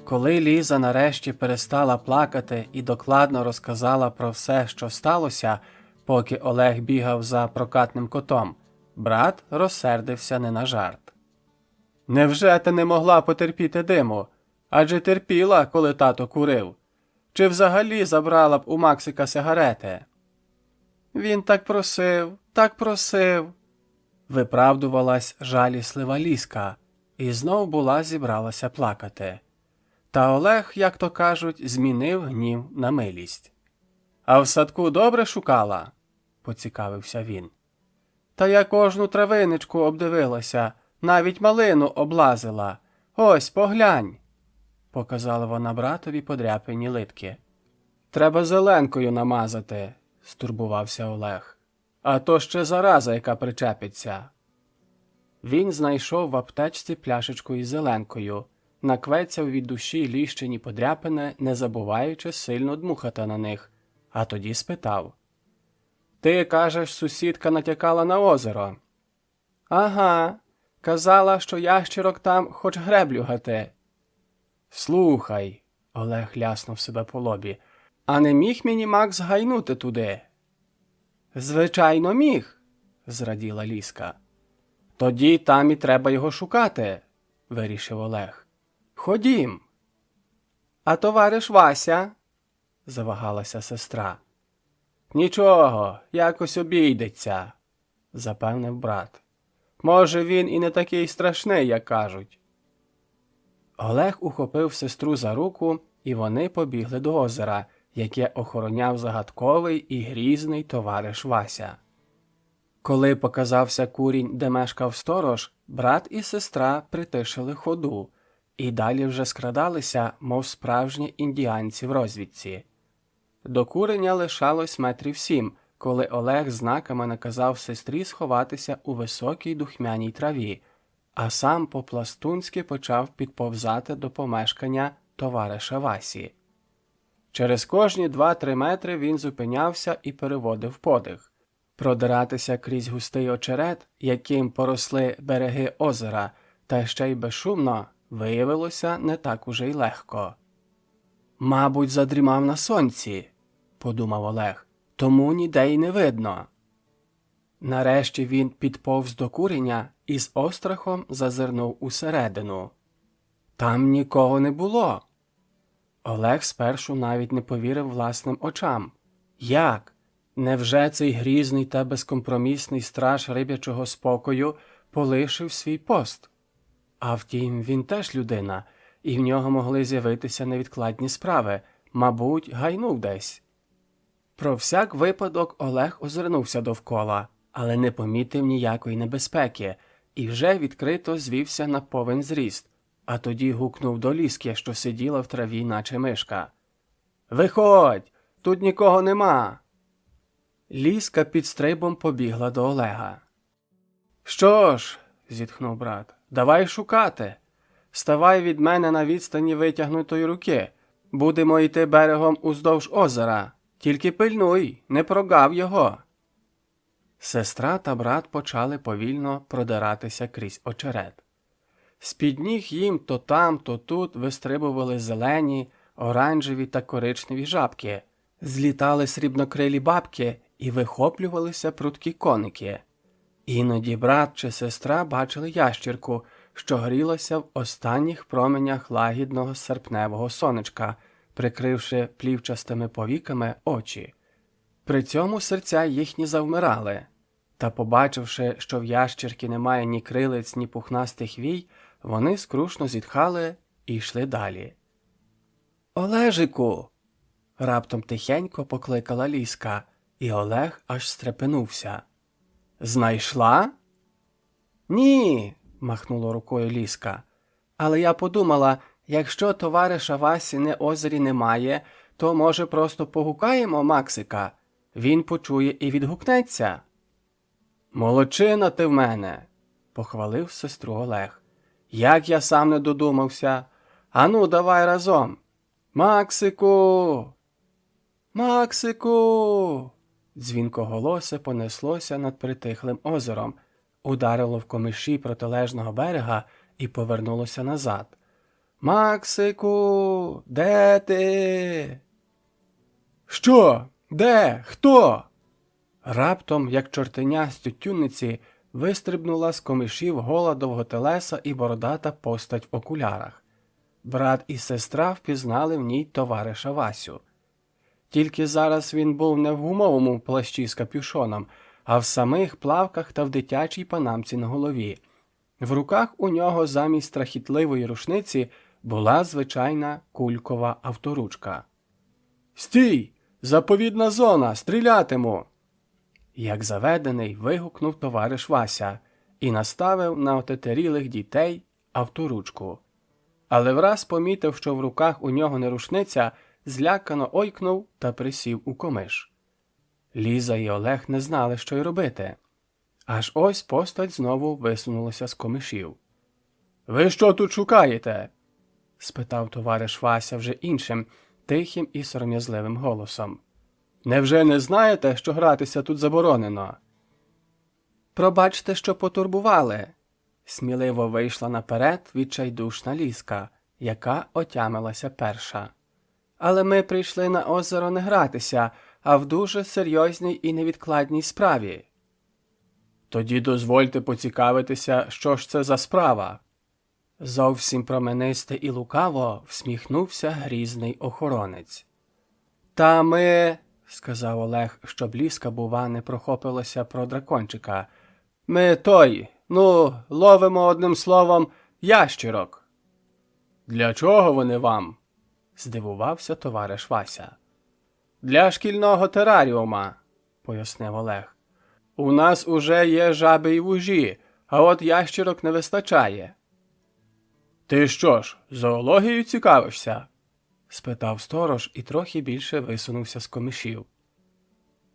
Коли Ліза нарешті перестала плакати і докладно розказала про все, що сталося, поки Олег бігав за прокатним котом, брат розсердився не на жарт. «Невже ти не могла потерпіти диму? Адже терпіла, коли тато курив. Чи взагалі забрала б у Максика сигарети?» «Він так просив», виправдувалась жаліслива Лізка, і знов була зібралася плакати. Та Олег, як то кажуть, змінив гнів на милість. «А в садку добре шукала?» – поцікавився він. «Та я кожну травиничку обдивилася, навіть малину облазила. Ось, поглянь!» – показала вона братові подряпані литки. «Треба зеленкою намазати», – стурбувався Олег. «А то ще зараза, яка причепиться». Він знайшов в аптечці пляшечку із зеленкою, наквецяв від душі ліщині подряпини, не забуваючи сильно дмухати на них, а тоді спитав. «Ти, кажеш, сусідка натякала на озеро?» «Ага, казала, що ящірок там хоч греблю гати». «Слухай», – Олег ляснув себе по лобі, – «а не міг Мінімакс гайнути туди?» «Звичайно, міг», – зраділа Лізка. «Тоді там і треба його шукати», – вирішив Олег. «Ходім». «А товариш Вася?» – завагалася сестра. «Нічого, якось обійдеться», – запевнив брат. «Може, він і не такий страшний, як кажуть». Олег ухопив сестру за руку, і вони побігли до озера, яке охороняв загадковий і грізний товариш Вася. Коли показався курінь, де мешкав сторож, брат і сестра притишили ходу, і далі вже скрадалися, мов справжні індіанці в розвідці. До куреня лишалось 7 метрів, коли Олег знаками наказав сестрі сховатися у високій духмяній траві, а сам по-пластунськи почав підповзати до помешкання товариша Васі. Через кожні 2-3 метри він зупинявся і переводив подих. Продиратися крізь густий очерет, яким поросли береги озера, та ще й безшумно, виявилося не так уже й легко. «Мабуть, задрімав на сонці», – подумав Олег, – «тому ніде й не видно». Нарешті він підповз до куреня і з острахом зазирнув усередину. Там нікого не було. Олег спершу навіть не повірив власним очам. Як? Невже цей грізний та безкомпромісний страж риб'ячого спокою полишив свій пост? А втім, він теж людина, і в нього могли з'явитися невідкладні справи, мабуть, гайнув десь. Про всяк випадок Олег озирнувся довкола, але не помітив ніякої небезпеки, і вже відкрито звівся на повен зріст, а тоді гукнув до Лізки, що сиділа в траві, наче мишка. «Виходь! Тут нікого нема!» Лізка під стрибом побігла до Олега. «Що ж», – зітхнув брат, – «давай шукати. Ставай від мене на відстані витягнутої руки. Будемо йти берегом уздовж озера. Тільки пильнуй, не прогав його». Сестра та брат почали повільно продиратися крізь очерет. З-під ніг їм то там, то тут вистрибували зелені, оранжеві та коричневі жабки, злітали срібнокрилі бабки і вихоплювалися прудкі коники. Іноді брат чи сестра бачили ящірку, що грілася в останніх променях лагідного серпневого сонечка, прикривши плівчастими повіками очі. При цьому серця їхні завмирали, та, побачивши, що в ящірки немає ні крилиць, ні пухнастих вій, вони скрушно зітхали і йшли далі. «Олежику!» – раптом тихенько покликала Лізка, і Олег аж стрепенувся. «Знайшла?» «Ні!» – махнула рукою Лізка. «Але я подумала, якщо товариша Васі на озері немає, то, може, просто погукаємо Максика? Він почує і відгукнеться. Молодчина ти в мене, похвалив сестру Олег. Як я сам не додумався. Ану, давай разом. Максику! Максику! Дзвінкоголосе понеслося над притихлим озером, ударило в комиші протилежного берега і повернулося назад. Максику, де ти? Що? Де? Хто? Раптом, як чортеня з тютюнниці, вистрибнула з комишів гола довготелеса і бородата постать в окулярах. Брат і сестра впізнали в ній товариша Васю. Тільки зараз він був не в гумовому плащі з капюшоном, а в самих плавках та в дитячій панамці на голові. В руках у нього замість страхітливої рушниці була звичайна кулькова авторучка. «Стій! Заповідна зона! Стрілятиму!» Як заведений, вигукнув товариш Вася і наставив на отетерілих дітей авторучку. Але враз помітив, що в руках у нього не рушниця, злякано ойкнув та присів у комиш. Ліза і Олег не знали, що й робити. Аж ось постать знову висунулася з комишів. «Ви що тут шукаєте?» – спитав товариш Вася вже іншим, тихим і сором'язливим голосом. «Невже не знаєте, що гратися тут заборонено?» «Пробачте, що потурбували», – сміливо вийшла наперед відчайдушна Лізка, яка отямилася перша. «Але ми прийшли на озеро не гратися, а в дуже серйозній і невідкладній справі». «Тоді дозвольте поцікавитися, що ж це за справа?» Зовсім променисте і лукаво всміхнувся грізний охоронець. «Та ми, – сказав Олег, щоб Лізка, бува, не прохопилася про дракончика, – ми ловимо одним словом ящірок». «Для чого вони вам?» – здивувався товариш Вася. «Для шкільного тераріума», – пояснив Олег. «У нас уже є жаби й вужі, а от ящірок не вистачає». «Ти що ж, зоологією цікавишся?» – спитав сторож і трохи більше висунувся з комишів.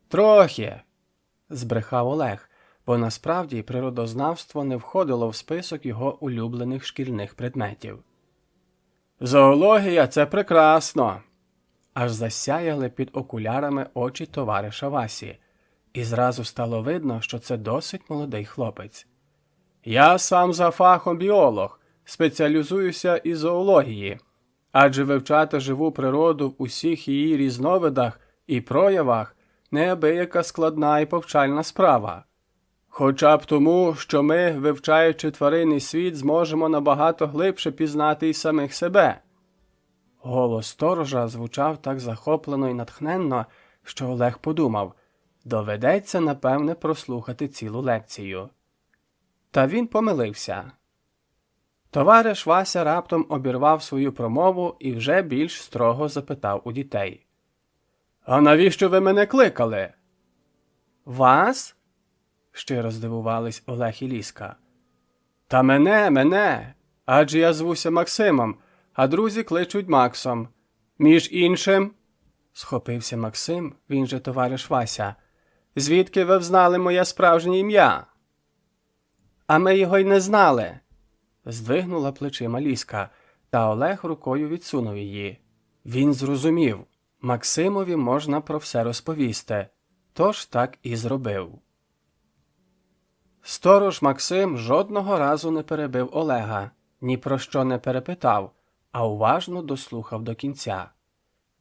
«Трохи», – збрехав Олег, бо насправді природознавство не входило в список його улюблених шкільних предметів. «Зоологія – це прекрасно!» Аж засяяли під окулярами очі товариша Васі, і зразу стало видно, що це досить молодий хлопець. «Я сам за фахом біолог, спеціалізуюся із зоології, адже вивчати живу природу в усіх її різновидах і проявах неабияка складна і повчальна справа. Хоча б тому, що ми, вивчаючи тваринний світ, зможемо набагато глибше пізнати і самих себе». Голос сторожа звучав так захоплено і натхненно, що Олег подумав, доведеться, напевне, прослухати цілу лекцію. Та він помилився. Товариш Вася раптом обірвав свою промову і вже більш строго запитав у дітей. «А навіщо ви мене кликали?» «Вас?» – щиро здивувались Олег і Лізка. «Та мене, адже я звуся Максимом, а друзі кличуть Максом. Між іншим, – схопився Максим, він же товариш Вася, – звідки ви взнали моє справжнє ім'я?» «А ми його й не знали», – здвигнула плечима Лізка, та Олег рукою відсунув її. Він зрозумів, Максимові можна про все розповісти, тож так і зробив. Сторож Максим жодного разу не перебив Олега, ні про що не перепитав, а уважно дослухав до кінця.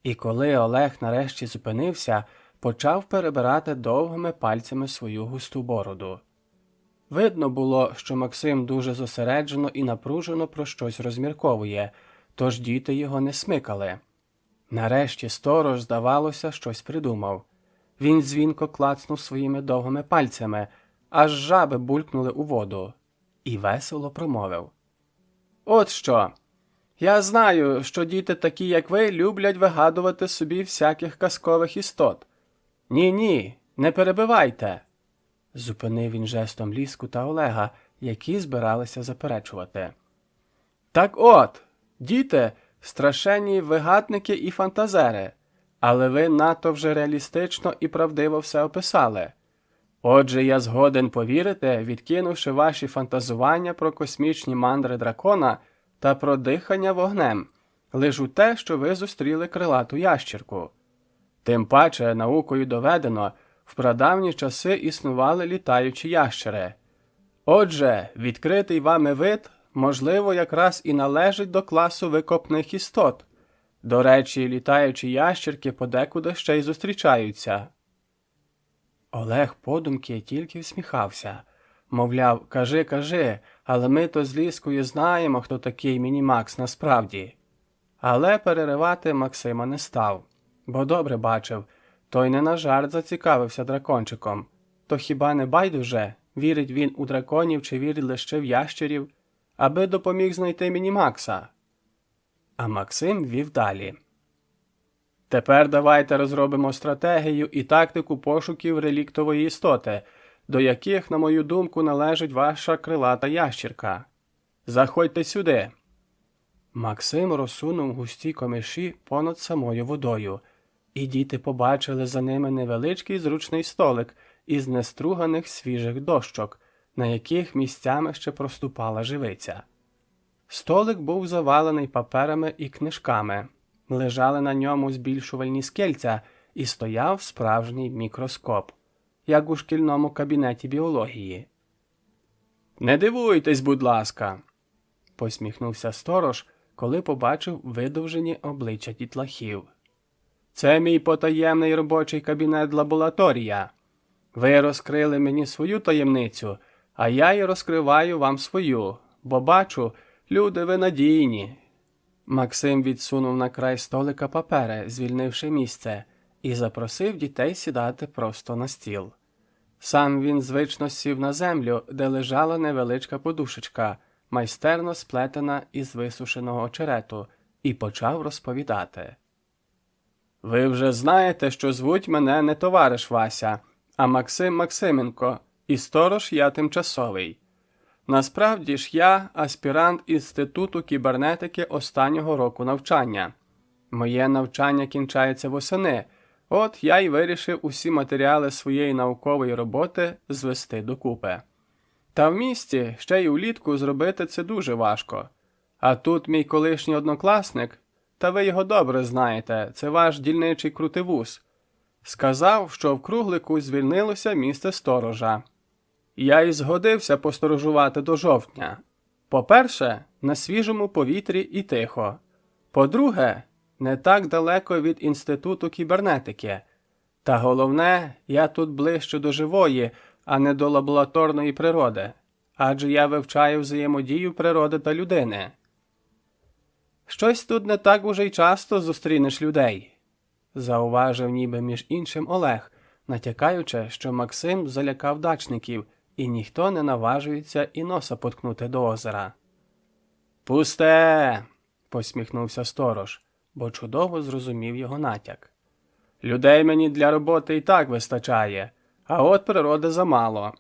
І коли Олег нарешті зупинився, почав перебирати довгими пальцями свою густу бороду. Видно було, що Максим дуже зосереджено і напружено про щось розмірковує, тож діти його не смикали. Нарешті сторож, здавалося, щось придумав. Він дзвінко клацнув своїми довгими пальцями, аж жаби булькнули у воду, і весело промовив. «От що! Я знаю, що діти такі, як ви, люблять вигадувати собі всяких казкових істот. Ні, не перебивайте!» Зупинив він жестом Лізку та Олега, які збиралися заперечувати. «Так от, діти – страшенні вигадники і фантазери. Але ви надто вже реалістично і правдиво все описали. Отже, я згоден повірити, відкинувши ваші фантазування про космічні мандри дракона та про дихання вогнем, лиш у те, що ви зустріли крилату ящірку. Тим паче, наукою доведено, в прадавні часи існували літаючі ящери. Отже, відкритий вами вид, можливо, якраз і належить до класу викопних істот. До речі, літаючі ящерки подекуди ще й зустрічаються. Олег подумки тільки всміхався. Мовляв, кажи, але ми то з Ліскою знаємо, хто такий Мінімакс насправді. Але переривати Максима не став, бо добре бачив, той не на жарт зацікавився дракончиком. То хіба не байдуже, вірить він у драконів чи вірить лише в ящерів, аби допоміг знайти Мінімакса? А Максим вів далі. Тепер давайте розробимо стратегію і тактику пошуків реліктової істоти, до яких, на мою думку, належить ваша крилата ящірка. Заходьте сюди. Максим розсунув густі комиші понад самою водою, і діти побачили за ними невеличкий зручний столик із неструганих свіжих дощок, на яких місцями ще проступала живиця. Столик був завалений паперами і книжками, лежали на ньому збільшувальні скельця і стояв справжній мікроскоп, як у шкільному кабінеті біології. «Не дивуйтесь, будь ласка!» – посміхнувся сторож, коли побачив видовжені обличчя дітлахів. «Це мій потаємний робочий кабінет-лабораторія. Ви розкрили мені свою таємницю, а я й розкриваю вам свою, бо бачу, люди ви надійні». Максим відсунув на край столика папери, звільнивши місце, і запросив дітей сідати просто на стіл. Сам він звично сів на землю, де лежала невеличка подушечка, майстерно сплетена із висушеного очерету, і почав розповідати. «Ви вже знаєте, що звуть мене не товариш Вася, а Максим Максименко, і сторож я тимчасовий. Насправді ж я аспірант Інституту кібернетики останнього року навчання. Моє навчання кінчається восени, от я й вирішив усі матеріали своєї наукової роботи звести докупи. Та в місті ще й улітку зробити це дуже важко. А тут мій колишній однокласник, та ви його добре знаєте, це ваш дільничий крутивус, сказав, що в круглику звільнилося місце сторожа. Я й згодився посторожувати до жовтня. По-перше, на свіжому повітрі і тихо. По-друге, не так далеко від Інституту кібернетики. Та головне, я тут ближче до живої, а не до лабораторної природи. Адже я вивчаю взаємодію природи та людини. Щось тут не так уже й часто зустрінеш людей, зауважив ніби між іншим Олег, натякаючи, що Максим залякав дачників, і ніхто не наважується і носа поткнути до озера. «Пусте!» – посміхнувся сторож, бо чудово зрозумів його натяк. «Людей мені для роботи і так вистачає, а от природи замало.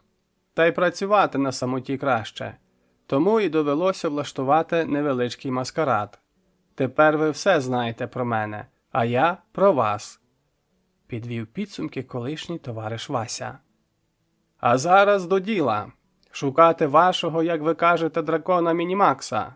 Та й працювати на самоті краще. Тому і довелося влаштувати невеличкий маскарад. Тепер ви все знаєте про мене, а я про вас», – підвів підсумки колишній товариш Вася. «А зараз до діла. Шукати вашого, як ви кажете, дракона Мінімакса».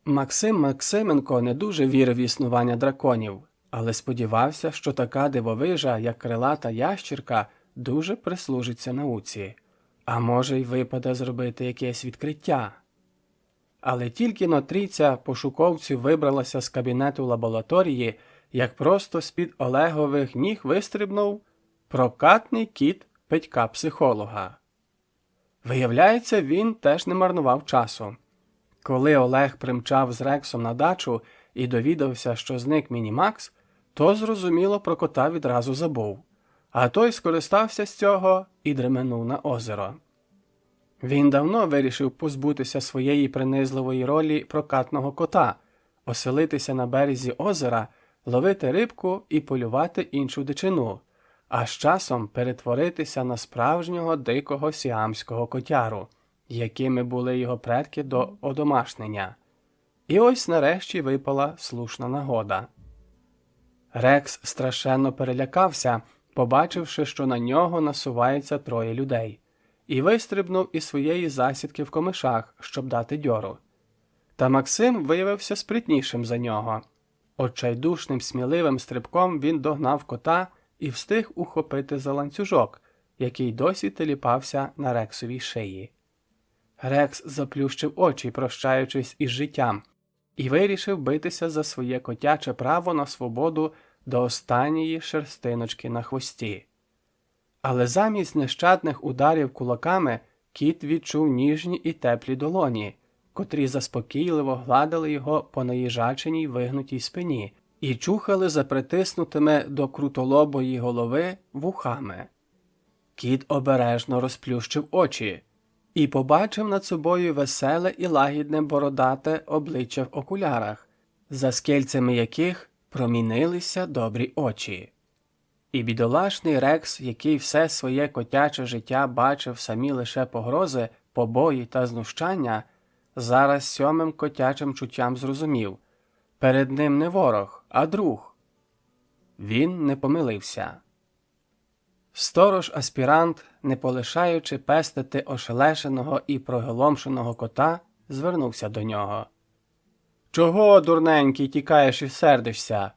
Максим Максименко не дуже вірив в існування драконів, але сподівався, що така дивовижа, як крилата ящірка, дуже прислужиться науці. А може й випаде зробити якесь відкриття. Але тільки но трійця пошуковців вибралася з кабінету лабораторії, як просто з-під Олегових ніг вистрибнув прокатний кіт Петька-психолога. Виявляється, він теж не марнував часу. Коли Олег примчав з Рексом на дачу і довідався, що зник Мінімакс, то, зрозуміло, про кота відразу забув. А той скористався з цього і дременув на озеро. Він давно вирішив позбутися своєї принизливої ролі прокатного кота, оселитися на березі озера, ловити рибку і полювати іншу дичину, а з часом перетворитися на справжнього дикого сіамського котяру, якими були його предки до одомашнення. І ось нарешті випала слушна нагода. Рекс страшенно перелякався, побачивши, що на нього насувається троє людей, і вистрибнув із своєї засідки в комишах, щоб дати дьору. Та Максим виявився спритнішим за нього. Отчайдушним сміливим стрибком він догнав кота і встиг ухопити за ланцюжок, який досі теліпався на Рексовій шиї. Рекс заплющив очі, прощаючись із життям, і вирішив битися за своє котяче право на свободу до останньої шерстиночки на хвості. Але замість нещадних ударів кулаками кіт відчув ніжні і теплі долоні, котрі заспокійливо гладили його по наїжаченій вигнутій спині і чухали за притиснутими до крутолобої голови вухами. Кіт обережно розплющив очі і побачив над собою веселе і лагідне бородате обличчя в окулярах, за скельцями яких промінилися добрі очі. І бідолашний Рекс, який все своє котяче життя бачив самі лише погрози, побої та знущання, зараз сьомим котячим чуттям зрозумів – перед ним не ворог, а друг. Він не помилився. Сторож-аспірант, не полишаючи пестити ошелешеного і проголомшеного кота, звернувся до нього. «Чого, дурненький, тікаєш і сердишся?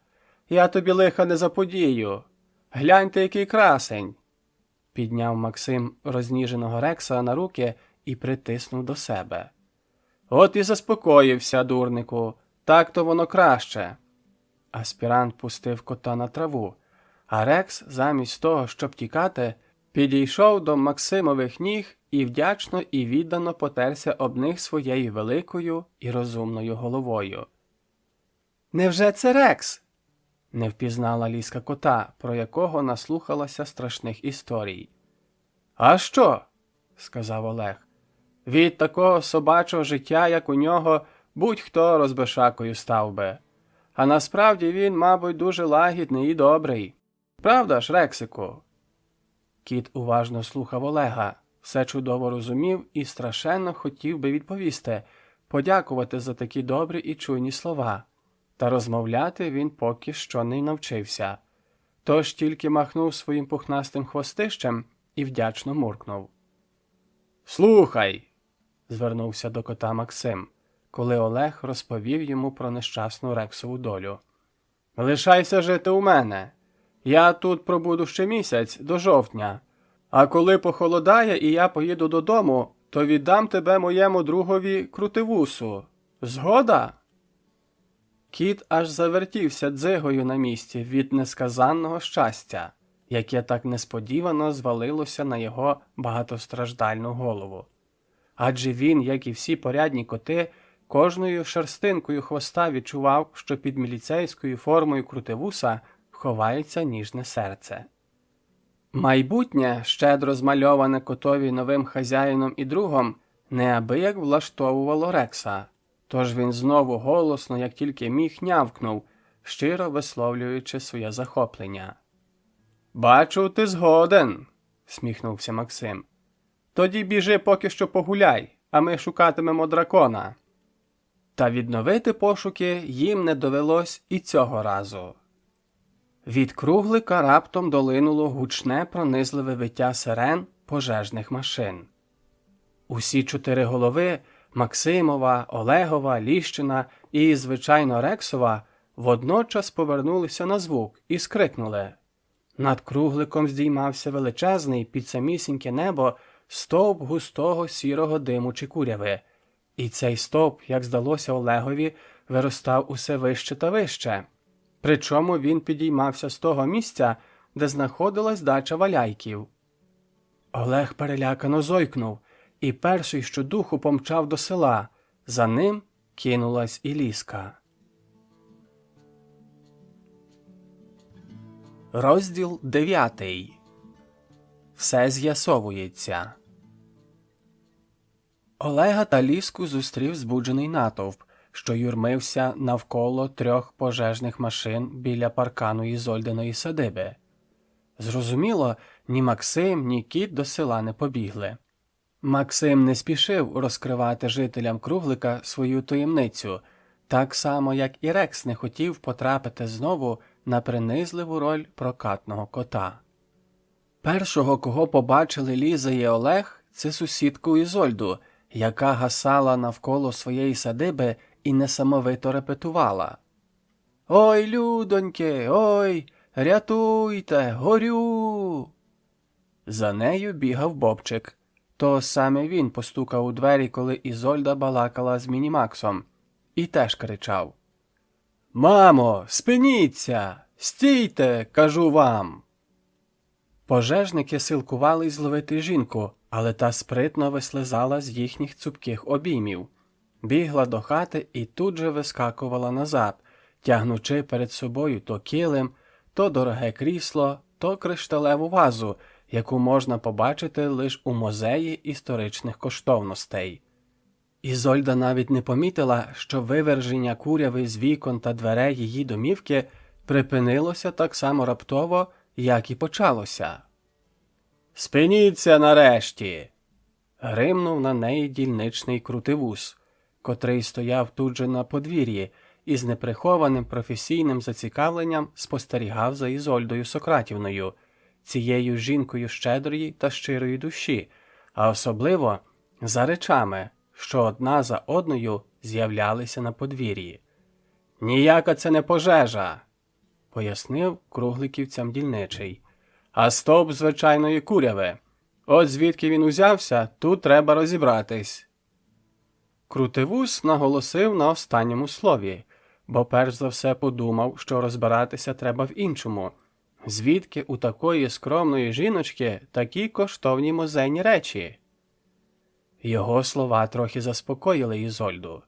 Я тобі лиха не заподію. Гляньте, який красень!» Підняв Максим розніженого Рекса на руки і притиснув до себе. «От і заспокоївся, дурнику, так-то воно краще!» Аспірант пустив кота на траву, а Рекс, замість того, щоб тікати, підійшов до Максимових ніг і вдячно і віддано потерся об них своєю великою і розумною головою. «Невже це Рекс?» – не впізнала Ліска кота, про якого наслухалася страшних історій. «А що?» – сказав Олег. «Від такого собачого життя, як у нього, будь-хто розбишакою став би. А насправді він, мабуть, дуже лагідний і добрий. Правда ж, Рексику?» Кіт уважно слухав Олега, все чудово розумів і страшенно хотів би відповісти, подякувати за такі добрі і чуйні слова. Та розмовляти він поки що не навчився. Тож тільки махнув своїм пухнастим хвостищем і вдячно муркнув. «Слухай!» – звернувся до кота Максим, коли Олег розповів йому про нещасну Рексову долю. «Лишайся жити у мене. Я тут пробуду ще місяць, до жовтня. А коли похолодає і я поїду додому, то віддам тебе моєму другові Крутивусу. Згода?» Кіт аж завертівся дзигою на місці від несказанного щастя, яке так несподівано звалилося на його багатостраждальну голову. Адже він, як і всі порядні коти, кожною шерстинкою хвоста відчував, що під міліцейською формою Крутивуса ховається ніжне серце. Майбутнє, щедро змальоване котові новим хазяїном і другом, неабияк влаштовувало Рекса. Тож він знову голосно, як тільки міг, нявкнув, щиро висловлюючи своє захоплення. «Бачу, ти згоден», – сміхнувся Максим. «Тоді біжи поки що погуляй, а ми шукатимемо дракона». Та відновити пошуки їм не довелось і цього разу. Від круглика раптом долинуло гучне пронизливе виття сирен пожежних машин. Усі 4 голови – Максимова, Олегова, Ліщина і, звичайно, Рексова – водночас повернулися на звук і скрикнули. Над кругликом здіймався величезний під самісіньке небо стовп густого сірого диму чи куряви. І цей стовп, як здалося Олегові, виростав усе вище та вище. Причому він підіймався з того місця, де знаходилась дача Валяйків. Олег перелякано зойкнув і перший щодуху помчав до села. За ним кинулась і Ліска. Розділ 9. Все з'ясовується. Олега та Ліску зустрів збуджений натовп, що юрмився навколо 3 пожежних машин біля паркану Ізольдиної садиби. Зрозуміло, ні Максим, ні кіт до села не побігли. Максим не спішив розкривати жителям круглика свою таємницю, так само, як і Рекс не хотів потрапити знову на принизливу роль прокатного кота. Першого, кого побачили Ліза і Олег, це сусідку Ізольду, яка гасала навколо своєї садиби і несамовито репетувала. «Ой, людоньки, ой, рятуйте, горю!» За нею бігав Бобчик. То саме він постукав у двері, коли Ізольда балакала з Мінімаксом, і теж кричав: «Мамо, спиніться! Стійте, кажу вам!» Пожежники силкувались зловити жінку, але та спритно вислизала з їхніх цупких обіймів. Бігла до хати і тут же вискакувала назад, тягнучи перед собою то килим, то дороге крісло, то кришталеву вазу, яку можна побачити лише у музеї історичних коштовностей. Ізольда навіть не помітила, що виверження куряви з вікон та дверей її домівки припинилося так само раптово, як і почалося. «Спиніться нарешті!» – гримнув на неї дільничний Крутивус, котрий стояв тут же на подвір'ї і з неприхованим професійним зацікавленням спостерігав за Ізольдою Сократівною, цією жінкою щедрої та щирої душі, а особливо за речами, що одна за одною з'являлися на подвір'ї. «Ніяка це не пожежа!» – пояснив кругликівцям дільничий. «А стовп звичайної куряви. От звідки він узявся, тут треба розібратись». Крутивус наголосив на останньому слові, бо перш за все подумав, що розбиратися треба в іншому. Звідки у такої скромної жіночки такі коштовні музейні речі? Його слова трохи заспокоїли Ізольду.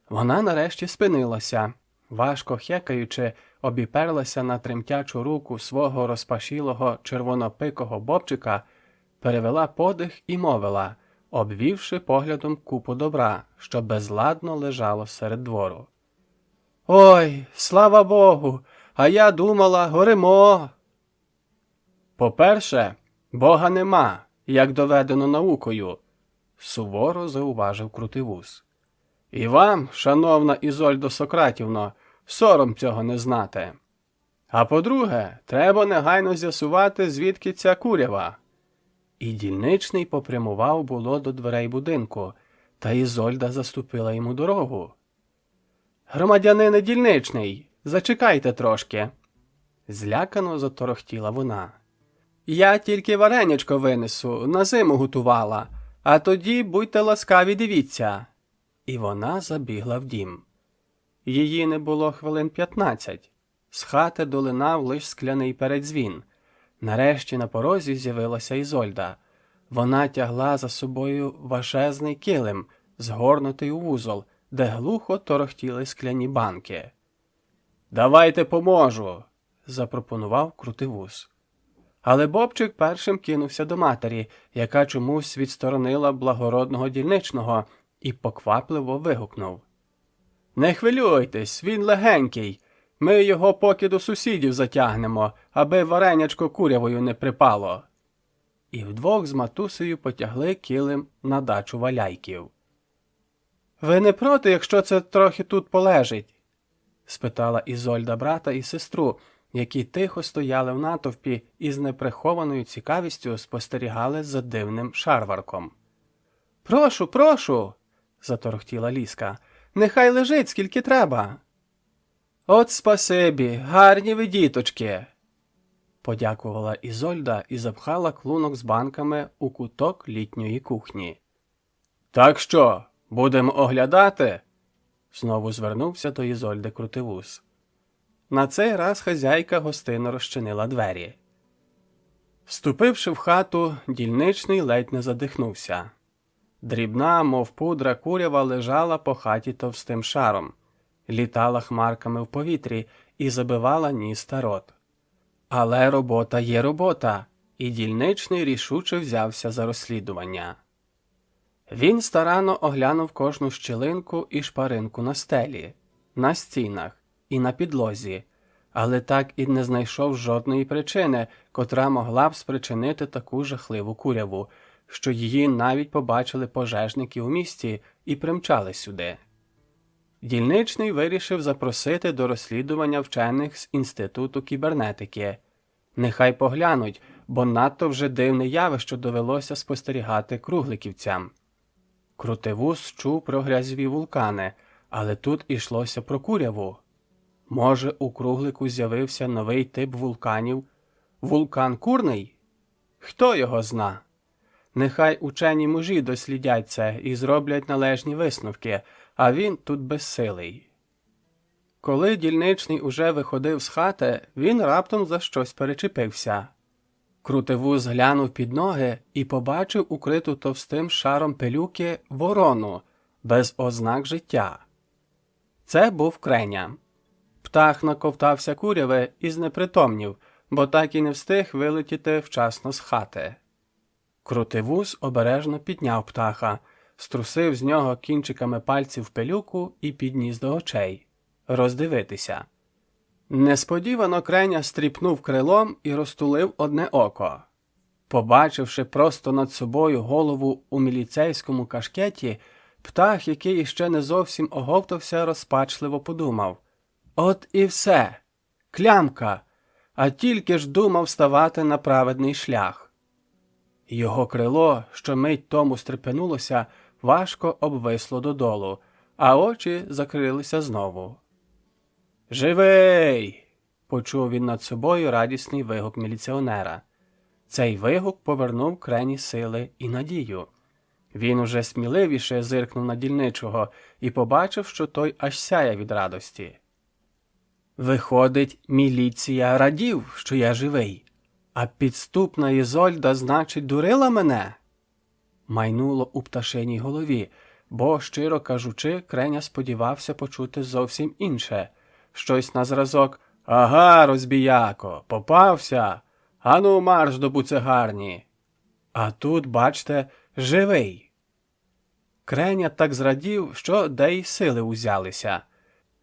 Вона нарешті спинилася, важко хекаючи, обіперлася на тремтячу руку свого розпашілого червонопикого Бобчика, перевела подих і мовила, обвівши поглядом купу добра, що безладно лежало серед двору. «Ой, слава Богу! А я думала, горимо!» «По-перше, Бога нема, як доведено наукою», – суворо зауважив Крутивус. «І вам, шановна Ізольдо Сократівно, сором цього не знати. А по-друге, треба негайно з'ясувати, звідки ця курява». І дільничний попрямував було до дверей будинку, та Ізольда заступила йому дорогу. «Громадянине дільничний, зачекайте трошки», – злякано заторохтіла вона. «Я тільки варенячко винесу, на зиму готувала, а тоді, будьте ласкаві, дивіться». І вона забігла в дім. Її не було хвилин 15. З хати долинав лиш скляний передзвін. Нарешті на порозі з'явилася Ізольда. Вона тягла за собою важезний килим, згорнутий у вузол, де глухо торохтіли скляні банки. «Давайте поможу», – запропонував Крутивус. Але Бобчик першим кинувся до матері, яка чомусь відсторонила благородного дільничного, і поквапливо вигукнув: «Не хвилюйтесь, він легенький. Ми його поки до сусідів затягнемо, аби варенячко курявою не припало». І вдвох з матусею потягли килим на дачу Валяйків. «Ви не проти, якщо це трохи тут полежить?» – спитала Ізольда брата і сестру, які тихо стояли в натовпі і з неприхованою цікавістю спостерігали за дивним шарварком. «Прошу, прошу!» – заторохтіла Лізка. «Нехай лежить, скільки треба!» «От спасибі, гарні ви діточки!» – подякувала Ізольда і запхала клунок з банками у куток літньої кухні. «Так що, будемо оглядати?» – знову звернувся до Ізольди Крутивус. На цей раз хазяйка гостинно розчинила двері. Вступивши в хату, дільничний ледь не задихнувся. Дрібна, мов пудра, курява лежала по хаті товстим шаром, літала хмарками в повітрі і забивала ніс та рот. Але робота є робота, і дільничний рішуче взявся за розслідування. Він старанно оглянув кожну щілинку і шпаринку на стелі, на стінах і на підлозі, але так і не знайшов жодної причини, котра могла б спричинити таку жахливу куряву, що її навіть побачили пожежники у місті і примчали сюди. Дільничний вирішив запросити до розслідування вчених з Інституту кібернетики. Нехай поглянуть, бо надто вже дивне явище довелося спостерігати кругликівцям. Крутивус чув про грязьові вулкани, але тут ішлося про куряву. Може, у круглику з'явився новий тип вулканів? Вулкан курний? Хто його зна? Нехай учені мужі дослідять це і зроблять належні висновки, а він тут безсилий. Коли дільничний уже виходив з хати, він раптом за щось перечепився. Крутивус глянув під ноги і побачив укриту товстим шаром пилюки ворону, без ознак життя. Це був креня. Птах наковтався куряви і знепритомнів, бо так і не встиг вилетіти вчасно з хати. Крутивус обережно підняв птаха, струсив з нього кінчиками пальців пилюку і підніс до очей. Роздивитися. Несподівано креня стріпнув крилом і розтулив одне око. Побачивши просто над собою голову у міліцейському кашкеті, птах, який іще не зовсім оговтався, розпачливо подумав: «От і все! Клямка! А тільки ж думав ставати на праведний шлях». Його крило, що мить тому стрепенулося, важко обвисло додолу, а очі закрилися знову. «Живий!» – почув він над собою радісний вигук міліціонера. Цей вигук повернув крені сили і надію. Він уже сміливіше зиркнув на дільничого і побачив, що той аж сяє від радості. «Виходить, міліція радів, що я живий, а підступна Ізольда, значить, дурила мене?» Майнуло у пташиній голові, бо, щиро кажучи, креня сподівався почути зовсім інше. Щось на зразок: «Ага, розбіяко, попався! Ану марш до буцегарні!» А тут, бачте, живий. Креня так зрадів, що де й сили узялися.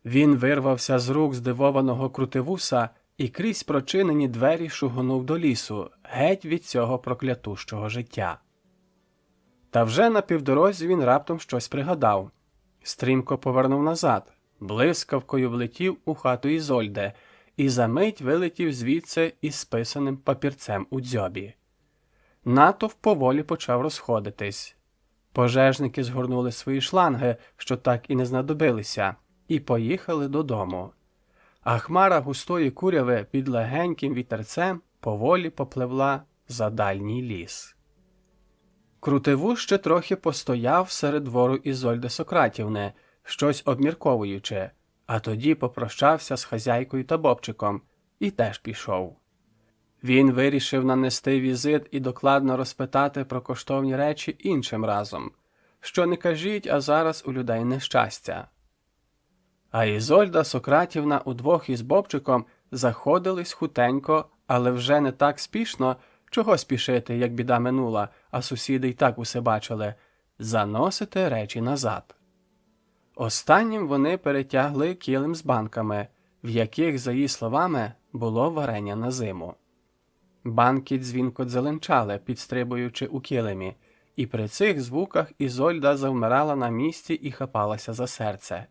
Він вирвався з рук здивованого Крутивуса і крізь прочинені двері шугонув до лісу, геть від цього проклятущого життя. Та вже на півдорозі він раптом щось пригадав. Стрімко повернув назад, блискавкою влетів у хату Ізольди і за мить вилетів звідси із списаним папірцем у дзьобі. Натовп поволі почав розходитись. Пожежники згорнули свої шланги, що так і не знадобилися, і поїхали додому. А хмара густої куряви під легеньким вітерцем поволі попливла за дальній ліс. Крутивус ще трохи постояв серед двору Ізольди Сократівни, щось обмірковуючи, а тоді попрощався з хазяйкою та Бобчиком і теж пішов. Він вирішив нанести візит і докладно розпитати про коштовні речі іншим разом. Що не кажіть, а зараз у людей нещастя. А Ізольда Сократівна удвох із Бобчиком заходились хутенько, але вже не так спішно, чого спішити, як біда минула, а сусіди й так усе бачили, заносити речі назад. Останнім вони перетягли килим з банками, в яких, за її словами, було варення на зиму. Банки дзвінко дзеленчали, підстрибуючи у килимі, і при цих звуках Ізольда завмирала на місці і хапалася за серце.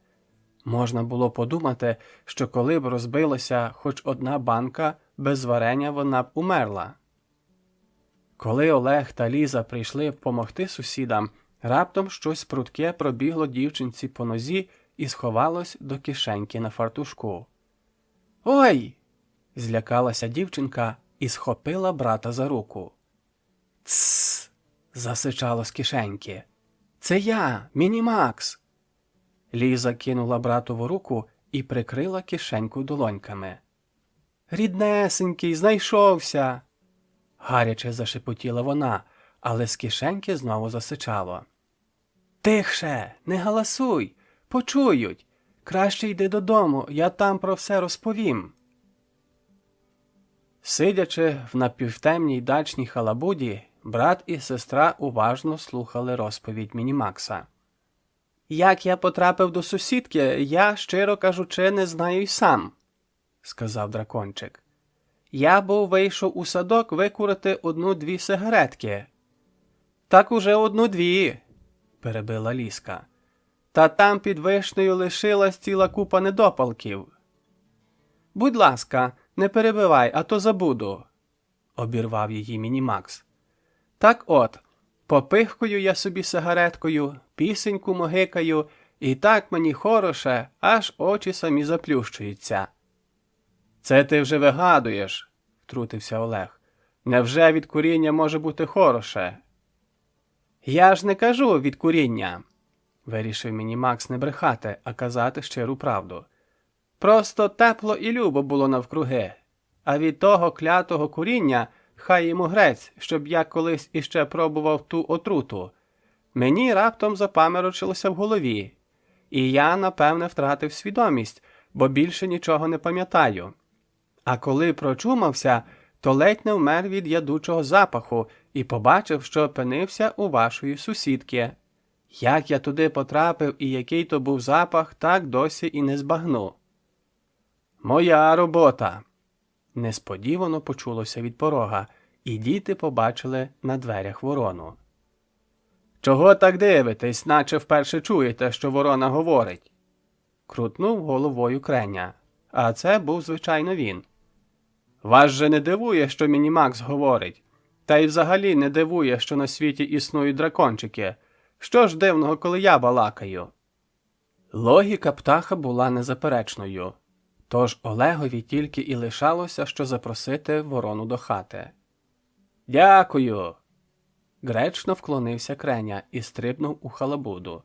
Можна було подумати, що коли б розбилася хоч одна банка, без варення вона б умерла. Коли Олег та Ліза прийшли помогти сусідам, раптом щось прудке пробігло дівчинці по нозі і сховалось до кишеньки на фартушку. «Ой!» – злякалася дівчинка і схопила брата за руку. «Тссс!» – засичало з кишеньки. «Це я, Мінімакс!» Ліза кинула братову руку і прикрила кишеньку долоньками. «Ріднесенький, знайшовся!» Гаряче зашепотіла вона, але з кишеньки знову засичало. «Тихше, не галасуй, почують. Краще йди додому, я там про все розповім». Сидячи в напівтемній дачній халабуді, брат і сестра уважно слухали розповідь Мінімакса. «Як я потрапив до сусідки, я, щиро кажучи, не знаю й сам», – сказав дракончик. «Я був вийшов у садок викурити 1-2 сигаретки». «Так уже 1-2», – перебила Лізка. Та там під вишнею лишилась ціла купа недопалків. Будь ласка, не перебивай, а то забуду, обірвав її Мінімакс. Так от, попихкую я собі сигареткою, пісеньку могикаю, і так мені хороше, аж очі самі заплющуються. Це ти вже вигадуєш, втрутився Олег. Невже від куріння може бути хороше? Я ж не кажу від куріння, вирішив Мінімакс не брехати, а казати щиру правду. Просто тепло і любо було навкруги, а від того клятого куріння хай йому грець, щоб я колись іще пробував ту отруту. Мені раптом запаморочилося в голові, і я, напевне, втратив свідомість, бо більше нічого не пам'ятаю. А коли прочумався, то ледь не вмер від ядучого запаху і побачив, що опинився у вашої сусідки. Як я туди потрапив і який то був запах, так досі і не збагну. Моя робота. Несподівано почулося від порога, і діти побачили на дверях ворону. Чого так дивитесь, наче вперше чуєте, що ворона говорить? Крутнув головою Креня. А це був, звичайно, він. Вас же не дивує, що Мінімакс говорить? Та й взагалі не дивує, що на світі існують дракончики. Що ж дивного, коли я балакаю? Логіка птаха була незаперечною. Тож Олегові тільки і лишалося, що запросити ворону до хати. «Дякую!» Гречно вклонився Креня і стрибнув у халабуду.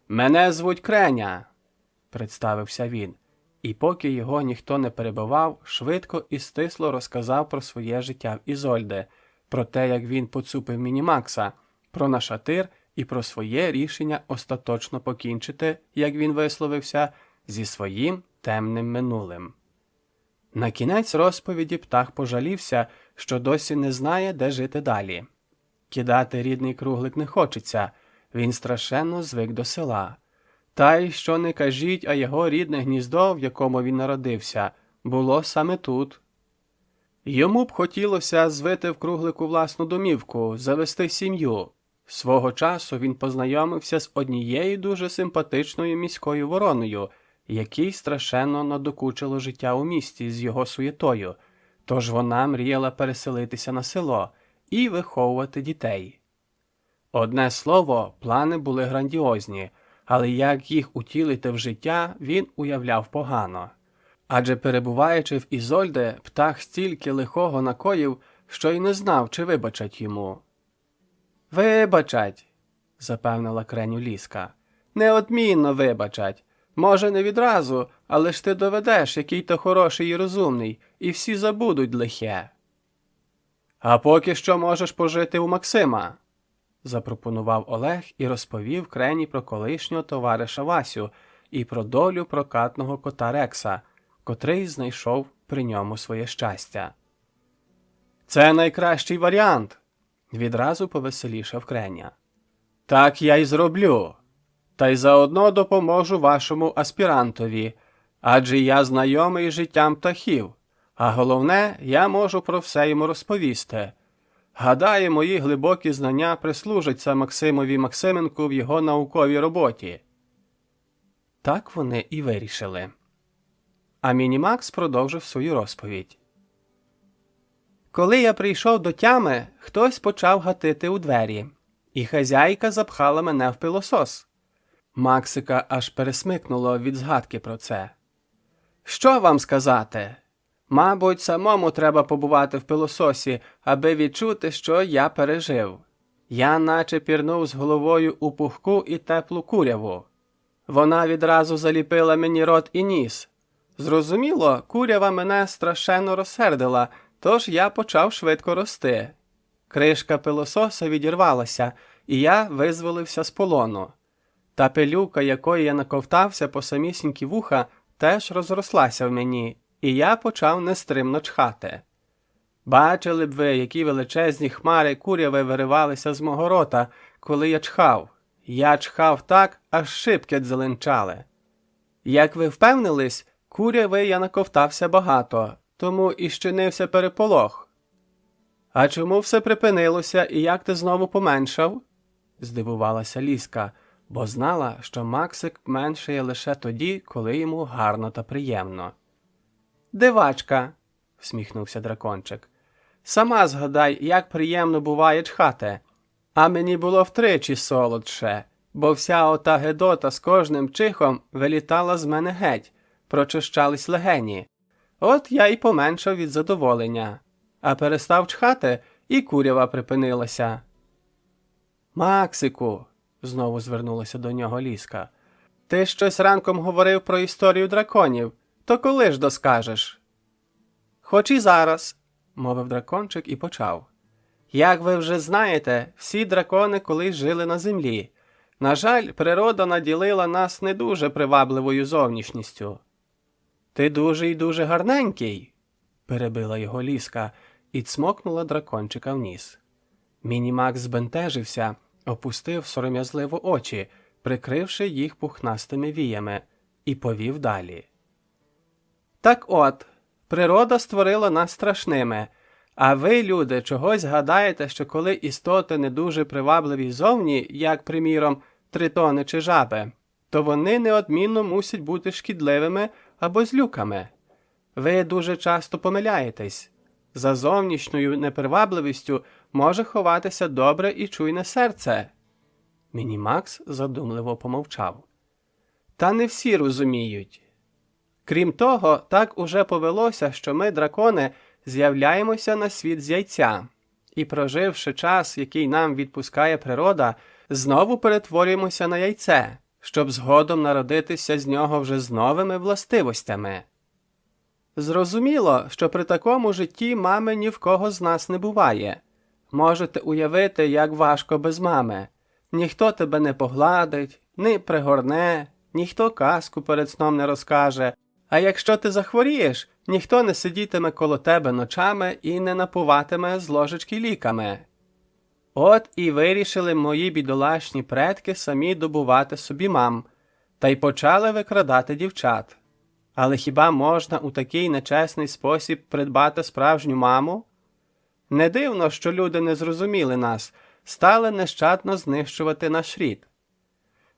«Мене звуть Креня!» – представився він. І поки його ніхто не перебивав, швидко і стисло розказав про своє життя в Ізольде, про те, як він поцупив Мінімакса, про нашатир і про своє рішення остаточно покінчити, як він висловився, зі своїм темним минулим. На кінець розповіді птах пожалівся, що досі не знає, де жити далі. Кидати рідний круглик не хочеться, він страшенно звик до села. Та й що не кажіть, а його рідне гніздо, в якому він народився, було саме тут. Йому б хотілося звити в круглику власну домівку, завести сім'ю. Свого часу він познайомився з однією дуже симпатичною міською вороною, якій страшенно надокучило життя у місті з його суєтою, тож вона мріяла переселитися на село і виховувати дітей. Одне слово, плани були грандіозні, але як їх утілити в життя, він уявляв погано. Адже перебуваючи в Ізольде, птах стільки лихого накоїв, що й не знав, чи вибачать йому. «Вибачать», – запевнила Креню Ліска. «Неодмінно вибачать. Може, не відразу, але ж ти доведеш, який то хороший і розумний, і всі забудуть лихе». «А поки що можеш пожити у Максима», – запропонував Олег і розповів Крені про колишнього товариша Васю і про долю прокатного кота Рекса, котрий знайшов при ньому своє щастя. «Це найкращий варіант», – відразу повеселішав Креня. «Так я й зроблю. Та й заодно допоможу вашому аспірантові, адже я знайомий з життям птахів, а головне, я можу про все йому розповісти. Гадаю, мої глибокі знання прислужаться Максимові Максименку в його науковій роботі». Так вони і вирішили. А Мінімакс продовжив свою розповідь. «Коли я прийшов до тями, хтось почав гатити у двері, і хазяйка запхала мене в пилосос. Максика аж пересмикнуло від згадки про це. Що вам сказати? Мабуть, самому треба побувати в пилососі, аби відчути, що я пережив. Я наче пірнув з головою у пухку і теплу куряву. Вона відразу заліпила мені рот і ніс. Зрозуміло, курява мене страшенно розсердила, тож я почав швидко рости. Кришка пилососа відірвалася, і я визволився з полону. Та пилюка, якої я наковтався по самісінькі вуха, теж розрослася в мені, і я почав нестримно чхати. Бачили б ви, які величезні хмари куряви виривалися з мого рота, коли я чхав. Я чхав так, аж шибки дзеленчали. Як ви впевнились, куряви я наковтався багато, тому і щинився переполох. А чому все припинилося і як ти знову поменшав? Здивувалася Ліска, бо знала, що Максик меншає лише тоді, коли йому гарно та приємно. «Дивачка», – всміхнувся дракончик, – «сама згадай, як приємно буває чхати. А мені було втричі солодше, бо вся ота гедота з кожним чихом вилітала з мене геть, прочищались легені. От я й поменшав від задоволення, а перестав чхати, і курява припинилася». «Максику», – знову звернулася до нього Ліска, – «ти щось ранком говорив про історію драконів, то коли ж доскажеш?» «Хоч і зараз», – мовив дракончик і почав. «Як ви вже знаєте, всі дракони колись жили на землі. На жаль, природа наділила нас не дуже привабливою зовнішністю». «Ти дуже й дуже гарненький», – перебила його Ліска і цмокнула дракончика в ніс. Мінімакс збентежився, опустив сором'язливо очі, прикривши їх пухнастими віями, і повів далі. «Так от, природа створила нас страшними, а ви, люди, чогось гадаєте, що коли істоти не дуже привабливі зовні, як, приміром, тритони чи жаби, то вони неодмінно мусять бути шкідливими або злюками. Ви дуже часто помиляєтесь. За зовнішньою непривабливістю може ховатися добре і чуйне серце». Мінімакс задумливо помовчав. «Та не всі розуміють. Крім того, так уже повелося, що ми, дракони, з'являємося на світ з яйця, і, проживши час, який нам відпускає природа, знову перетворюємося на яйце, щоб згодом народитися з нього вже з новими властивостями. Зрозуміло, що при такому житті мами ні в кого з нас не буває. Можете уявити, як важко без мами. Ніхто тебе не погладить, не пригорне, ніхто казку перед сном не розкаже, а якщо ти захворієш, ніхто не сидітиме коло тебе ночами і не напуватиме з ложечки ліками. От і вирішили мої бідолашні предки самі добувати собі мам, та й почали викрадати дівчат. Але хіба можна у такий нечесний спосіб придбати справжню маму? Не дивно, що люди не зрозуміли нас, стали нещадно знищувати наш рід.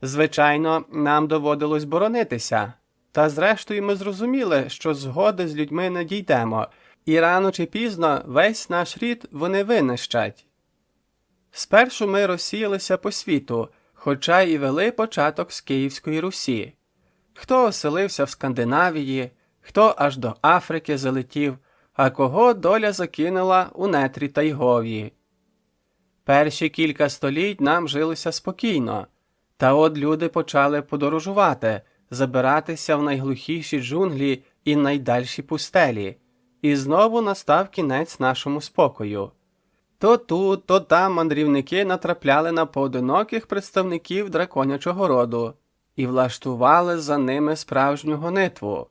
Звичайно, нам доводилось боронитися, та зрештою ми зрозуміли, що згоди з людьми не дійдемо, і рано чи пізно весь наш рід вони винищать. Спершу ми розсіялися по світу, хоча і вели початок з Київської Русі. Хто оселився в Скандинавії, хто аж до Африки залетів, а кого доля закинула у нетрі тайгові. Перші кілька століть нам жилося спокійно, та от люди почали подорожувати, забиратися в найглухіші джунглі і найдальші пустелі, і знову настав кінець нашому спокою. То тут, то там мандрівники натрапляли на поодиноких представників драконячого роду і влаштували за ними справжню гонитву.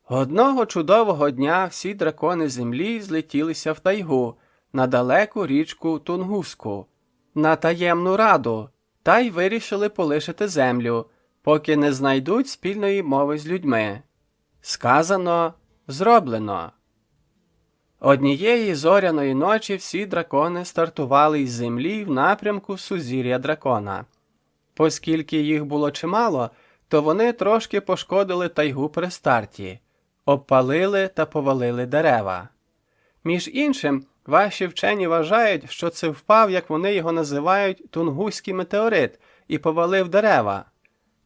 Одного чудового дня всі дракони землі злетілися в тайгу, на далеку річку Тунгуску, на таємну раду, та й вирішили полишити землю, поки не знайдуть спільної мови з людьми. Сказано, зроблено. Однієї зоряної ночі всі дракони стартували із землі в напрямку сузір'я дракона. Оскільки їх було чимало, то вони трошки пошкодили тайгу при старті, обпалили та повалили дерева. Між іншим, ваші вчені вважають, що це впав, як вони його називають, тунгуський метеорит і повалив дерева.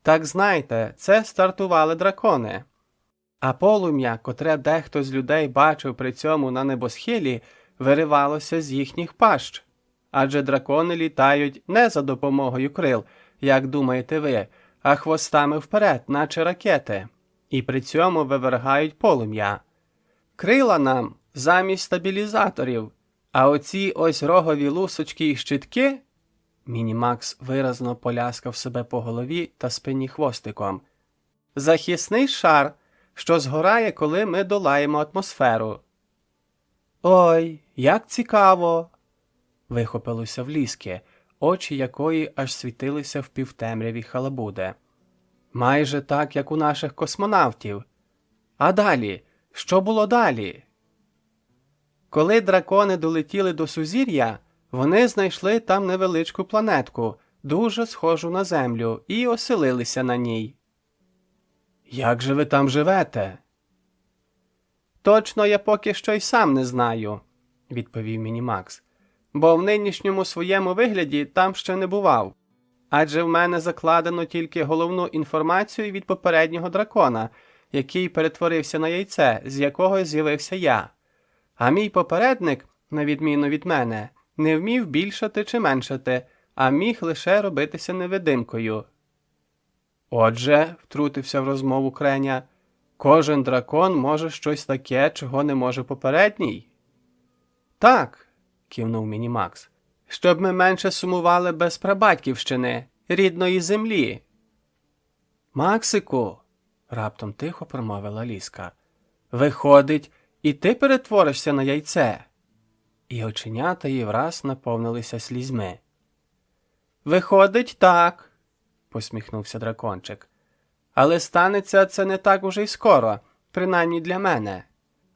Так знайте, це стартували дракони. А полум'я, котре дехто з людей бачив при цьому на небосхилі, виривалося з їхніх пащ. Адже дракони літають не за допомогою крил, як думаєте ви, а хвостами вперед, наче ракети, і при цьому вивергають полум'я. Крила нам замість стабілізаторів, а оці ось рогові лусочки і щитки... Мінімакс виразно поляскав себе по голові та спині хвостиком. Захисний шар, що згорає, коли ми долаємо атмосферу. «Ой, як цікаво!» – вихопилося в Ліски, очі якої аж світилися в півтемряві халабуди. «Майже так, як у наших космонавтів. А далі? Що було далі?» Коли дракони долетіли до сузір'я, вони знайшли там невеличку планетку, дуже схожу на землю, і оселилися на ній. Як же ви там живете? Точно я поки що й сам не знаю, відповів Мінімакс, бо в нинішньому своєму вигляді там ще не бував. Адже в мене закладено тільки головну інформацію від попереднього дракона, який перетворився на яйце, з якого з'явився я. А мій попередник, на відміну від мене, не вмів більшати чи меншати, а міг лише робитися невидимкою. Отже, втрутився в розмову Креня, кожен дракон може щось таке, чого не може попередній? Так, кивнув Мінімакс, щоб ми менше сумували без прабатьківщини, рідної землі. Максику, раптом тихо промовила Ліска, виходить, і ти перетворишся на яйце? І оченята її враз наповнилися слізьми. Виходить, так, посміхнувся дракончик. Але станеться це не так уже й скоро, принаймні для мене.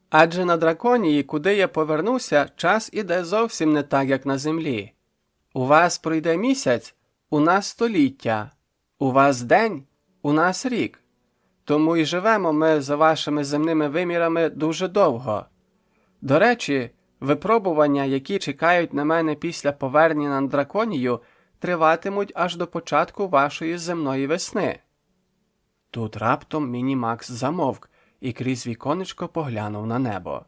Адже на драконії, куди я повернуся, час іде зовсім не так, як на землі. У вас пройде місяць, у нас століття. У вас день, у нас рік. Тому й живемо ми за вашими земними вимірами дуже довго. До речі, випробування, які чекають на мене після повернення на драконію, триватимуть аж до початку вашої земної весни. Тут раптом Мінімакс замовк і крізь віконечко поглянув на небо.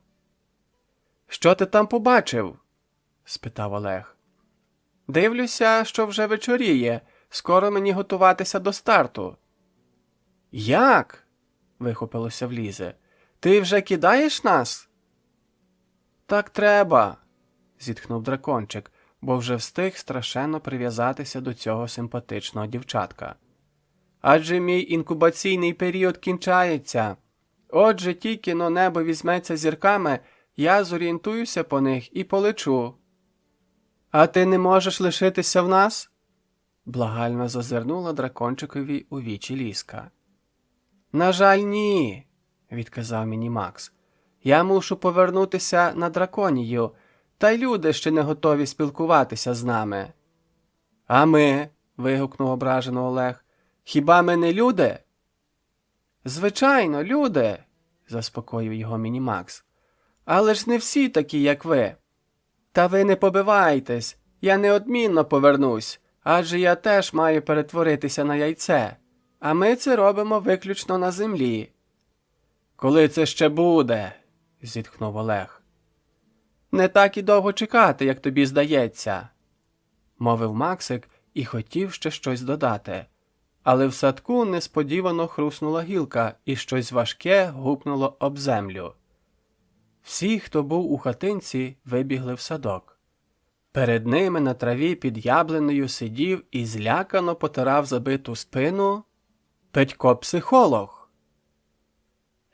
«Що ти там побачив?» – спитав Олег. «Дивлюся, що вже вечоріє. Скоро мені готуватися до старту». «Як?» – вихопилося в Лізи. «Ти вже кидаєш нас?» «Так треба», – зітхнув дракончик, бо вже встиг страшенно прив'язатися до цього симпатичного дівчатка. «Адже мій інкубаційний період кінчається. Отже, тільки но небо візьметься зірками, я зорієнтуюся по них і полечу». «А ти не можеш лишитися в нас?» Благально зазирнула дракончикові у вічі Ліска. «На жаль, ні», – відказав Мінімакс. «Я мушу повернутися на драконію, та й люди ще не готові спілкуватися з нами». «А ми?» – вигукнув ображено Олег. «Хіба ми не люди?» «Звичайно, люди», – заспокоїв його Мінімакс. «Але ж не всі такі, як ви. Та ви не побивайтесь, я неодмінно повернусь, адже я теж маю перетворитися на яйце, а ми це робимо виключно на землі». «Коли це ще буде?» – зітхнув Олег. «Не так і довго чекати, як тобі здається», – мовив Максик і хотів ще щось додати. Але в садку несподівано хруснула гілка, і щось важке гупнуло об землю. Всі, хто був у хатинці, вибігли в садок. Перед ними на траві під яблунею сидів і злякано потирав забиту спину Петько-психолог.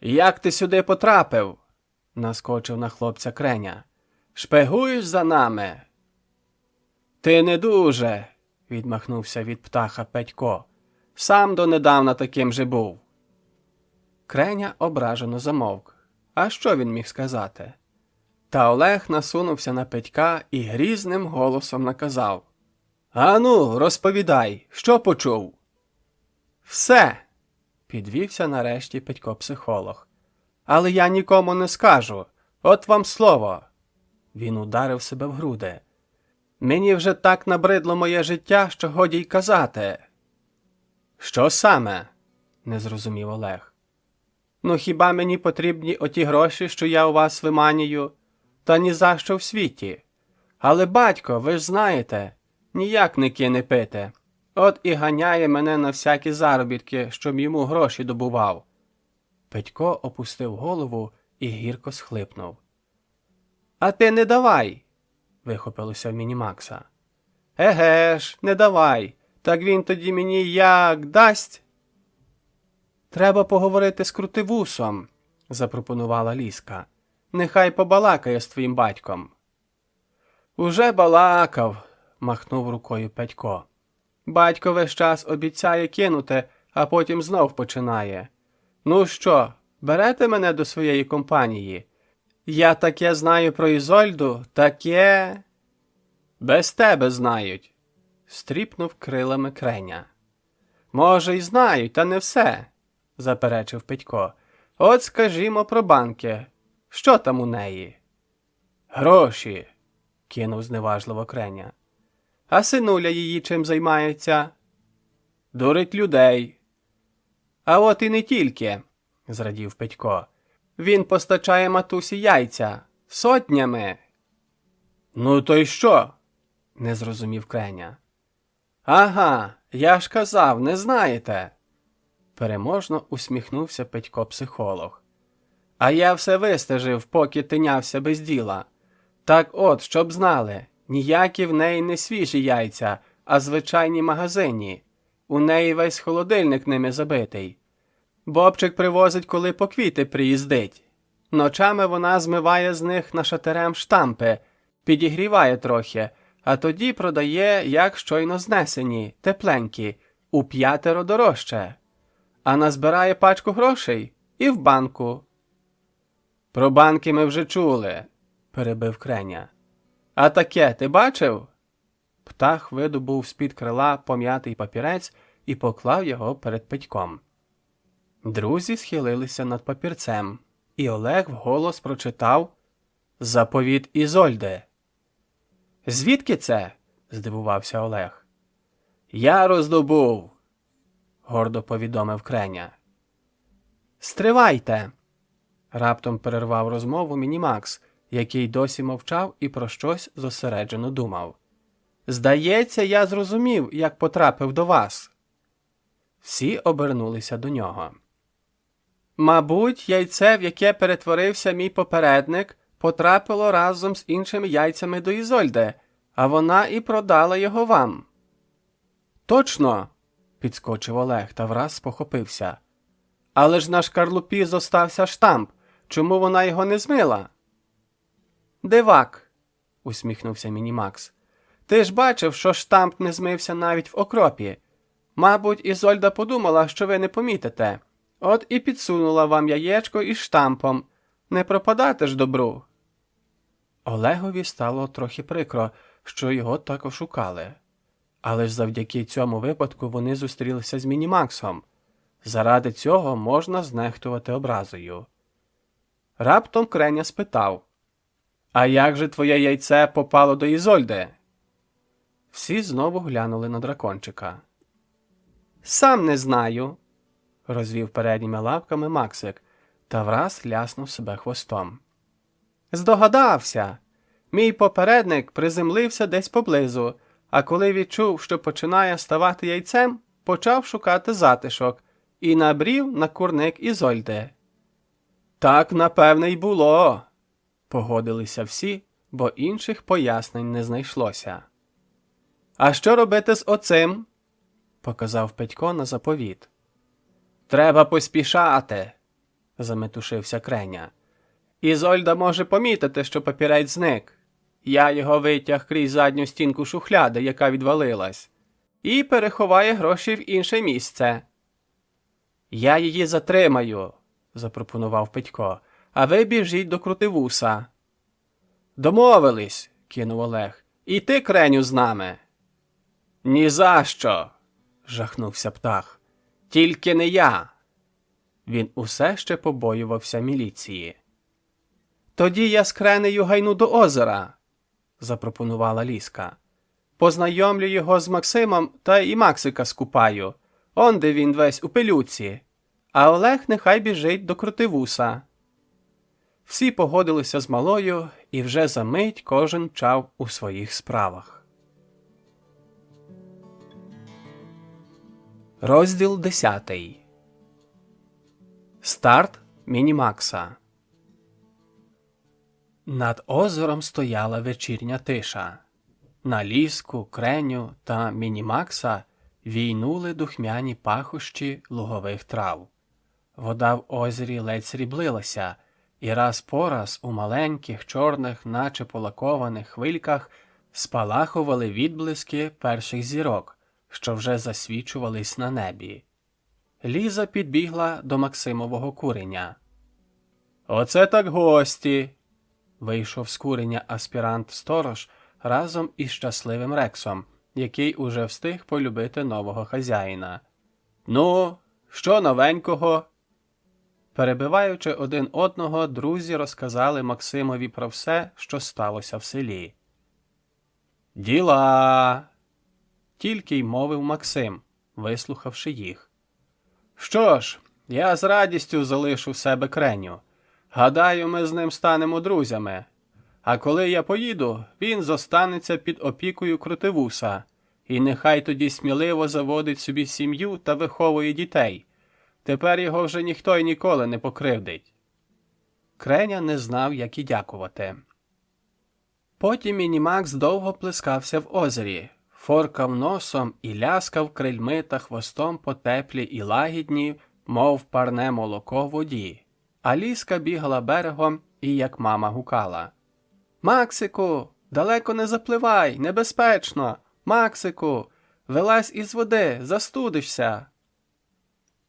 «Як ти сюди потрапив?» – наскочив на хлопця Креня. «Шпигуєш за нами?» «Ти не дуже», – відмахнувся від птаха Петько. «Сам донедавна таким же був». Креня ображено замовк. А що він міг сказати? Та Олег насунувся на Петька і грізним голосом наказав. «Ану, розповідай, що почув?» «Все!» – підвівся нарешті Петько-психолог. «Але я нікому не скажу. От вам слово!» Він ударив себе в груди. «Мені вже так набридло моє життя, що годі й казати». «Що саме?» – не зрозумів Олег. «Ну хіба мені потрібні оті гроші, що я у вас виманюю? Та ні за що в світі. Але батько, ви ж знаєте, ніяк не кине пити. От і ганяє мене на всякі заробітки, щоб йому гроші добував». Петько опустив голову і гірко схлипнув. «А ти не давай!» – вихопилося в Мінімакса. «Еге ж, не давай! Так він тоді мені як дасть?» «Треба поговорити з Крутивусом», – запропонувала Ліска. «Нехай побалакає з твоїм батьком». «Уже балакав», – махнув рукою Петько. «Батько весь час обіцяє кинути, а потім знов починає. Ну що, берете мене до своєї компанії? Я таке знаю про Ізольду, таке...» «Без тебе знають», стріпнув крилами Креня. Може, й знають, та не все, заперечив Петько. От скажімо про банки. Що там у неї? Гроші, кинув зневажливо Креня. А синуля її чим займається? Дурить людей. А от і не тільки, зрадів Петько. Він постачає матусі яйця. Сотнями. Ну то й що? Не зрозумів Креня. Ага, я ж казав, не знаєте. Переможно усміхнувся Петько-психолог. А я все вистежив, поки тинявся без діла. Так от, щоб знали, ніякі в неї не свіжі яйця, а звичайні магазинні. У неї весь холодильник ними забитий. Бобчик привозить, коли по квіти приїздить. Ночами вона змиває з них нашатирем штампи, підігріває трохи, а тоді продає, як щойно знесені, тепленькі, у 5 дорожче. А назбирає пачку грошей і в банку. Про банки ми вже чули, перебив Креня. А таке ти бачив? Птах видобув з-під крила пом'ятий папірець і поклав його перед Петьком. Друзі схилилися над папірцем, і Олег вголос прочитав «Заповіт Ізольди». «Звідки це?» – здивувався Олег. «Я роздобув», – гордо повідомив Креня. «Стривайте!» – раптом перервав розмову Мінімакс, який досі мовчав і про щось зосереджено думав. «Здається, я зрозумів, як потрапив до вас». Всі обернулися до нього. «Мабуть, яйце, в яке перетворився мій попередник, потрапило разом з іншими яйцями до Ізольди, а вона і продала його вам». «Точно!» – підскочив Олег та враз спохопився. «Але ж на шкарлупі зостався штамп. Чому вона його не змила?» «Дивак!» – усміхнувся Мінімакс. «Ти ж бачив, що штамп не змився навіть в окропі. Мабуть, Ізольда подумала, що ви не помітите. От і підсунула вам яєчко із штампом. Не пропадати ж добру». Олегові стало трохи прикро, що його так ошукали. Але ж завдяки цьому випадку вони зустрілися з Мінімаксом. Заради цього можна знехтувати образою. Раптом Креня спитав: «А як же твоє яйце попало до Ізольди?» Всі знову глянули на дракончика. «Сам не знаю», – розвів передніми лапками Максик та враз ляснув себе хвостом. «Здогадався! Мій попередник приземлився десь поблизу, а коли відчув, що починає ставати яйцем, почав шукати затишок і набрів на курник Ізольди». «Так, напевне, й було», – погодилися всі, бо інших пояснень не знайшлося. «А що робити з оцим?» – показав Петько на заповіт. «Треба поспішати», – заметушився Креня. «Ізольда може помітити, що папірець зник. Я його витяг крізь задню стінку шухляди, яка відвалилась, і переховає гроші в інше місце». «Я її затримаю», – запропонував Петько, – «а ви біжіть до Крутивуса». «Домовились», – кинув Олег, – «і ти, Креню, з нами». «Ні за що», – жахнувся Птах. «Тільки не я». Він усе ще побоювався міліції. «Тоді я з Кренею гайну до озера», – запропонувала Ліска. «Познайомлю його з Максимом та і Максика скупаю. Онде він весь у пилюці. А Олег нехай біжить до Крутивуса». Всі погодилися з малою, і вже за мить кожен мчав у своїх справах. Розділ 10. Старт Мінімакса. Над озером стояла вечірня тиша. На Ліску, Креню та Мінімакса війнули духмяні пахощі лугових трав. Вода в озері ледь сріблилася, і раз по раз у маленьких, чорних, наче полакованих хвильках спалахували відблиски перших зірок, що вже засвічувались на небі. Ліза підбігла до Максимового куреня. «Оце так гості!» – вийшов з куреня аспірант-сторож разом із щасливим Рексом, який уже встиг полюбити нового хазяїна. «Ну, що новенького?» Перебиваючи один одного, друзі розказали Максимові про все, що сталося в селі. «Діла!» – тільки й мовив Максим, вислухавши їх. «Що ж, я з радістю залишу в себе Креню. Гадаю, ми з ним станемо друзями. А коли я поїду, він зостанеться під опікою Крутивуса, і нехай тоді сміливо заводить собі сім'ю та виховує дітей. Тепер його вже ніхто й ніколи не покривдить». Креня не знав, як і дякувати. Потім Мінімакс довго плескався в озері, форкав носом і ляскав крильми та хвостом по теплі і лагідні, мов парне молоко в воді. А Ліска бігала берегом і, як мама, гукала: «Максику, далеко не запливай, небезпечно! Максику, вилазь із води, застудишся!»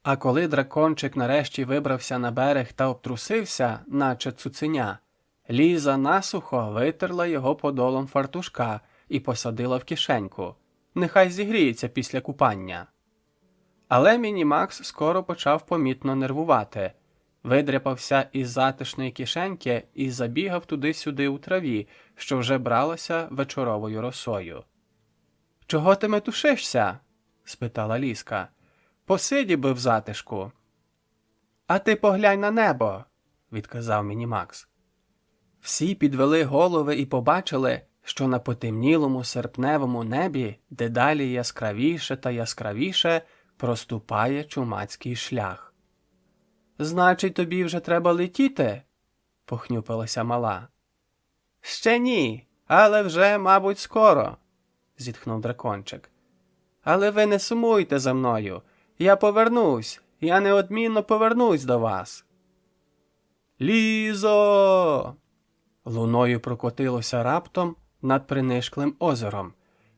А коли дракончик нарешті вибрався на берег та обтрусився, наче цуценя, Ліза насухо витерла його подолом фартушка і посадила в кишеньку. Нехай зігріється після купання. Але Мінімакс скоро почав помітно нервувати. Видряпався із затишної кишеньки і забігав туди-сюди у траві, що вже бралася вечоровою росою. «Чого ти метушишся?» – спитала Ліска. «Посиді би в затишку». «А ти поглянь на небо», – відказав Мінімакс. Всі підвели голови і побачили, що на потемнілому серпневому небі дедалі яскравіше та яскравіше проступає чумацький шлях. «Значить, тобі вже треба летіти?» – похнюпилася мала. «Ще ні, але вже, мабуть, скоро», – зітхнув дракончик. «Але ви не сумуйте за мною. Я повернусь, я неодмінно повернусь до вас». «Лізо!» Луною прокотилося раптом над принишклим озером,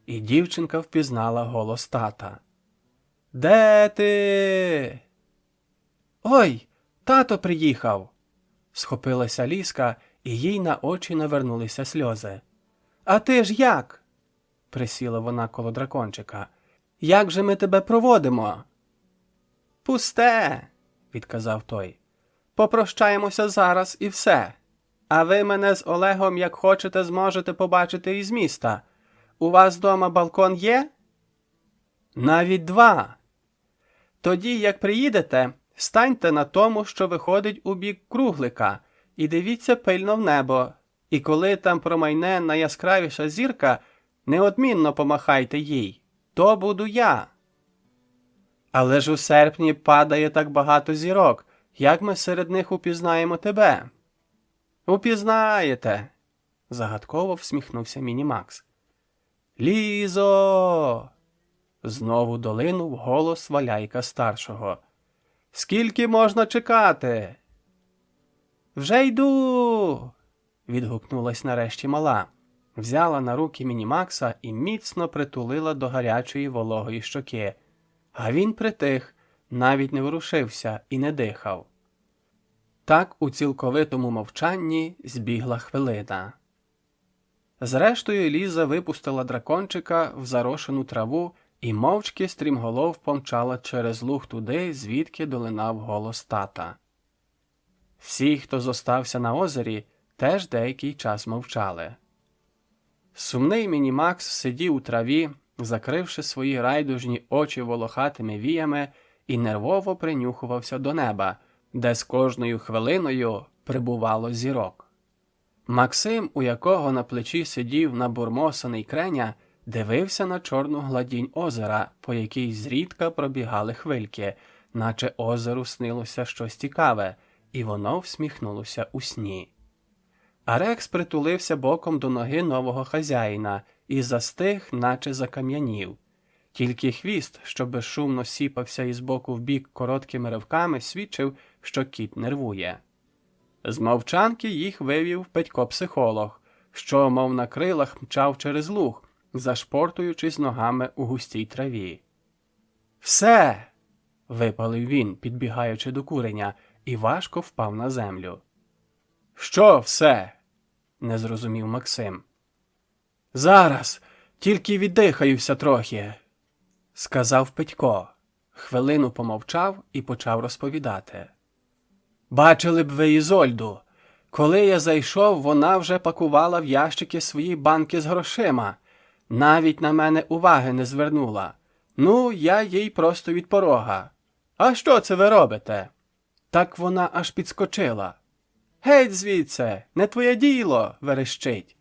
і дівчинка впізнала голос тата. «Де ти?» «Ой, тато приїхав!» Схопилася Ліска, і їй на очі навернулися сльози. «А ти ж як?» Присіла вона коло дракончика. «Як же ми тебе проводимо?» «Пусте!» – відказав той. «Попрощаємося зараз і все. А ви мене з Олегом, як хочете, зможете побачити із міста. У вас дома балкон є?» «Навіть 2. Тоді, як приїдете, станьте на тому, що виходить у бік круглика, і дивіться пильно в небо. І коли там промайне найяскравіша зірка, неодмінно помахайте їй. То буду я». «Але ж у серпні падає так багато зірок. Як ми серед них упізнаємо тебе?» «Упізнаєте!» – загадково всміхнувся Мінімакс. «Лізо!» – знову долинув голос Валяйка-старшого. «Скільки можна чекати?» «Вже йду!» – відгукнулась нарешті мала. Взяла на руки Мінімакса і міцно притулила до гарячої вологої щоки. А він притих, навіть не ворушився і не дихав. Так у цілковитому мовчанні збігла хвилина. Зрештою Ліза випустила дракончика в зарошену траву і мовчки стрімголов помчала через луг туди, звідки долинав голос тата. Всі, хто зостався на озері, теж деякий час мовчали. Сумний Мінімакс сидів у траві, закривши свої райдужні очі волохатими віями, і нервово принюхувався до неба, де з кожною хвилиною прибувало зірок. Максим, у якого на плечі сидів набурмосаний Креня, дивився на чорну гладінь озера, по якій зрідка пробігали хвильки, наче озеру снилося щось цікаве, і воно всміхнулося у сні. А Рекс притулився боком до ноги нового хазяїна і застиг, наче закам'янів. Тільки хвіст, що безшумно сіпався із боку в бік короткими ривками, свідчив, що кіт нервує. З мовчанки їх вивів Петько-психолог, що, мов на крилах, мчав через луг, зашпортуючись ногами у густій траві. «Все!» – випалив він, підбігаючи до куреня, і важко впав на землю. «Що все?» – не зрозумів Максим. «Зараз! Тільки віддихаюся трохи, сказав Петько. Хвилину помовчав і почав розповідати. Бачили б ви Ізольду. Коли я зайшов, вона вже пакувала в ящики свої банки з грошима. Навіть на мене уваги не звернула. Ну, я їй просто від порога. А що це ви робите? Так вона аж підскочила. Геть звідси, не твоє діло, верещить.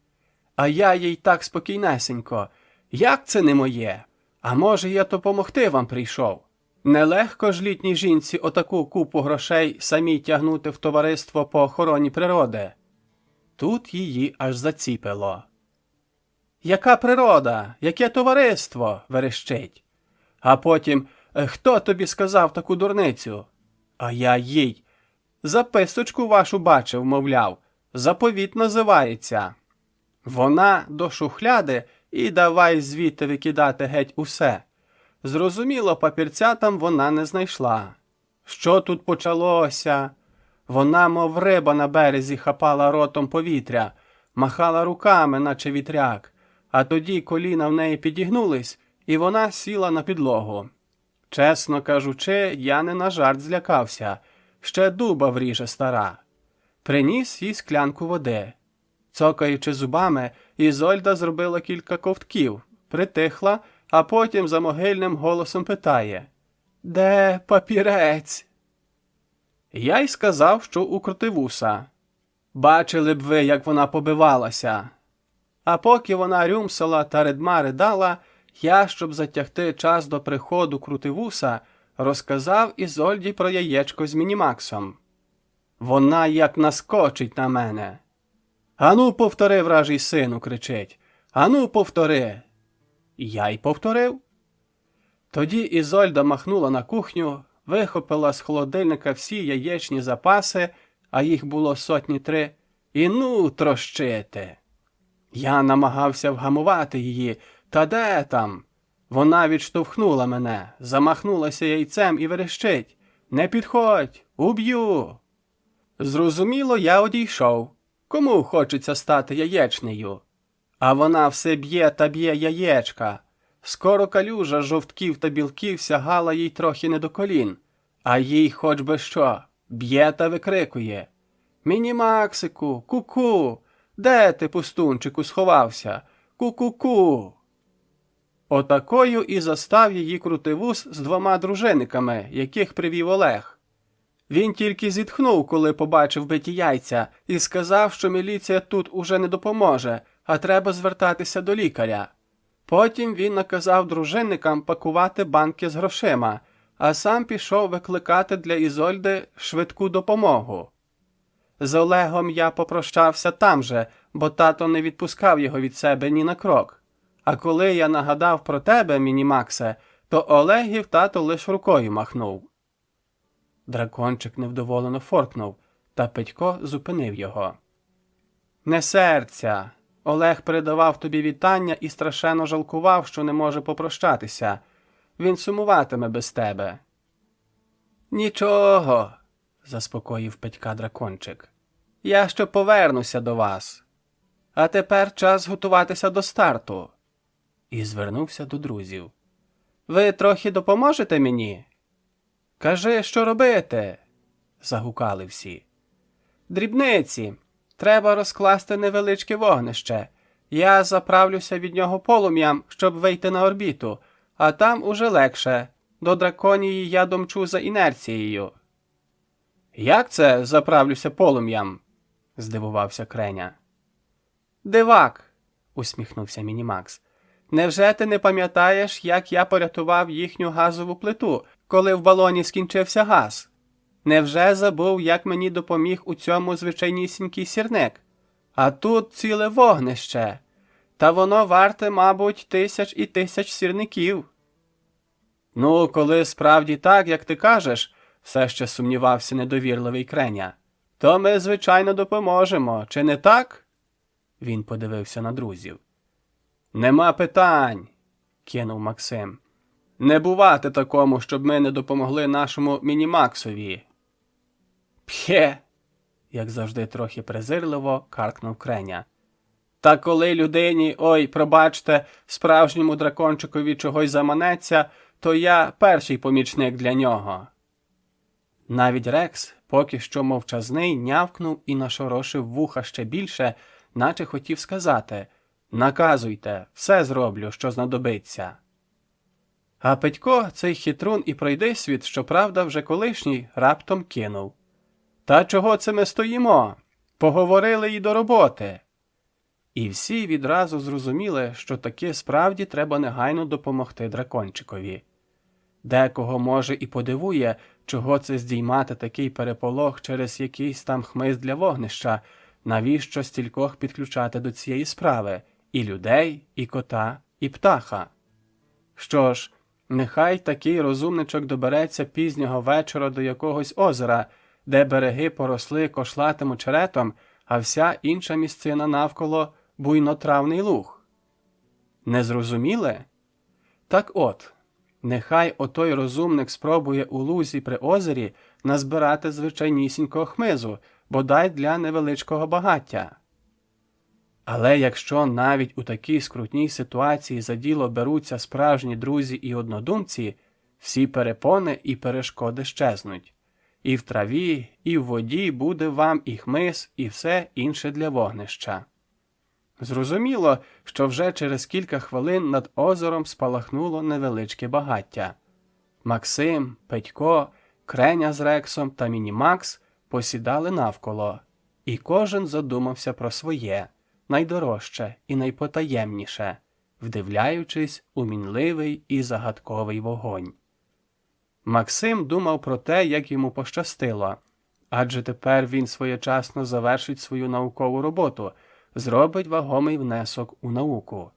А я їй так спокійнесенько. Як це не моє? А може, я то помогти вам прийшов? Нелегко ж літній жінці отаку купу грошей самій тягнути в товариство по охороні природи. Тут її аж заціпило. Яка природа? Яке товариство? Верещить. А потім, хто тобі сказав таку дурницю? А я їй. Записочку вашу бачив, мовляв. Заповіт називається. Вона до шухляди і давай звідти викидати геть усе. Зрозуміло, папірця там вона не знайшла. Що тут почалося? Вона, мов риба на березі, хапала ротом повітря, махала руками, наче вітряк, а тоді коліна в неї підігнулись, і вона сіла на підлогу. Чесно кажучи, я не на жарт злякався, ще дуба вріже стара. Приніс їй склянку води. Цокаючи зубами, Ізольда зробила кілька ковтків, притихла, а потім за могильним голосом питає: «Де папірець?» Я й сказав, що у Крутивуса. Бачили б ви, як вона побивалася. А поки вона рюмсала та ридма ридала, я, щоб затягти час до приходу Крутивуса, розказав Ізольді про яєчко з Мінімаксом. Вона як наскочить на мене. «Ану, повтори, вражий сину!» – кричить. «Ану, повтори!» Я й повторив. Тоді Ізольда махнула на кухню, вихопила з холодильника всі яєчні запаси, а їх було 3 і ну трощити. Я намагався вгамувати її, та де там? Вона відштовхнула мене, замахнулася яйцем і верещить: «Не підходь, уб'ю!» Зрозуміло, я одійшов. Кому хочеться стати яєчнею? А вона все б'є та б'є яєчка. Скоро калюжа жовтків та білків сягала їй трохи не до колін, а їй хоч би що, б'є та викрикує: «Мінімаксику, ку-ку! Де ти, пустунчику, сховався? Ку-ку-ку!» Отакою і застав її Крутивус з 2 дружинниками, яких привів Олег. Він тільки зітхнув, коли побачив биті яйця, і сказав, що міліція тут уже не допоможе, а треба звертатися до лікаря. Потім він наказав дружинникам пакувати банки з грошима, а сам пішов викликати для Ізольди швидку допомогу. З Олегом я попрощався там же, бо тато не відпускав його від себе ні на крок. А коли я нагадав про тебе, Мінімаксе, то Олегів тато лиш рукою махнув. Дракончик невдоволено форкнув, та Петько зупинив його. «Не серця! Олег передавав тобі вітання і страшенно жалкував, що не може попрощатися. Він сумуватиме без тебе». «Нічого», – заспокоїв Петька дракончик. «Я ще повернуся до вас. А тепер час готуватися до старту». І звернувся до друзів. «Ви трохи допоможете мені?» «Кажи, що робити?» – загукали всі. «Дрібниці. Треба розкласти невеличке вогнище. Я заправлюся від нього полум'ям, щоб вийти на орбіту, а там уже легше. До драконії я домчу за інерцією». «Як це заправлюся полум'ям?» – здивувався Креня. «Дивак», – усміхнувся Мінімакс. «Невже ти не пам'ятаєш, як я порятував їхню газову плиту, коли в балоні скінчився газ? Невже забув, як мені допоміг у цьому звичайнісінький сірник? А тут ціле вогнище. Та воно варте, мабуть, 1000 і 1000 сірників». «Ну, коли справді так, як ти кажеш», – все ще сумнівався недовірливий Креня, – «то ми, звичайно, допоможемо, чи не так?» Він подивився на друзів. «Нема питань», – кинув Максим. «Не бувати такому, щоб ми не допомогли нашому Мінімаксові». «П'є», – як завжди трохи презирливо каркнув Креня. Та коли людині, ой, пробачте, справжньому дракончикові чогось заманеться, то я перший помічник для нього. Навіть Рекс, поки що мовчазний, нявкнув і нашорошив вуха ще більше, наче хотів сказати: «Наказуйте, все зроблю, що знадобиться». А Петько, цей хитрун і пройдисвіт, щоправда вже колишній, раптом кинув: «Та чого це ми стоїмо? Поговорили і до роботи». І всі відразу зрозуміли, що таки справді треба негайно допомогти дракончикові. Декого, може, і подивує, чого це здіймати такий переполох через якийсь там хмиз для вогнища, навіщо стількох підключати до цієї справи – і людей, і кота, і птаха. Що ж, нехай такий розумничок добереться пізнього вечора до якогось озера, де береги поросли кошлатим очеретом, а вся інша місцина навколо – буйнотравний луг. Не зрозуміли? Так от, нехай отой розумник спробує у лузі при озері назбирати звичайнісінького хмизу, бодай для невеличкого багаття. Але якщо навіть у такій скрутній ситуації за діло беруться справжні друзі і однодумці, всі перепони і перешкоди щезнуть. І в траві, і в воді буде вам і хмиз, і все інше для вогнища. Зрозуміло, що вже через кілька хвилин над озером спалахнуло невеличке багаття. Максим, Петько, Креня з Рексом та Мінімакс посідали навколо, і кожен задумався про своє, найдорожче і найпотаємніше, вдивляючись у мінливий і загадковий вогонь. Максим думав про те, як йому пощастило, адже тепер він своєчасно завершить свою наукову роботу, зробить вагомий внесок у науку.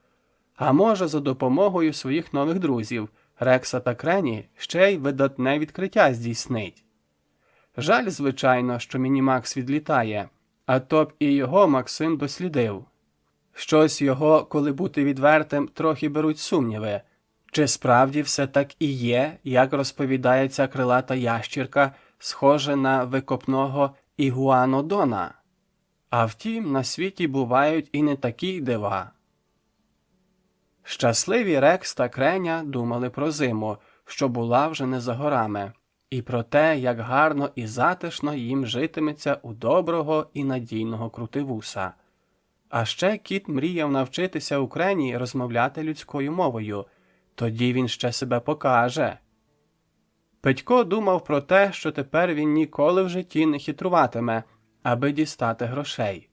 А може, за допомогою своїх нових друзів, Рекса та Крені, ще й видатне відкриття здійснить. Жаль, звичайно, що Мінімакс відлітає, а то б і його Максим дослідив. Щось його, коли бути відвертим, трохи беруть сумніви. Чи справді все так і є, як розповідає ця крилата ящірка, схоже на викопного ігуанодона? А втім, на світі бувають і не такі дива. Щасливі Рекс та Креня думали про зиму, що була вже не за горами, і про те, як гарно і затишно їм житиметься у доброго і надійного крутивуса. А ще кіт мріяв навчитися у Крені розмовляти людською мовою, тоді він ще себе покаже. Петько думав про те, що тепер він ніколи в житті не хитруватиме, аби дістати грошей.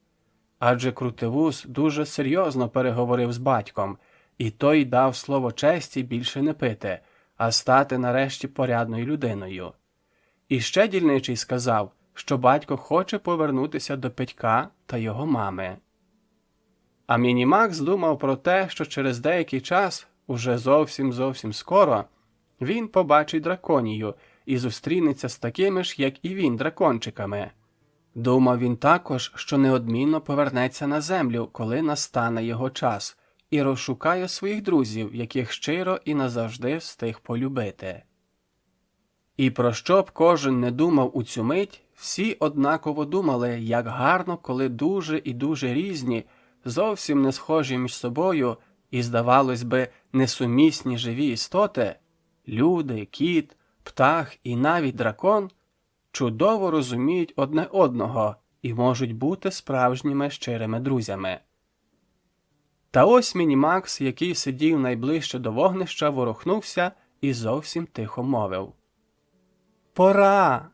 Адже крутивус дуже серйозно переговорив з батьком, і той дав слово честі більше не пити, а стати нарешті порядною людиною. І ще дільничий сказав, що батько хоче повернутися до Петька та його мами. А Мінімакс думав про те, що через деякий час, уже зовсім скоро, він побачить драконію і зустрінеться з такими ж, як і він, дракончиками. Думав він також, що неодмінно повернеться на землю, коли настане його час, і розшукає своїх друзів, яких щиро і назавжди встиг полюбити. І про що б кожен не думав у цю мить, всі однаково думали, як гарно, коли дуже і дуже різні, зовсім не схожі між собою і, здавалось би, несумісні живі істоти – люди, кіт, птах і навіть дракон – чудово розуміють одне одного і можуть бути справжніми щирими друзями. Та ось Мінімакс, який сидів найближче до вогнища, ворухнувся і зовсім тихо мовив: «Пора!»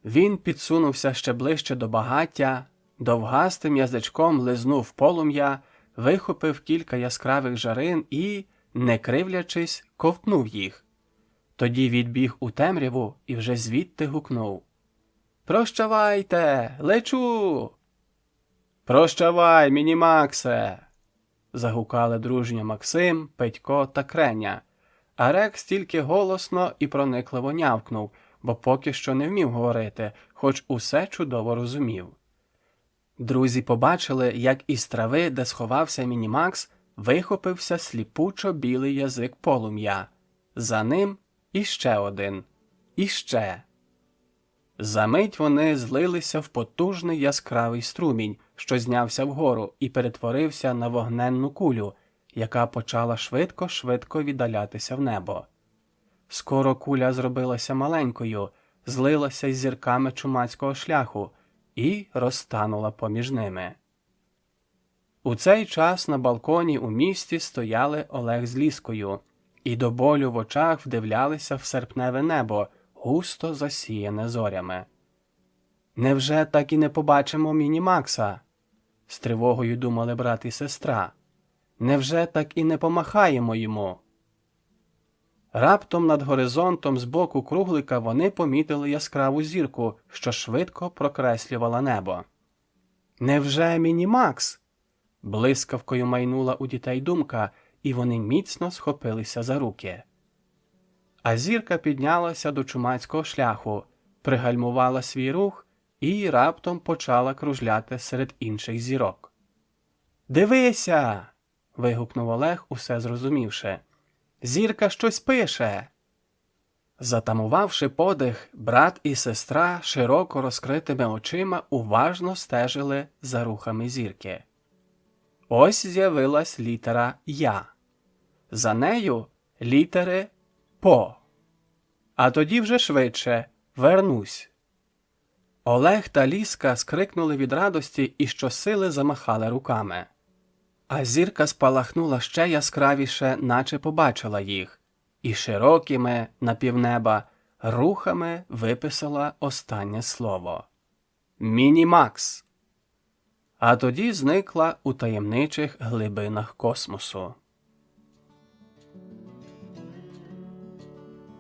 Він підсунувся ще ближче до багаття, довгастим язичком лизнув полум'я, вихопив кілька яскравих жарин і, не кривлячись, ковтнув їх. Тоді відбіг у темряву і вже звідти гукнув: «Прощавайте! Лечу!» «Прощавай, Мінімаксе!» загукали дружньо Максим, Петько та Креня, а Рекс тільки голосно і проникливо нявкнув, бо поки що не вмів говорити, хоч усе чудово розумів. Друзі побачили, як із трави, де сховався Мінімакс, вихопився сліпучо-білий язик полум'я. За ним іще один. Іще. Замить вони злилися в потужний яскравий струмінь, що знявся вгору і перетворився на вогненну кулю, яка почала швидко-швидко віддалятися в небо. Скоро куля зробилася маленькою, злилася із зірками чумацького шляху і розтанула поміж ними. У цей час на балконі у місті стояли Олег з Ліскою і до болю в очах вдивлялися в серпневе небо, густо засіяне зорями. «Невже так і не побачимо Міні-Макса?» – з тривогою думали брат і сестра. «Невже так і не помахаємо йому?» Раптом над горизонтом з боку круглика вони помітили яскраву зірку, що швидко прокреслювала небо. «Невже Міні-Макс?» – блискавкою майнула у дітей думка, і вони міцно схопилися за руки. А зірка піднялася до чумацького шляху, пригальмувала свій рух і раптом почала кружляти серед інших зірок. «Дивися!» – вигукнув Олег, усе зрозумівши. «Зірка щось пише!» Затамувавши подих, брат і сестра широко розкритими очима уважно стежили за рухами зірки. Ось з'явилась літера «Я». За нею літери «По». А тоді вже швидше «Вернусь». Олег та Ліска скрикнули від радості і щосили замахали руками. А зірка спалахнула ще яскравіше, наче побачила їх, і широкими, на півнеба, рухами виписала останнє слово – «Міні-Макс». А тоді зникла у таємничих глибинах космосу.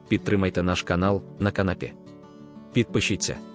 Підтримайте наш канал на канапі. Підпишіться.